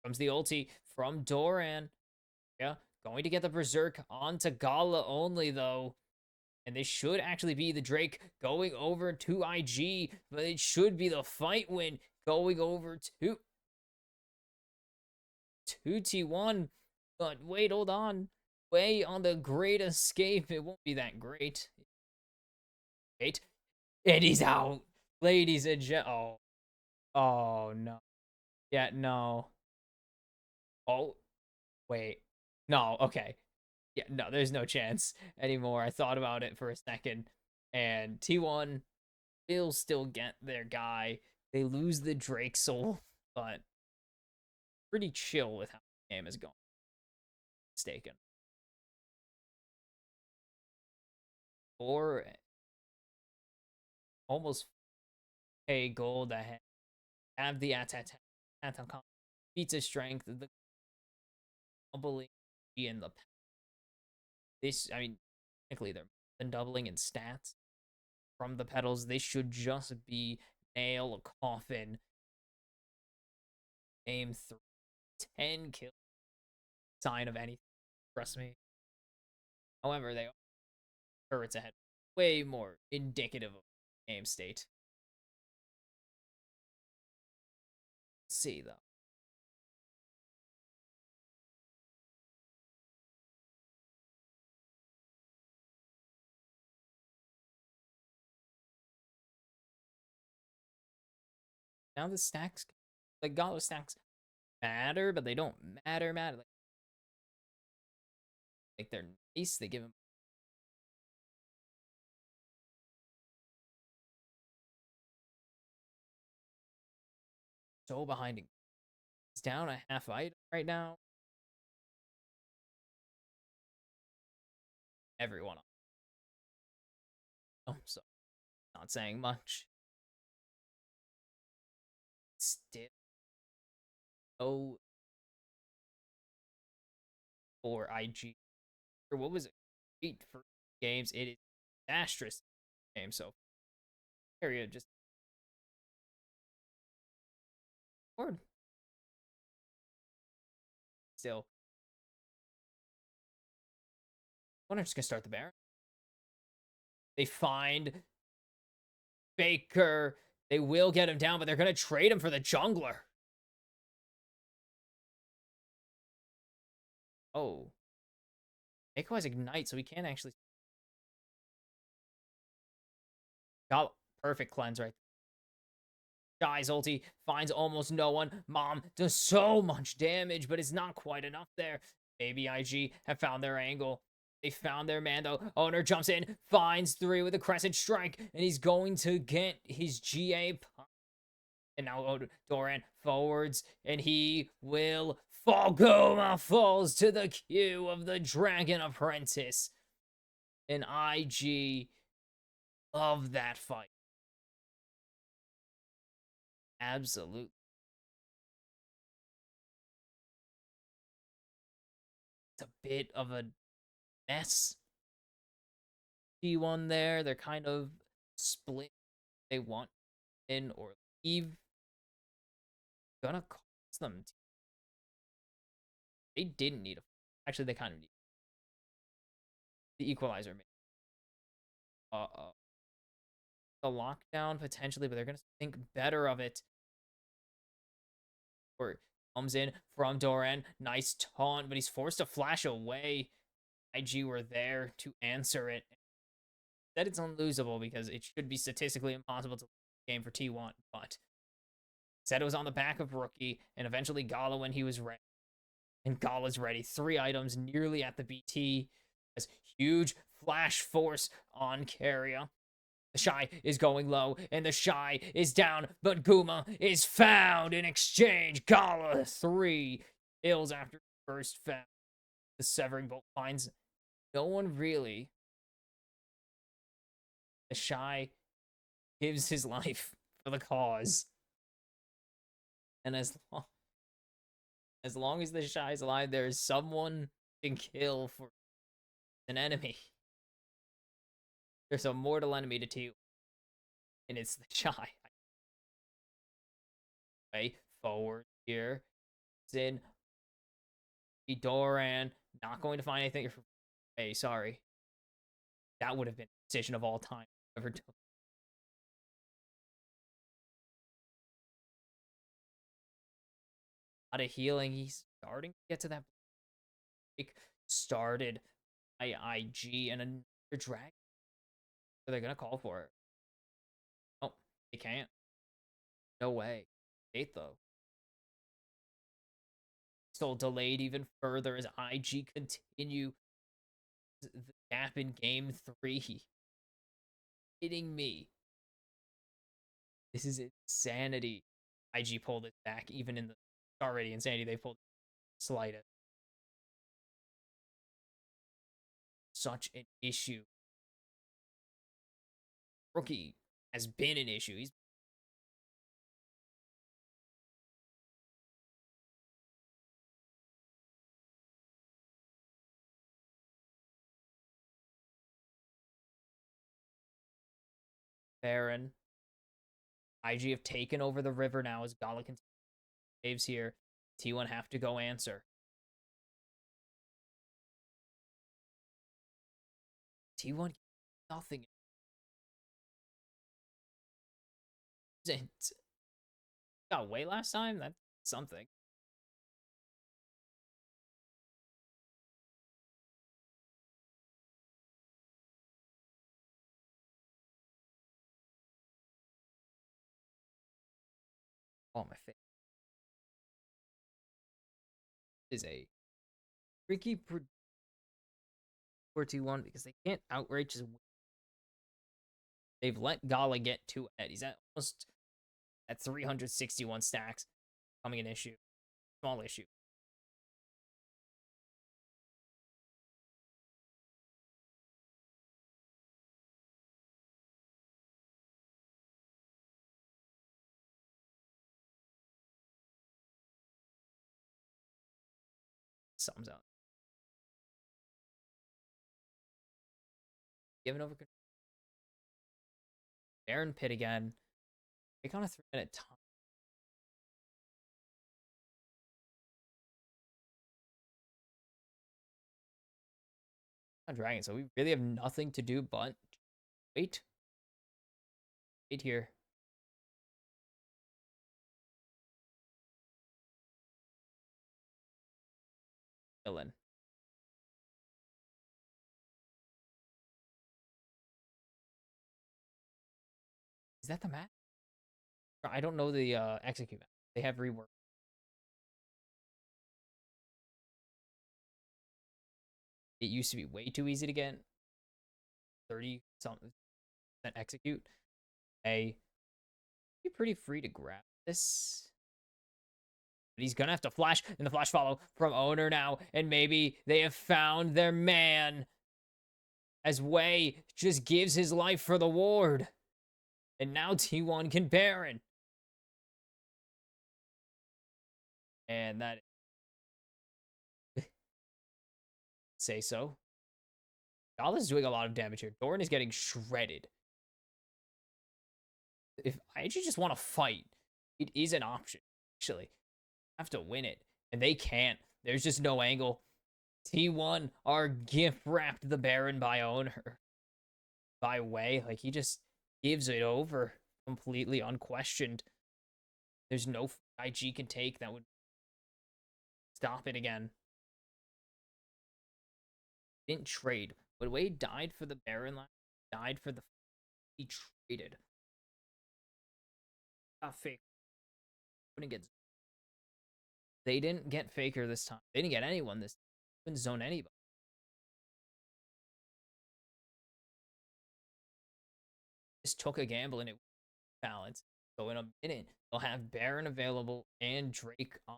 comes the ulti from Doran. Yeah, going to get the Berserk onto Gala only, though. And this should actually be the Drake going over to IG, but it should be the fight win going over to T1. But wait, hold on. Way on the Great Escape. It won't be that great. Wait. And he's out. Ladies and gentlemen. Oh. Oh, no. Yeah, no. Oh, wait. No, okay. Yeah, no, there's no chance anymore. I thought about it for a second. And T1 will still get their guy. They lose the Drake soul, but pretty chill with how the game is going. Mistaken. Or almost a gold ahead. Have the attack, pizza strength, the doubling in the this. I mean, technically they're than doubling in stats from the pedals. This should just be nail a coffin. Game 3, 10 kill sign of anything. Trust me. However, they are turrets ahead, way more indicative of game state. Let's see though. Now the stacks, the Gala stacks matter, but they don't matter. Like they're nice. They give him so behind. He's down a half item right now. Everyone. Oh, so not saying much. Still, oh, for IG. Or what was it? 8 for games. It is disastrous game. So area just bored. Still, I'm just gonna start the Baron. They find Faker. They will get him down, but they're gonna trade him for the jungler. Oh, Echo has Ignite, so he can't actually. Got perfect cleanse right. Shy's ulti finds almost no one. Mom does so much damage, but it's not quite enough there. Maybe IG have found their angle. They found their man though. Owner jumps in, finds 3 with a crescent strike, and he's going to get his GA. And now Doran forwards, and he will fall. Goma falls to the queue of the Dragon Apprentice. And IG love that fight. Absolutely. It's a bit of a mess. T1 there, they're kind of split. They want in or leave. Gonna cost them. They didn't need a. Actually, they kind of need the equalizer. The lockdown potentially, but they're gonna think better of it. Or comes in from Doran. Nice taunt, but he's forced to flash away. IG were there to answer it. That it's unlosable because it should be statistically impossible to lose the game for T1, but said it was on the back of Rookie, and eventually Gala when he was ready. And Gala's ready. 3 items nearly at the BT. As huge flash force on Keria. The Shy is going low, and the Shy is down, but Guma is found in exchange. Gala 3 kills after first found. The Severing Bolt finds no one really. The Shy gives his life for the cause. And as long as the Shy's alive, there is someone and kill for an enemy. There's a mortal enemy to T, and it's the Shy. Way forward here. It's in Doran. Not going to find anything. Hey, sorry. That would have been a decision of all time. Ever took. A lot of healing. He's starting to get to that break. Started by IG and another dragon. So they're gonna call for it. Oh, they can't. No way. Eight though. Still delayed even further as IG continue the gap in game 3. Kidding me. This is insanity. IG pulled it back even in the already insanity. They pulled slightest. Such an issue. Rookie has been an issue. He's Baron. IG have taken over the river now as Gala continues waves here. T1 have to go answer. T1 nothing. Got away last time? That's something. Oh, my face. Is a tricky for T1 because they can't outrage his. They've let Gala get 2 ahead. He's at almost at 361 stacks. Becoming an issue. Small issue. Sums out. Giving over Baron Pit again. Take on a 3-minute time. On Dragon, so we really have nothing to do but wait. Wait here. Villain. Is that the map? I don't know the execute map. They have reworked. It used to be way too easy to get 30 something execute. A be pretty free to grab this. But he's gonna have to flash, and the flash follow from owner now, and maybe they have found their man. As Wei just gives his life for the ward. And now T1 can Baron. And that say so. Gala's doing a lot of damage here. Doran is getting shredded. If I actually just want to fight, it is an option. Actually, have to win it, and they can't. There's just no angle. T1 are gift wrapped the Baron by owner. By Wei, like he just gives it over completely unquestioned. There's no IG can take that would stop it again. Didn't trade. But Wade died for the Baron last. Died for the. He traded. Got Faker. Couldn't get. They didn't get Faker this time. They didn't get anyone this time. Couldn't zone anybody. Just took a gamble and it balanced. So in a minute, they'll have Baron available and Drake on.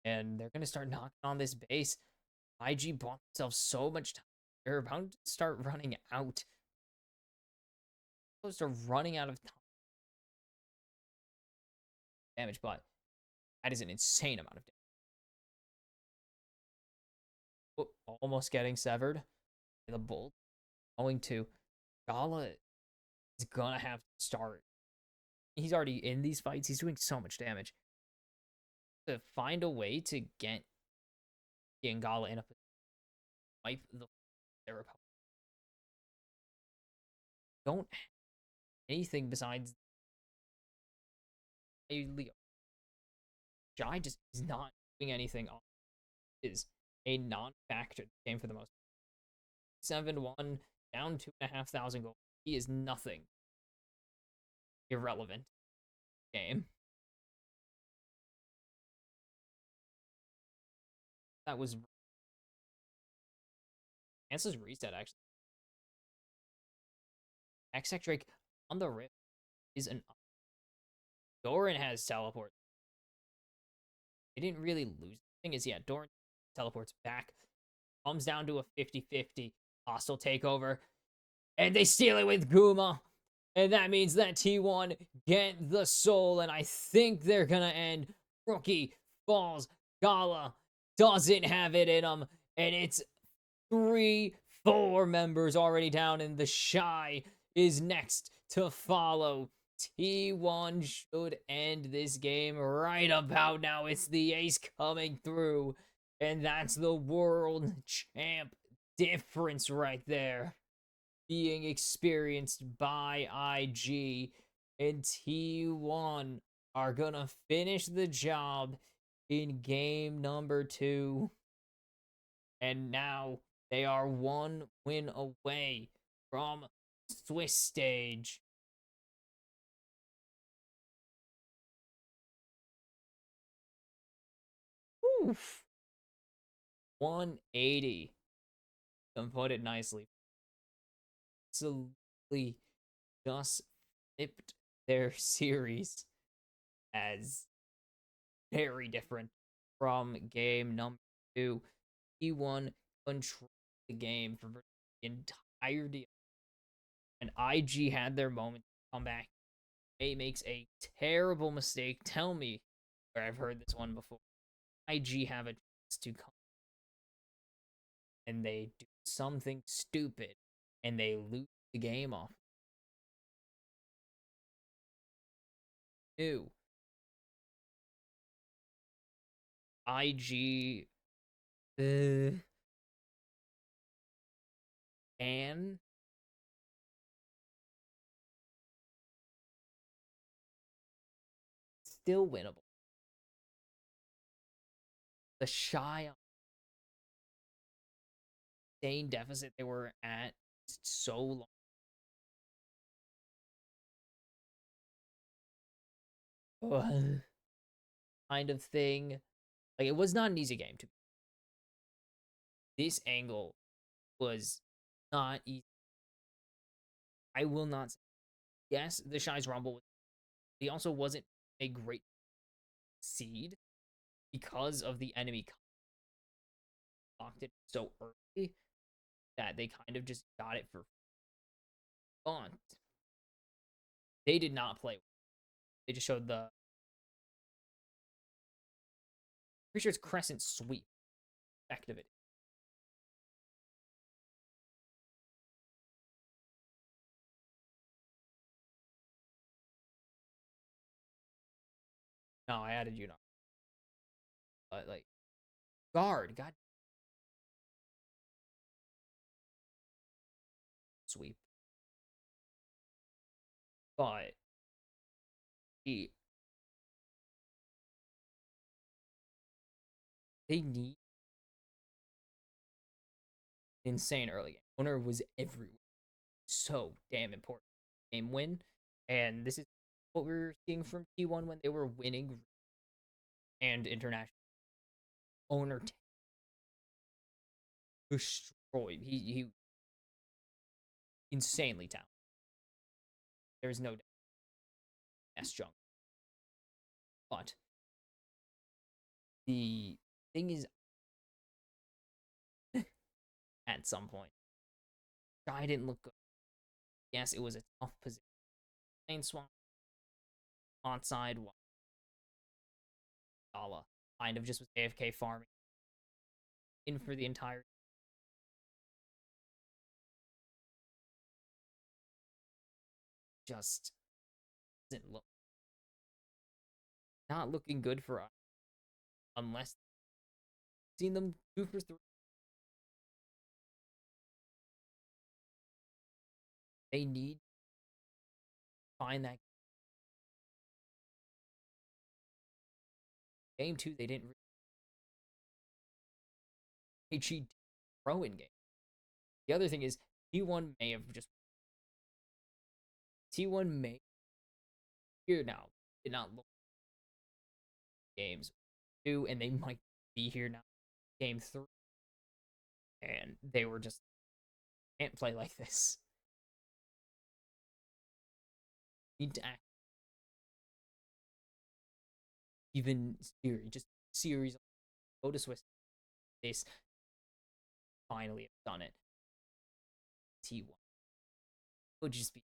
And they're gonna start knocking on this base. IG bought themselves so much time. They're about to start running out. Close to running out of time. Damage, but that is an insane amount of damage. almost getting severed. The bolt going to Gala is gonna have to start. He's already in these fights. He's doing so much damage. To find a way to get Gala in a wipe the their opponent. Don't have anything besides Leo. Jai just is not doing anything. Is a non-factor game for the most. 7-1 down 2,500 gold. He is nothing. Irrelevant game. That was Chance's reset actually. X Drake on the Rift is an Doran has teleport. They didn't really lose. The thing is, yeah, Doran teleports back. Comes down to a 50-50 hostile takeover. And they steal it with Guma. And that means that T1 get the soul. And I think they're gonna end. Rookie falls. Gala doesn't have it in him. And it's 3-4 members already down. And the Shy is next to follow. T1 should end this game right about now. It's the ace coming through. And that's the world champ difference right there. Being experienced by IG. And T1 are gonna finish the job in game number 2. And now they are 1 win away from Swiss stage. Oof. 180. To put it nicely. Absolutely just flipped their series as very different from game number 2. T1 controlled the game for the entirety. And IG had their moment to come back. A makes a terrible mistake. Tell me where I've heard this one before. IG have a chance to come and they do something stupid and they lose the game off. 2. IG and still winnable. The Shy insane deficit they were at so long. Kind of thing. Like, it was not an easy game to. This angle was not easy. I will not say. Yes, the Shy's Rumble. He also wasn't a great seed because of the enemy locked it so early that they kind of just got it for fun. They did not play. They just showed the. Pretty sure it's Crescent Sweep. Effect of it. No, I added you now. But like, guard, god, sweep. But he, they need insane early game. Owner was everywhere. So damn important. Game win. And this is what we were seeing from T1 when they were winning and international. Owner destroyed. He insanely talented. There's no doubt. S junk. But the thing is, at some point, Shy didn't look good. Yes, it was a tough position. Lane swamp on side one. Gala kind of just was AFK farming in for the entire. just doesn't look not looking good for us unless seen them 2 for 3. They need to find that game two. They didn't really cheat throw in game. The other thing is T1 may have just T1 may here now did not look games 2 and they might be here now game 3 and they were just can't play like this. Need to act even series, just series. Go to Swiss. This finally have done it. T1 would just be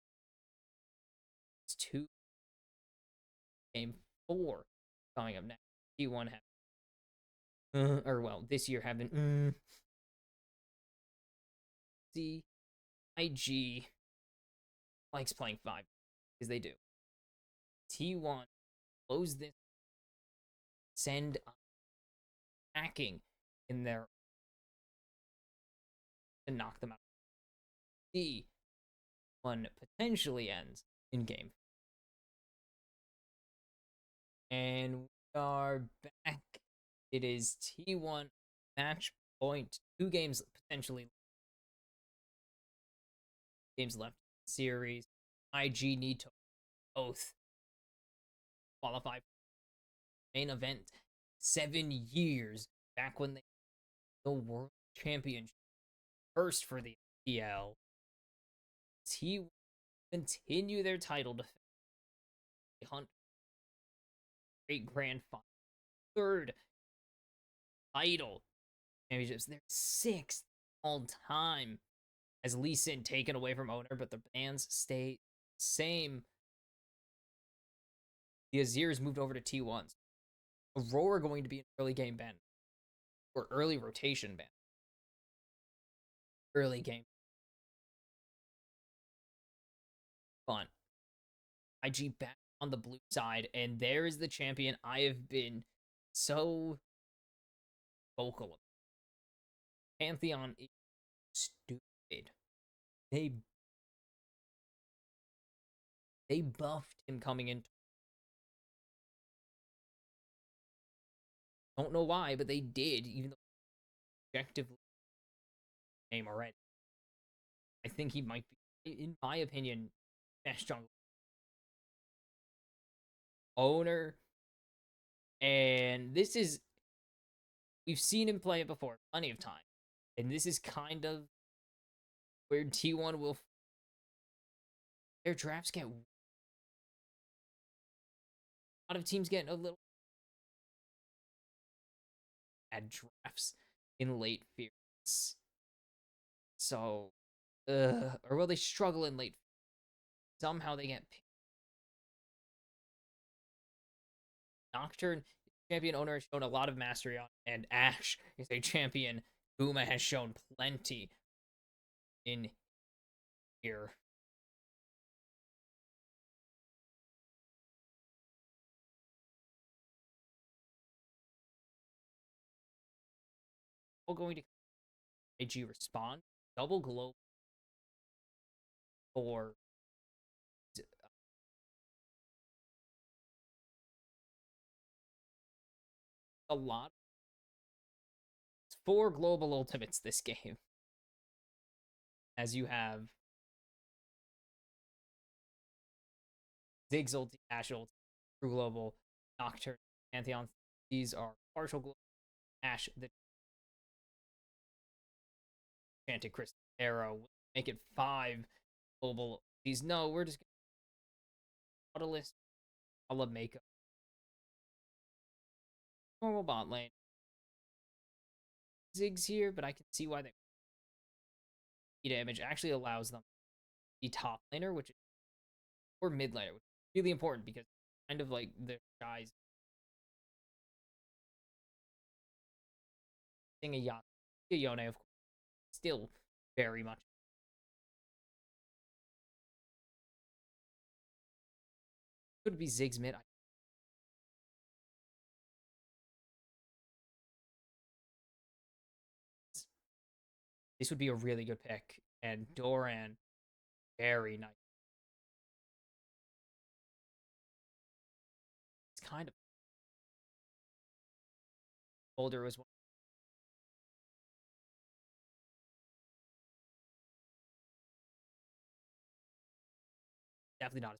it's 2 game 4 coming up next. T1 have or well this year have been see IG likes playing 5 because they do. T1 close this, send hacking in there to knock them out. T1 potentially ends in game. And we are back. It is T1 match point. 2 games potentially games left in the series. IG need to both qualify for the main event. 7 years back when they the world championship first for the FPL. T continue their title defense. They hunt great grand final. 3rd title championships. They're 6th all time. As Lee Sin taken away from owner, but the bans stay same. The Azirs moved over to T1s. Aurora going to be an early game ban. Or early rotation ban. Early game. Fun. IG back on the blue side, and there is the champion I have been so vocal about. Pantheon is stupid. They buffed him coming in. Don't know why, but they did, even though objectively name already. I think he might be, in my opinion, best jungle owner. And this is we've seen him play it before plenty of time. And this is kind of where T1 will their drafts get a lot of teams getting a little bad drafts in late periods. So or will they struggle in late? Somehow they get picked. Nocturne champion owner has shown a lot of mastery on, and Ash is a champion Uma has shown plenty in here. All going to IG respond double globe for a lot. It's 4 global ultimates this game. As you have Ziggs ulti, Ash ulti, True Global, Nocturne, Pantheon. These are partial global. Ash, the Enchanted Crystal Arrow. Make it 5 global. These no, we're just gonna Nautilus. I'll love makeup. Normal bot lane. Ziggs here, but I can see why they damage actually allows them the top laner, which is or mid laner, which is really important because kind of like the guys thing a Yone, of course, still very much Could be Ziggs mid. This would be a really good pick. And Doran, very nice. It's kind of older as well. Definitely not as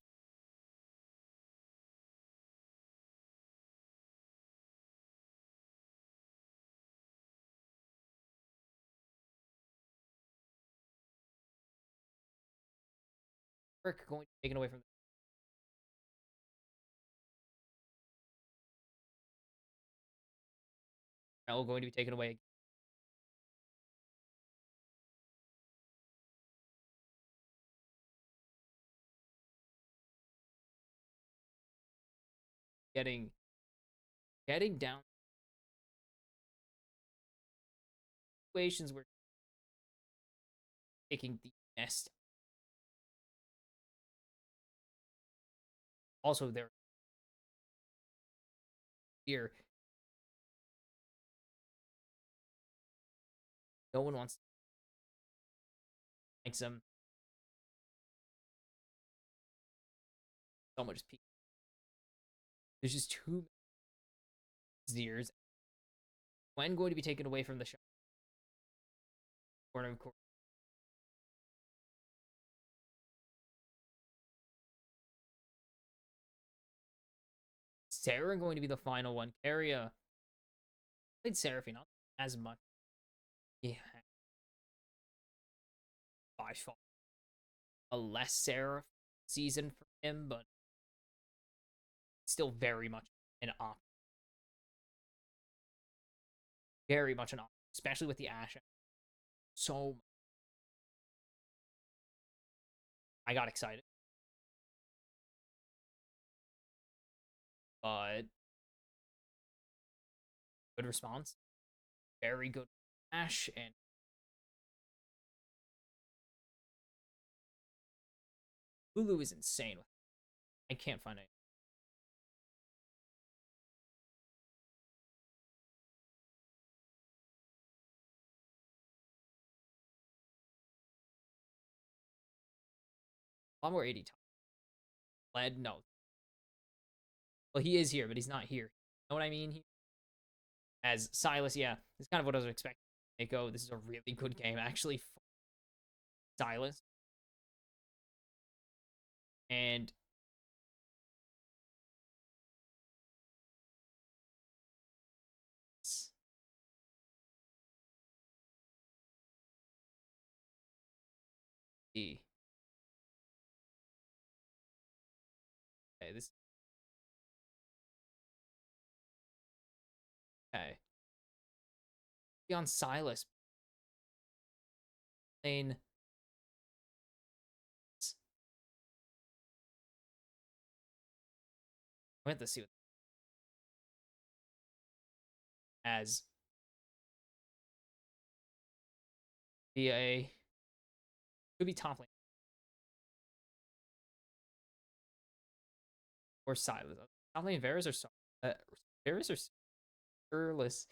Frick going to be taken away from the going to be taken away. Getting down situations where taking the nest. Also, they're here. No one wants to like some so much peak. There's just too many Zeers. When going to be taken away from the shot corner of course. Sarah going to be the final one. Caria played Seraphine not as much. Yeah, by far a less Seraph season for him, but still very much an op. Very much an op, especially with the Ashe. So I got excited, but good response. Very good Ashe and Hulu is insane. I can't find it. A lot more 80 times. Led, no. Well, he is here, but he's not here. You know what I mean? As Silas, yeah, it's kind of what I was expecting. Mako, this is a really good game, actually. Silas. And E. Okay, this. Okay. On Silas. Playing. I have to see what. As. VA. Could be top lane. Or Silas. Top lane Varus or Varus or Sirless.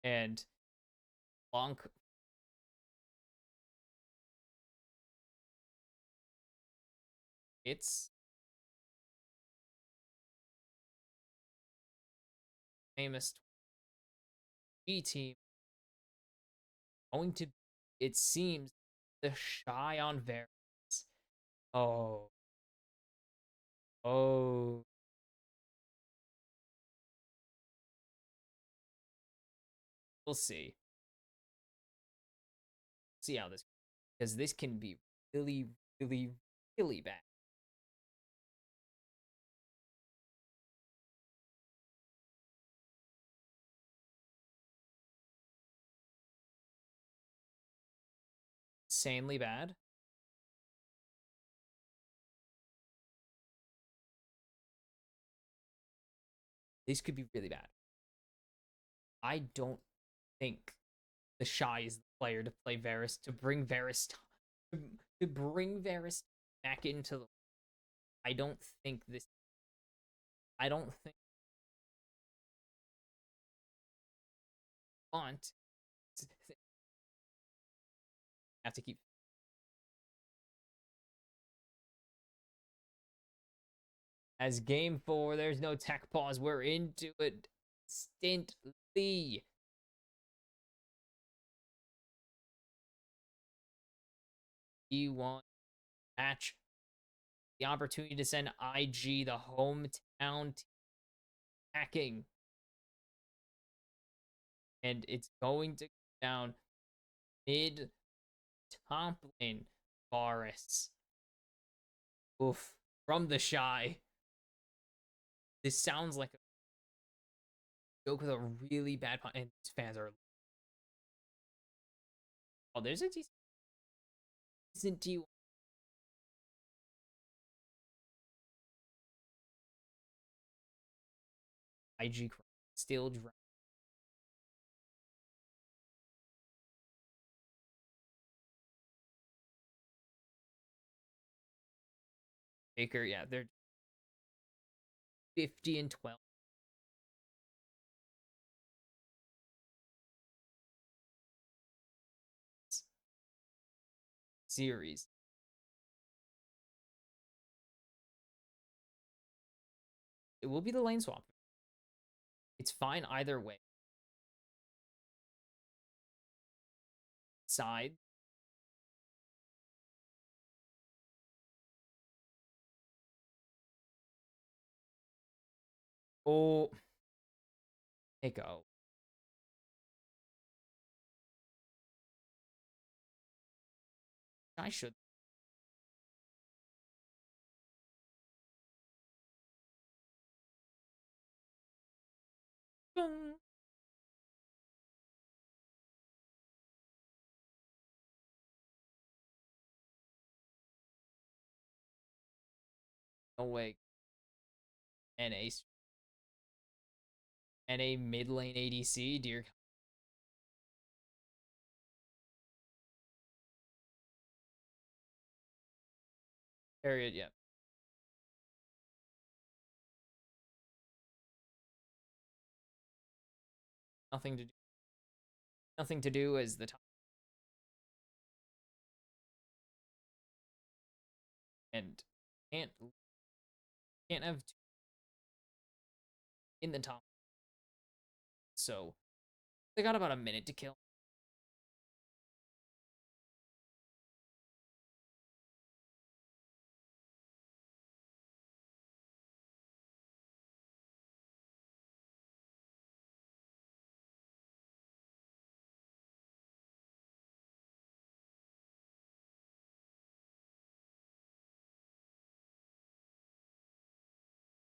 And Blanc. It's famous G team going to, it seems, the shy on Varus. Oh. Oh. We'll see. See how this, because this can be really, really, really bad. Insanely bad. This could be really bad. I don't think the shy is the player to play Varus to bring Varus to bring Varus back into the I don't think this. I don't think want have to keep as game 4. There's no tech pause. We're into it instantly. E1 match. The opportunity to send IG, the hometown team, hacking. And it's going to go down mid top lane. Boris. Oof. From the shy. This sounds like a joke with a really bad pun. And these fans are. Oh, there's a decent T1. IG still drunk. Baker, yeah, they're 50 and 12. Series. It will be the lane swap. It's fine either way. Side. Oh, Echo. I should. No way. And a mid lane ADC, dear. Period. Yeah. Nothing to do. Nothing to do as the top. And can't have two in the top. So they got about a minute to kill.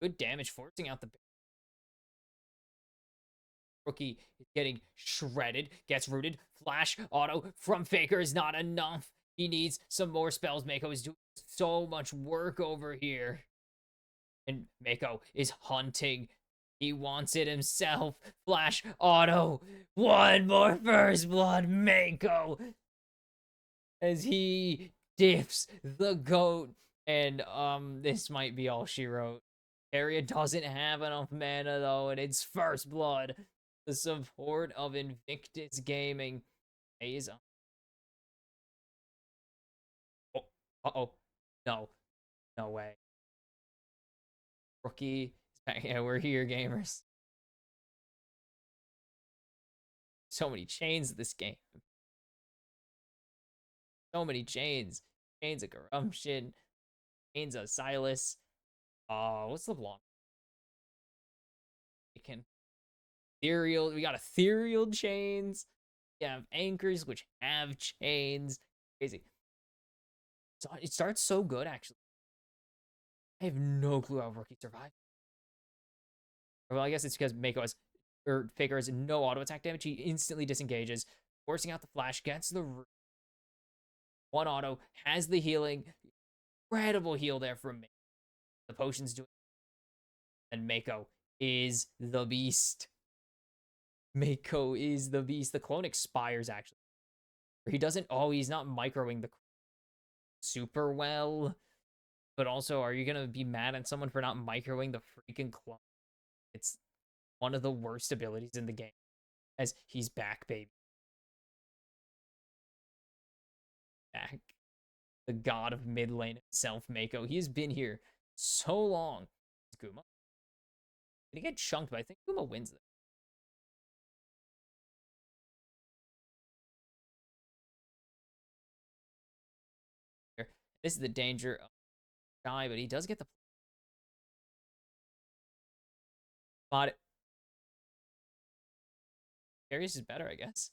Good damage forcing out the rookie is getting shredded, gets rooted. Flash auto from Faker is not enough. He needs some more spells. Mako is doing so much work over here. And Mako is hunting. He wants it himself. Flash auto. One more first blood. Mako. As he dips the goat. And this might be all she wrote. Area doesn't have enough mana though, and it's first blood. The support of Invictus Gaming pays up. Oh, uh-oh. No. No way. Rookie. Yeah, we're here, gamers. So many chains this game. So many chains. Chains of corruption. Chains of Silas. What's the long? It can ethereal. We got ethereal chains. We have anchors which have chains. Crazy. So it starts so good, actually. I have no clue how Rookie survived. Well, I guess it's because Mako has, or Faker has no auto attack damage. He instantly disengages, forcing out the flash, gets the one auto, has the healing. Incredible heal there from me. The potions do it. And Mako is the beast. Mako is the beast. The clone expires, actually. He doesn't, oh, he's not microing the super well. But also, are you gonna be mad at someone for not microwing the freaking clone? It's one of the worst abilities in the game. As he's back, baby. Back. The god of mid lane himself, Mako. He has been here so long. It's Guma. Did he get chunked? But I think Guma wins this. This is the danger of Guy, but he does get the spot. Darius is better, I guess.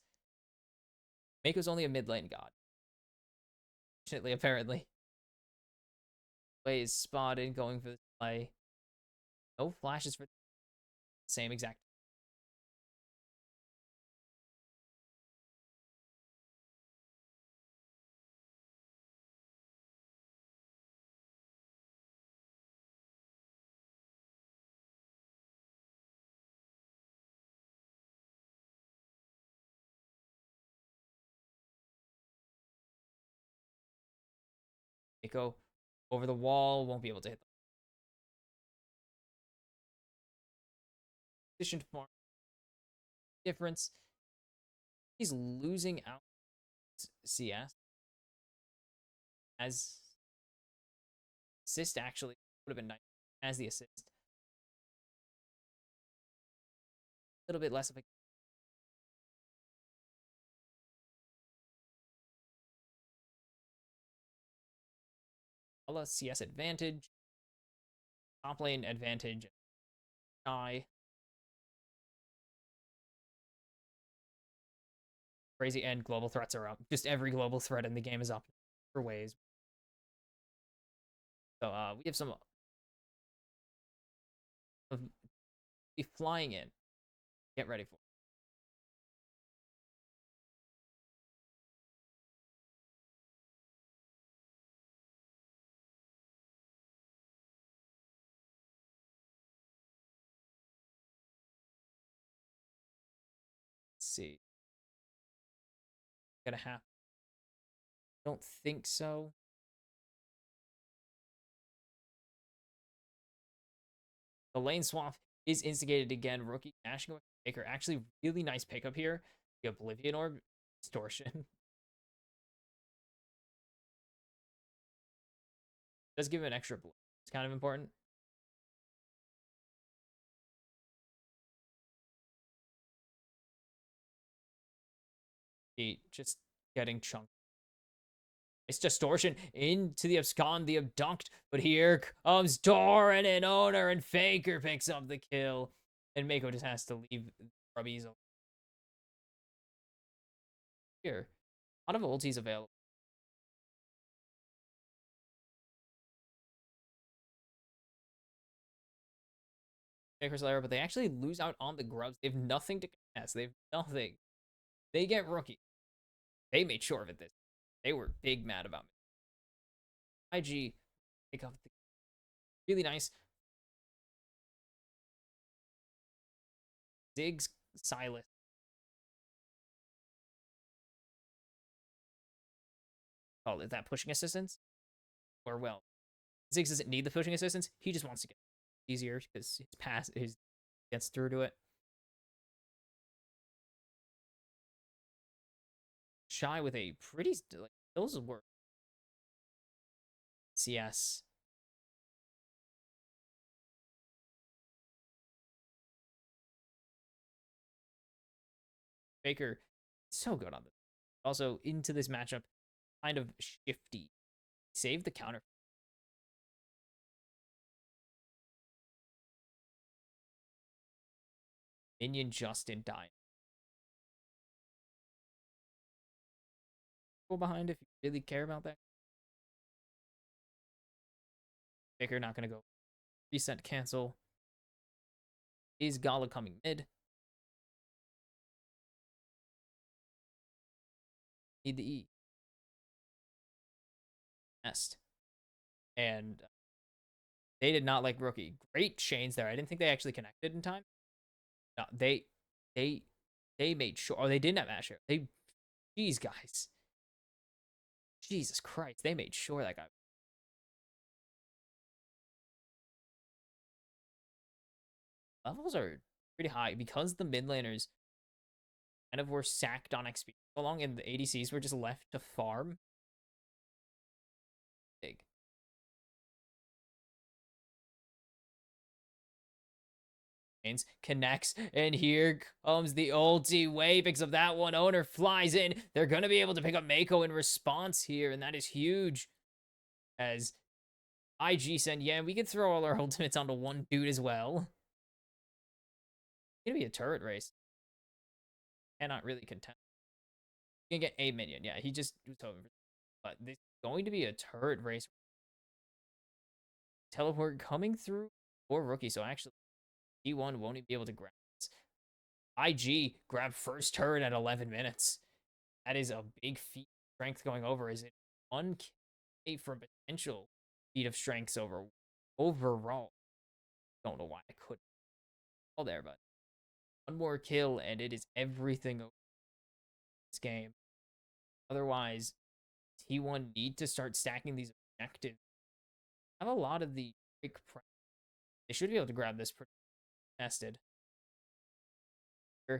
Mako's only a mid lane god. Fortunately, apparently. Way is spotted, going for the play. No flashes for the same exact. Mako over the wall, won't be able to hit the position to farm. Difference. He's losing out CS as assist actually would have been nice as the assist. A little bit less of a CS advantage. Top lane advantage. Shy. Crazy, and global threats are up. Just every global threat in the game is up for ways. So we have some of be flying in. Get ready for it. Let's see. Gonna happen. Don't think so. The lane swap is instigated again. Rookie dashing with Baker. Actually, really nice pickup here. The Oblivion Orb distortion. Does give him an extra blue. It's kind of important. He just getting chunked. It's distortion into the abscond, the abduct. But here comes Doran and Owner, and Faker picks up the kill. And Mako just has to leave Grubbies here. A lot of ultis available. Faker's Lair, but they actually lose out on the grubs. They have nothing to contest. They have nothing. They get rookie. They made sure of it this. They were big mad about me. IG pick up the really nice. Ziggs Silas. Oh, is that pushing assistance? Or well, Ziggs doesn't need the pushing assistance. He just wants to get easier because his pass his gets through to it. Shy with a pretty like those work. CS. Baker so good on this. Also into this matchup, kind of shifty. Save the counter. Minion Justin dying. Go behind if you really care about that. Baker not gonna go. Reset cancel. Is Gala coming mid? Need the E. Nest. And they did not like rookie. Great chains there. I didn't think they actually connected in time. No, they made sure. Oh, they didn't have Asher. Jeez, guys. Jesus Christ, they made sure that guy. levels are pretty high because the mid laners kind of were sacked on XP so long, and the ADCs were just left to farm. Big. Connects, and here comes the ulti wave. Picks up that one. Owner flies in. They're gonna be able to pick up Mako in response here, and that is huge. As IG said, yeah, we could throw all our ultimates onto one dude as well. It's gonna be a turret race. Cannot really contend. You can get a minion. Yeah, he just was over. But this is going to be a turret race. Teleport coming through for rookie. So actually, T1 won't even be able to grab this. IG grabbed first turret at 11 minutes. That is a big feat of strength going over. Is it 1K for potential feat of strengths over overall? Don't know why I couldn't all there, but one more kill and it is everything over this game. Otherwise, T1 need to start stacking these objectives. Have a lot of the quick prep. They should be able to grab this pretty tested.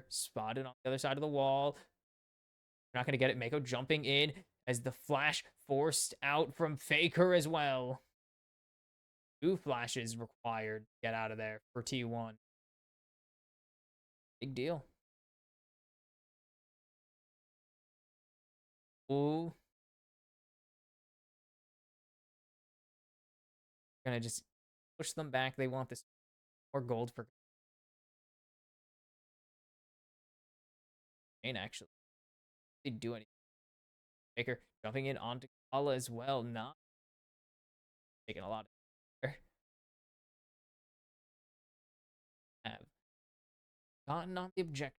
Spotted on the other side of the wall. They're not going to get it. Mako jumping in as the flash forced out from Faker as well. 2 flashes required to get out of there for T1. Big deal. Ooh. Gonna just push them back. They want this more gold for Kane, actually. They do anything. Faker jumping in onto Kala as well. Not taking a lot of have gotten on the objective.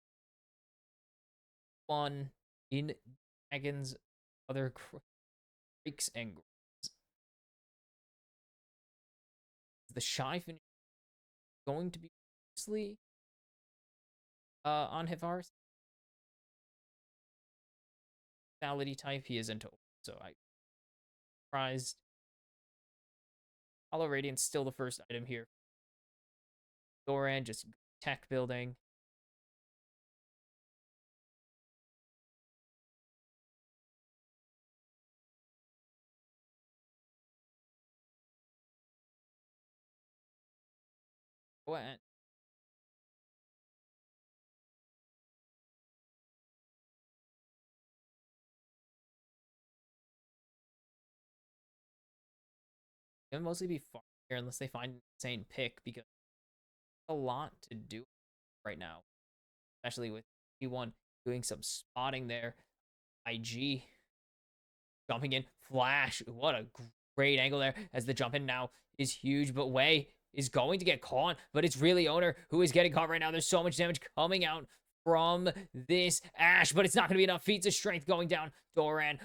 One in Dragon's other creeks and the shy finish going to be mostly on Hivar's personality type. He isn't, so I surprised. Hollow Radiance still the first item here. Doran just tech building. What? Gonna mostly be far here unless they find an insane pick because a lot to do right now, especially with T1 doing some spotting there. IG jumping in, flash. What a great angle there as the jump in now is huge, but Wei is going to get caught, but it's really Owner who is getting caught right now. There's so much damage coming out from this Ashe, but it's not going to be enough. Feats of strength going down. Doran.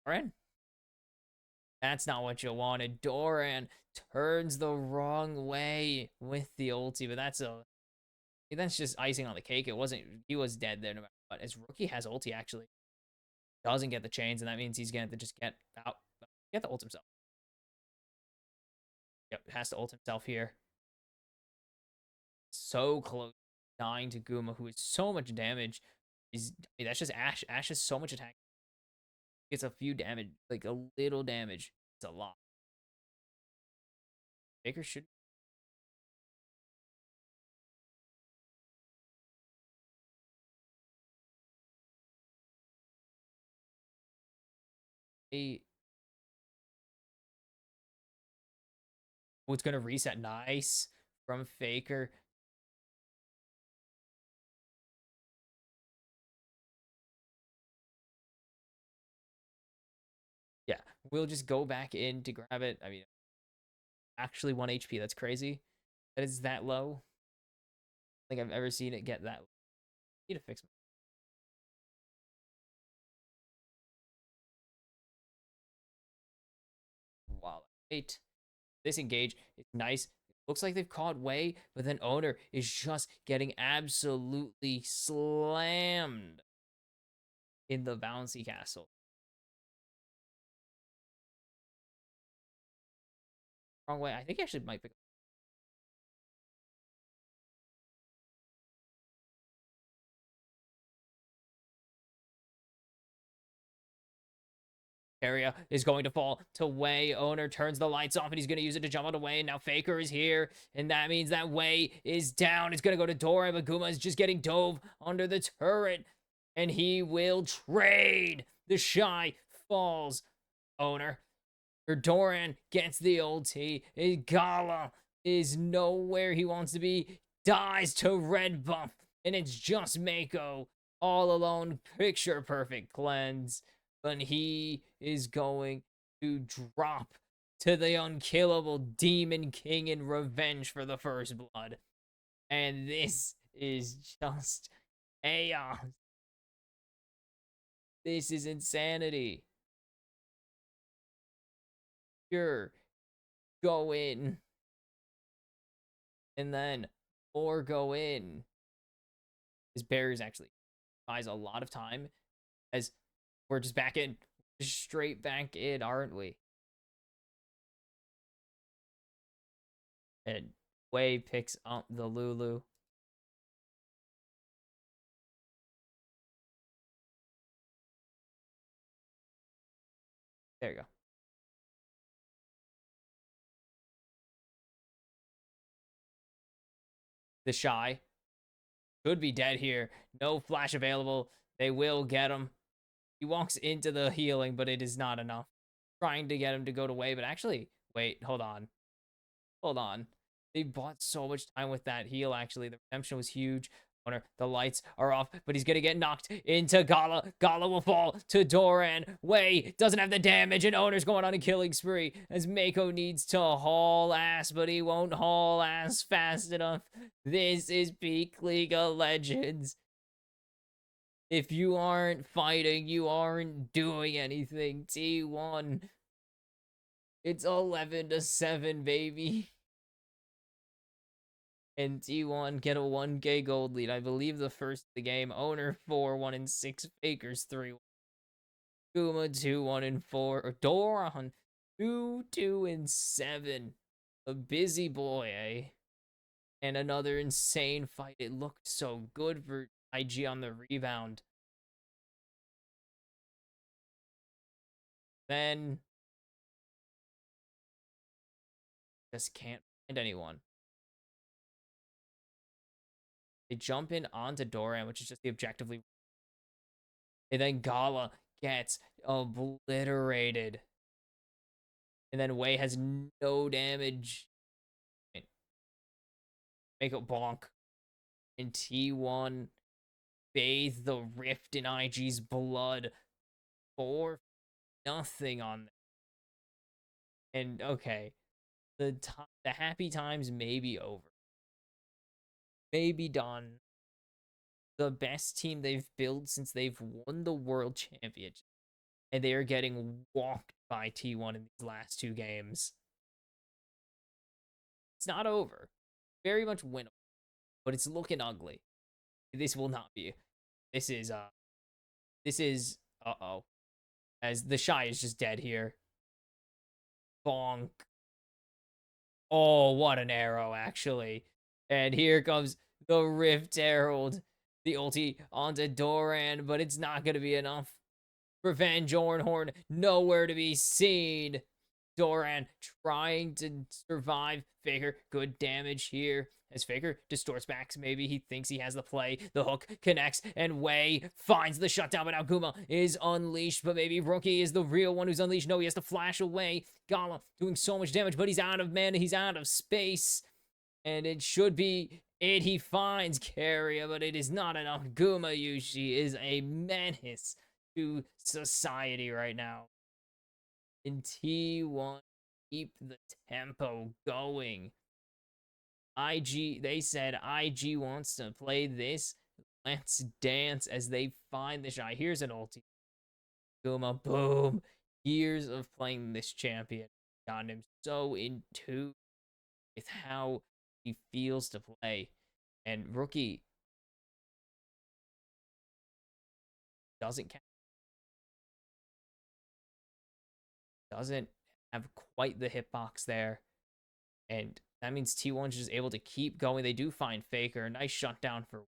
Doran? That's not what you wanted. Doran turns the wrong way with the ulti, but that's just icing on the cake. It wasn't, he was dead there no matter what. As rookie has ulti actually. Doesn't get the chains, and that means he's going to just get out. Get the ult himself. Yep, has to ult himself here. So close. Dying to Guma, who is so much damage. That's just Ashe. Ashe has so much attack. Gets a few damage, like a little damage. It's a lot. Baker should. Oh, it's going to reset. Nice from Faker. Yeah, we'll just go back in to grab it. I mean, actually 1 HP. That's crazy. That is that low. I think I've ever seen it get that low. I need to fix my wall. 8. This engage is nice. Looks like they've caught Wei, but then Owner is just getting absolutely slammed in the bouncy castle. Wrong way. I think he actually might pick area is going to fall to Wei. Owner turns the lights off and he's going to use it to jump on to Wei. And now Faker is here. And that means that Wei is down. It's going to go to Dora. But Guma is just getting dove under the turret. And he will trade. The Shy falls. Owner. Doran gets the ulti. Gala is nowhere he wants to be. Dies to red buff. And it's just Mako all alone. Picture perfect cleanse. But he is going to drop to the unkillable Demon King in revenge for the first blood. And this is just chaos. This is insanity. Sure, go in. And then more go in. His barriers actually buys a lot of time as we're just back in. Just straight back in, aren't we? And Wei picks up the Lulu. There you go. The Shy could be dead here. No flash available. They will get him. He walks into the healing, but it is not enough. Trying to get him to go to Wei, but actually, wait, hold on. Hold on. They bought so much time with that heal, actually. The redemption was huge. The lights are off, but he's going to get knocked into Gala. Gala will fall to Doran. Wei doesn't have the damage, and Owner's going on a killing spree as Mako needs to haul ass, but he won't haul ass fast enough. This is peak League of Legends. If you aren't fighting, you aren't doing anything. T1. It's 11-7, baby. And T1 get a 1K gold lead. I believe the first of the game. Owner 4-1-6. Fakers 3-1. Guma 2-1-4. Doran 2-2-7. A busy boy, eh? And another insane fight. It looked so good for IG on the rebound. Then just can't find anyone. They jump in onto Doran, which is just the objectively. And then Gala gets obliterated. And then Wei has no damage. Make it bonk. And T1 bathe the rift in IG's blood for nothing on them. And okay, the happy times may be over. Maybe done. The best team they've built since they've won the world championship. And they are getting walked by T1 in these last two games. It's not over. Very much winnable. But it's looking ugly. This will not be. This is uh-oh. As the Shy is just dead here. Bonk. Oh, what an arrow, actually. And here comes the Rift Herald. The ulti onto Doran, but it's not going to be enough. Revenge Ornhorn, nowhere to be seen. Doran trying to survive. Faker, good damage here. As Faker distorts back, maybe he thinks he has the play. The hook connects, and Wei finds the shutdown, but now Guma is unleashed, but maybe Rookie is the real one who's unleashed. No, he has to flash away. Gala doing so much damage, but he's out of mana. He's out of space. And it should be it. He finds Carrier, but it is not enough. Guma Yushi is a menace to society right now. In T1, keep the tempo going. IG, they said IG wants to play this. Let's dance as they find the Shy. Here's an ulti. Guma, boom. Years of playing this champion got him so in tune with how he feels to play. And Rookie doesn't have quite the hitbox there. And that means T1's just able to keep going. They do find Faker. Nice shutdown for,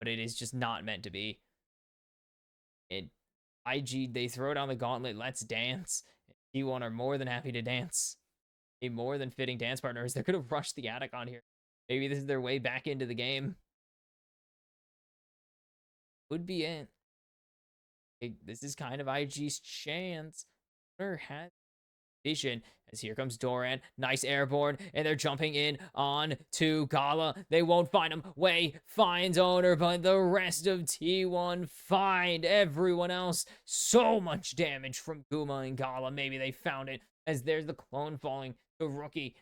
but it is just not meant to be. And IG, they throw down the gauntlet. Let's dance. T1 are more than happy to dance. A more than fitting dance partners. They're going to rush the attic on here. Maybe this is their way back into the game. Would be it. This is kind of IG's chance. Hunter has vision as here comes Doran. Nice airborne, and they're jumping in on to Gala. They won't find him. Wei finds owner, but the rest of T1 find everyone else. So much damage from Guma and Gala. Maybe they found it as there's the clone falling. The rookie,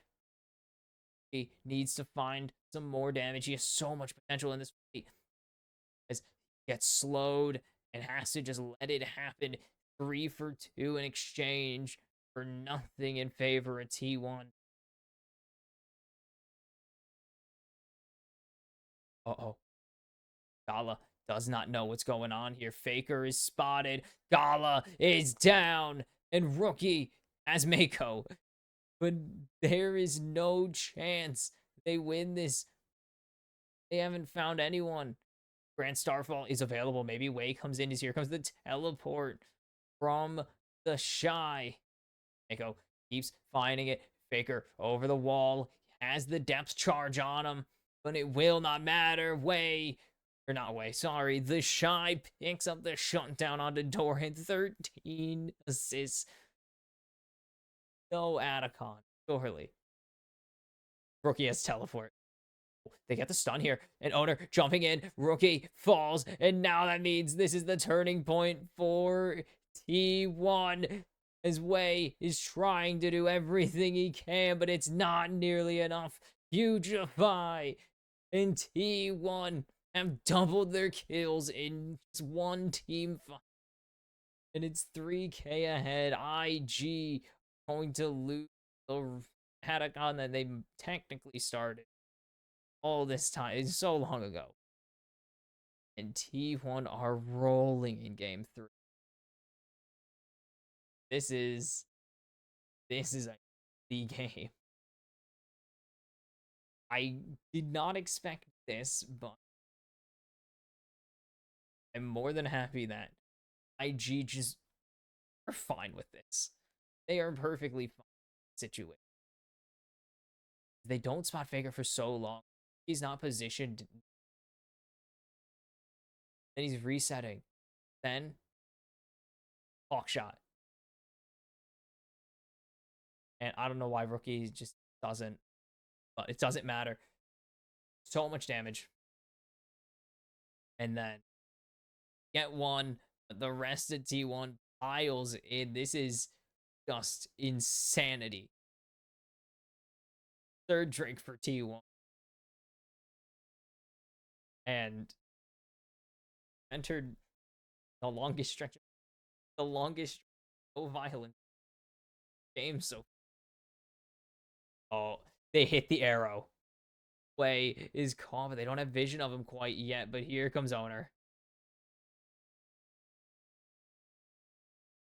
he needs to find some more damage. He has so much potential in this fight as he gets slowed and has to just let it happen. 3 for 2 in exchange for nothing in favor of T1. Uh-oh. Gala does not know what's going on here. Faker is spotted. Gala is down. And Rookie has Mako. But there is no chance they win this. They haven't found anyone. Grand Starfall is available. Maybe Wei comes in. Here comes the teleport from the Shy. Mako keeps finding it. Faker over the wall. Has the depth charge on him. But it will not matter. Wei. Or not Wei. Sorry. The Shy picks up the shutdown onto Doran. 13 assists. No Atacon. Surely. Rookie has teleport. They get the stun here. And Owner jumping in. Rookie falls. And now that means this is the turning point for T1. As Wei is trying to do everything he can, but it's not nearly enough. Hugify and T1 have doubled their kills in one team fight. And it's 3K ahead. IG going to lose the Hatacon that they technically started all this time. It's so long ago. And T1 are rolling in game 3. This is the game. I did not expect this, but I'm more than happy that IG just are fine with this. They are perfectly fine situated. They don't spot Faker for so long. He's not positioned. Then he's resetting. Then Hawk shot. And I don't know why Rookie just doesn't, but it doesn't matter. So much damage. And then get one. The rest of T1 piles in. This is just insanity. Third drink for T1. And entered the longest stretch. The longest so violent game so. Oh, they hit the arrow. Wei is calm, but they don't have vision of him quite yet. But here comes Owner.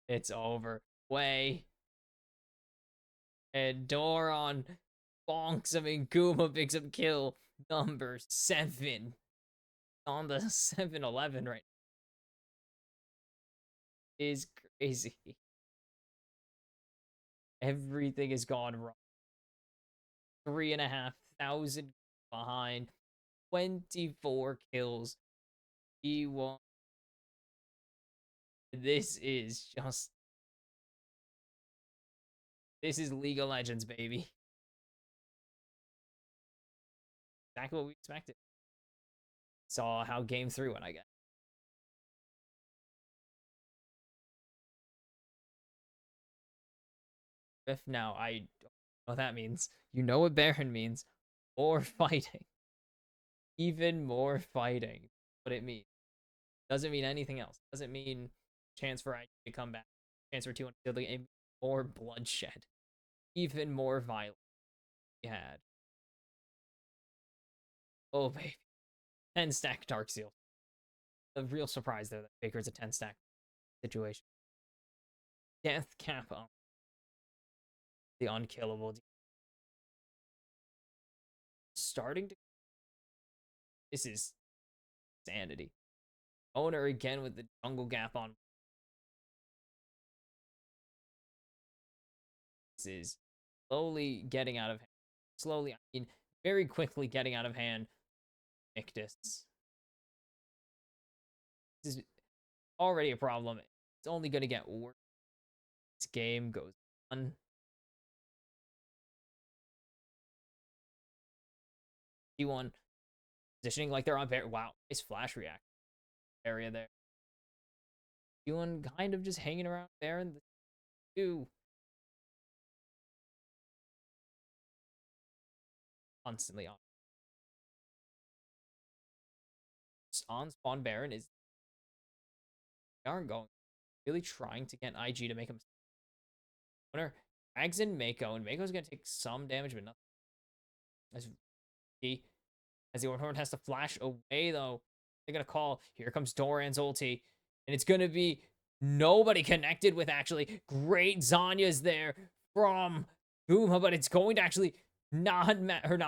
It's over. Wei and Doran bonks him, and Guma picks up kill number 7 on the 7-11 right now. Is crazy. Everything has gone wrong. 3,500 behind. 24 kills. T1. This is just. This is League of Legends, baby. Exactly what we expected. Saw how game 3 went, I guess. If now, I don't know what that means. You know what Baron means. More fighting. Even more fighting. What it means. Doesn't mean anything else. Doesn't mean chance for IG to come back. Chance for T1 to steal the game. More bloodshed. Even more violence. We had. Oh, baby. 10 stack Dark Seal. The real surprise there that Baker's a 10 stack situation. Death cap on the unkillable. starting to. This is sanity. Owner again with the jungle gap on. This is slowly getting out of hand. Slowly, I mean, very quickly getting out of hand. Ictus. This is already a problem. It's only going to get worse. This game goes on. T1 positioning like they're on very. Wow, nice flash react area there. T1 kind of just hanging around there in the two. Constantly on spawn Baron is. They aren't going. Really trying to get IG to make him. Winner drags in Mako, and Mako's gonna take some damage, but nothing. As he, as the Ornhorn has to flash away, though, they're gonna call. Here comes Doran's ulti, and it's gonna be nobody connected with actually. Great Zanya's there from Guma, but it's going to actually not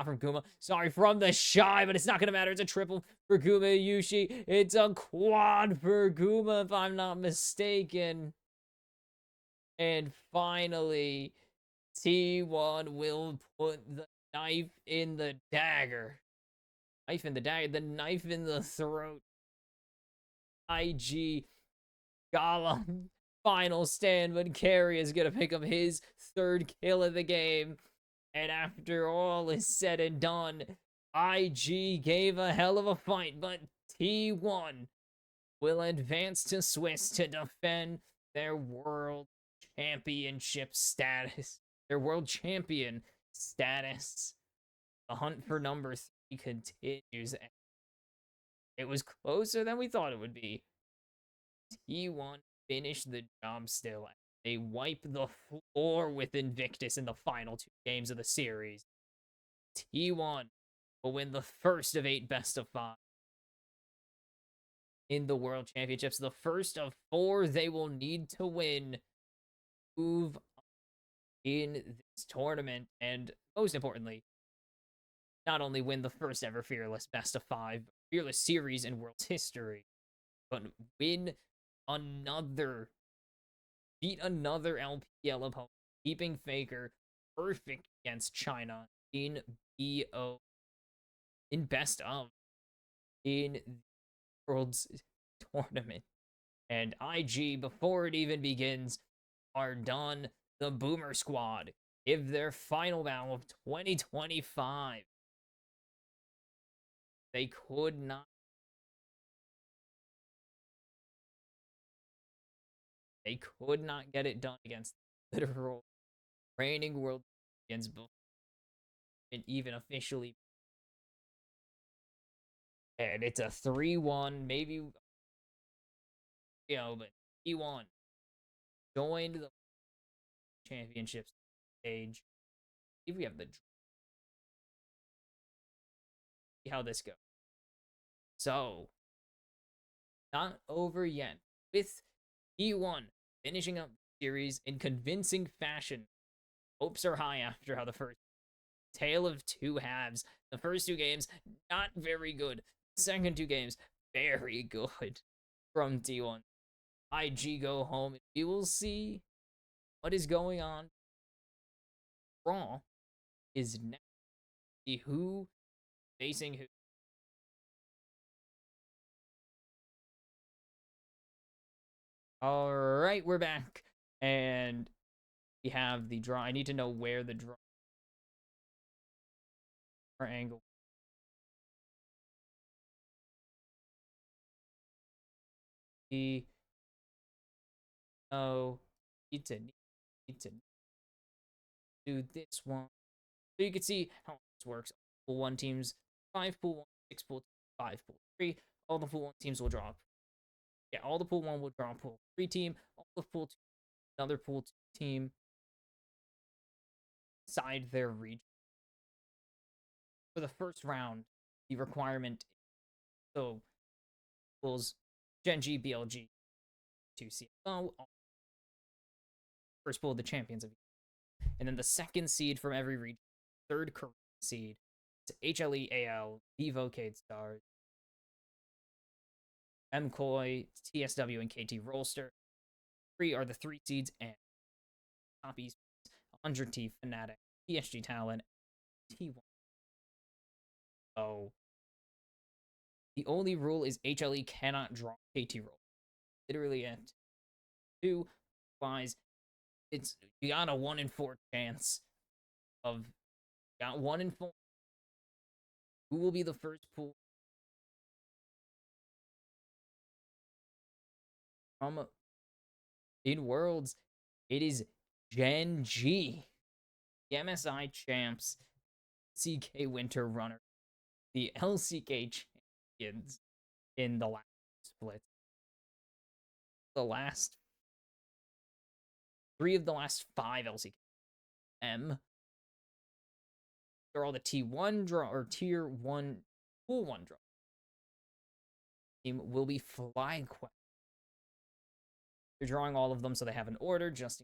from Guma. Sorry, from the Shy, but it's not gonna matter. It's a triple for Guma Yushi. It's a quad for Guma, if I'm not mistaken. And finally, T1 will put the knife in the dagger. Knife in the dagger, the knife in the throat. IG Golem final stand, but Carry is gonna pick up his third kill of the game. And after all is said and done, IG gave a hell of a fight, but T1 will advance to Swiss to defend their world championship status. Their world champion status. The hunt for number 3 continues. It was closer than we thought it would be. T1 finished the job still. They wipe the floor with Invictus in the final 2 games of the series. T1 will win the first of 8 best of 5 in the World Championships. The first of 4 they will need to win. Move in this tournament. And most importantly, not only win the first ever Fearless best of 5 Fearless series in world history, but win another, beat another LPL opponent, keeping Faker perfect against China in BO, in best of, in the World's tournament. And IG, before it even begins, are done. The Boomer Squad give their final battle of 2025. They could not. They could not get it done against literal reigning world champions before it even officially. And it's a 3-1, maybe, but T1 joined the championships stage. If we have the see how this goes. So, not over yet. With T1 finishing up the series in convincing fashion. Hopes are high after how the first tale of 2 halves. The first 2 games, not very good. Second 2 games, very good from T1. IG go home. We will see what is going on. Raw is next. See who facing who. All right, we're back. And we have the draw. I need to know where the draw angle. Oh, need to do this one. So you can see how this works. Pool 1 teams, 5 pool 1, 6 pool 2, 5 pool 3. All the pool 1 teams will draw. Yeah, all the pool 1 will draw a pool 3 team. All the pool 2, another pool 2 team. Side their region. For the first round, the requirement, so pools Genji, BLG, 2 CFO. First pool, the champions of each. And then the second seed from every region, third Korean seed, HLE AL, Evocade Stars, MCoy, TSW, and KT Rollster. 3 are the 3 seeds, and top East 100T Fnatic, PSG Talon, T1. So the only rule is HLE cannot draw KT Roll. Literally it. 2 wise, it's you got a 1 in 4 chance of got 1 in 4. Who will be the first pool from in Worlds? It is Gen G, the MSI champs, CK Winter Runner, the LCK champions in the last split. The last 3 of the last 5 LCK they're all the T1 draw or tier 1 pool 1 draw. Team will be FlyQuest. They're drawing all of them so they have an order just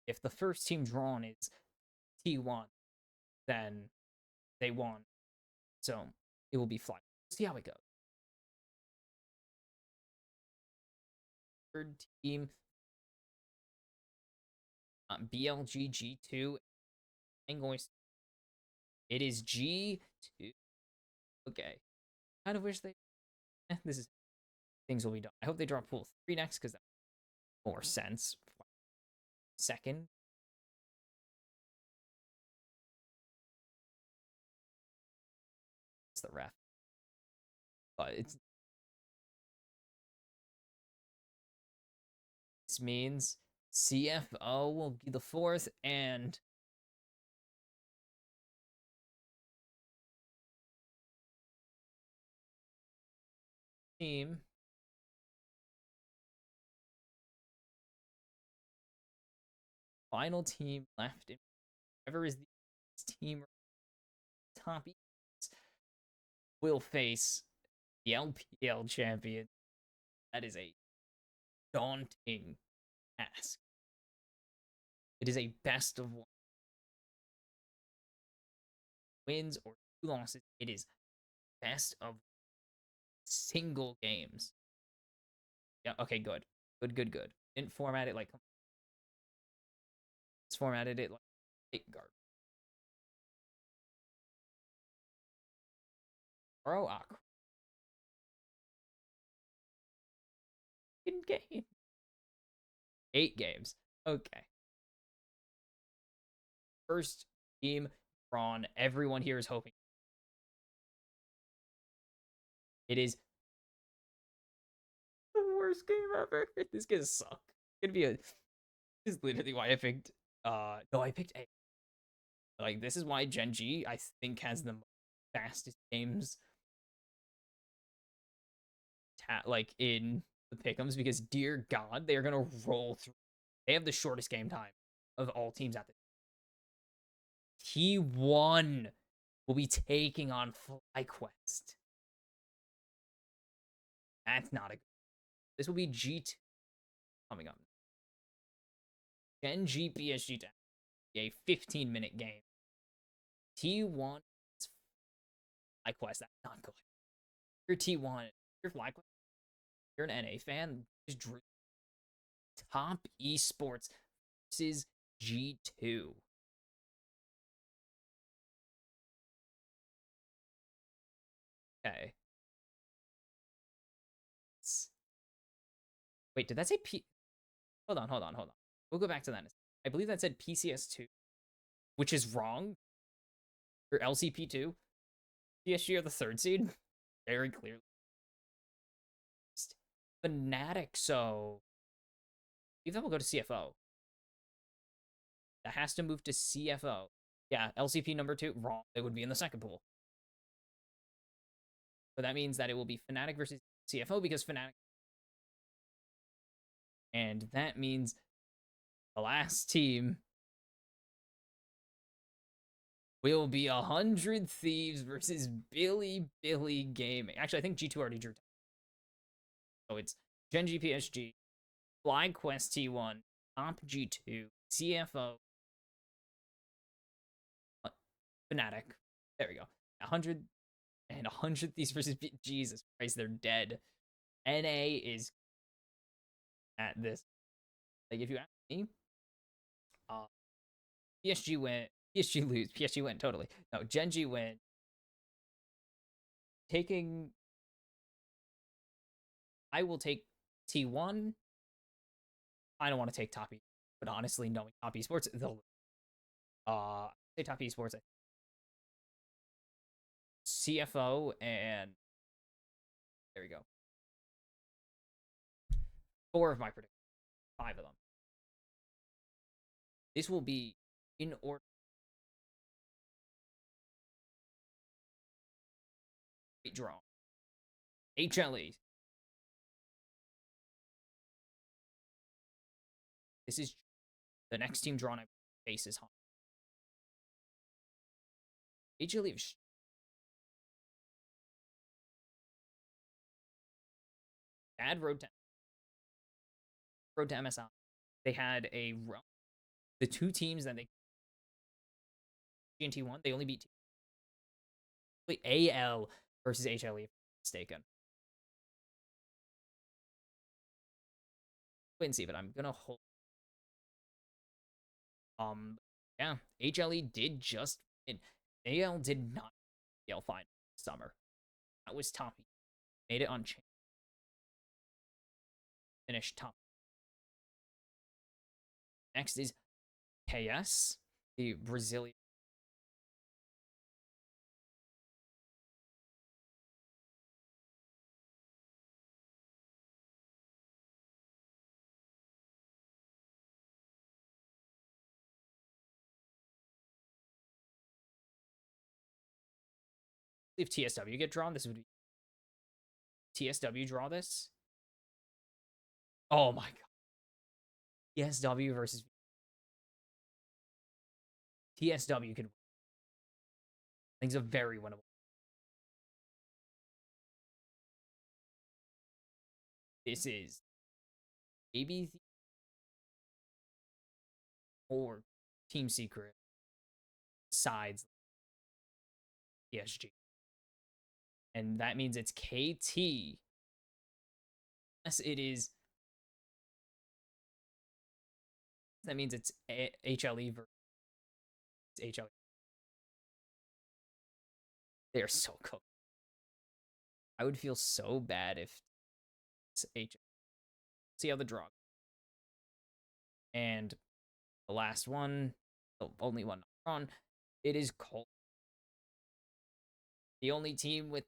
if the first team drawn is T1, then they won. So it will be FlyQuest. See how it goes. Third team, BLG G2. It is G2. Okay. Kind of wish they. This is things will be done. I hope they draw pool 3 next because that makes more sense. Second. It's the ref. But it's. This means CFO will be the 4th and. Team. Final team left. Whoever is the team top will face the LPL champion. That is a daunting task. It is a best of 1. Wins or 2 losses. It is best of single games. Yeah, okay, good. Good. Didn't format it like it's formatted it like garbage. Bro, in game. 8 games. Okay. First team drawn. Everyone here is hoping. It is the worst game ever. This gonna suck. It's gonna be a. This is literally why I picked. No, I picked A. Like this is why Gen G I think has the fastest games. Like in the pick'ems because dear God, they are gonna roll through. They have the shortest game time of all teams at the T1 will be taking on FlyQuest. That's not a good. This will be G2 coming up. Gen G PSG a 15-minute game. T1 is FlyQuest. That's not good. You're T1. You're FlyQuest. You're an NA fan. Just drew top esports versus G2. Okay. Wait, did that say P? Hold on. We'll go back to that. I believe that said PCS2, which is wrong. Or LCP2. PSG are the 3rd seed. Very clearly. Fnatic, so. I believe that will go to CFO. That has to move to CFO. Yeah, LCP number 2, wrong. It would be in the second pool. So that means that it will be Fnatic versus CFO because Fnatic. And that means the last team will be 100 Thieves versus Billy Gaming. Actually, I think G2 already drew. So it's Gen G PSG, FlyQuest T1, Top G2, CFO, Fnatic. There we go. 100 and 100 Thieves versus Jesus Christ, they're dead. NA is at this. Like, if you ask me, uh, PSG win, PSG lose, PSG win, totally. No, Genji win. Taking, I will take T1. I don't want to take top E, but honestly, knowing top esports, they'll say top esports, CFO, and there we go. 4 of my predictions, 5 of them. This will be in order. Draw. HLE. This is the next team drawn. I face is hot. HLE. Bad road to MSI. They had a run. The 2 teams that they GNT won, they only beat AL versus HLE, if I'm mistaken. Wait and see, but I'm gonna hold. Yeah, HLE did just win. AL did not AL final summer. That was top. Made it on chain. Finished top. Next is KS, the Brazilian. If TSW get drawn, this would be TSW draw this. Oh my god. TSW versus TSW can win. Things are very winnable. This is maybe or Team Secret sides PSG. And that means it's KT. Yes, it is. That means it's HLE versus HLE. They are so cooked. I would feel so bad if it's HLE. See how the draw. And the last one, the only one on, it is Colt. The only team with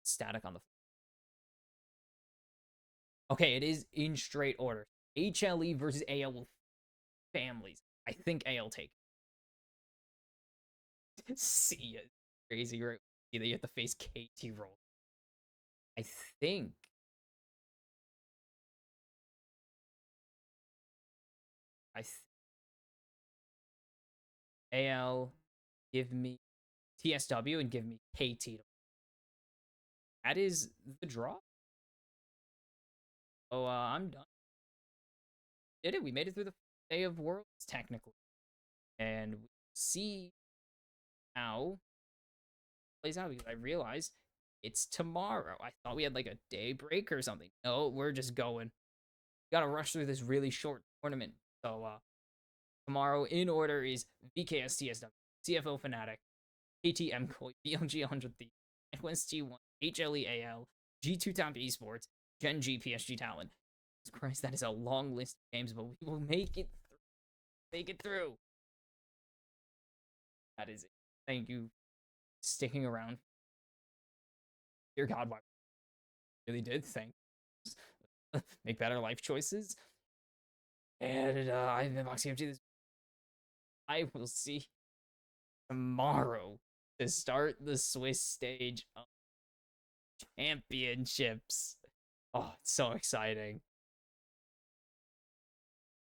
static on the. Okay, it is in straight order. HLE versus AL families. I think AL take. See it. Crazy, right? See that you have to face KT roll. I think. AL, give me TSW and give me KT. That is the draw. Oh, I'm done. Did it? We made it through the day of Worlds, technically. And we'll see how it plays out, because I realized it's tomorrow. I thought we had like a day break or something. No, we're just going. Gotta rush through this really short tournament. So, tomorrow in order is VKS TSW, CFO Fnatic, KTM Koi, BLG 100 Thieves, T1, HLEAL, G2 Top Esports, Gen G PSG Talent. Christ, that is a long list of games, but we will make it through. Make it through. That is it. Thank you for sticking around. Dear God, why really did thank make better life choices. And I've been Boxing MG. I will see tomorrow to start the Swiss stage of championships. Oh, it's so exciting.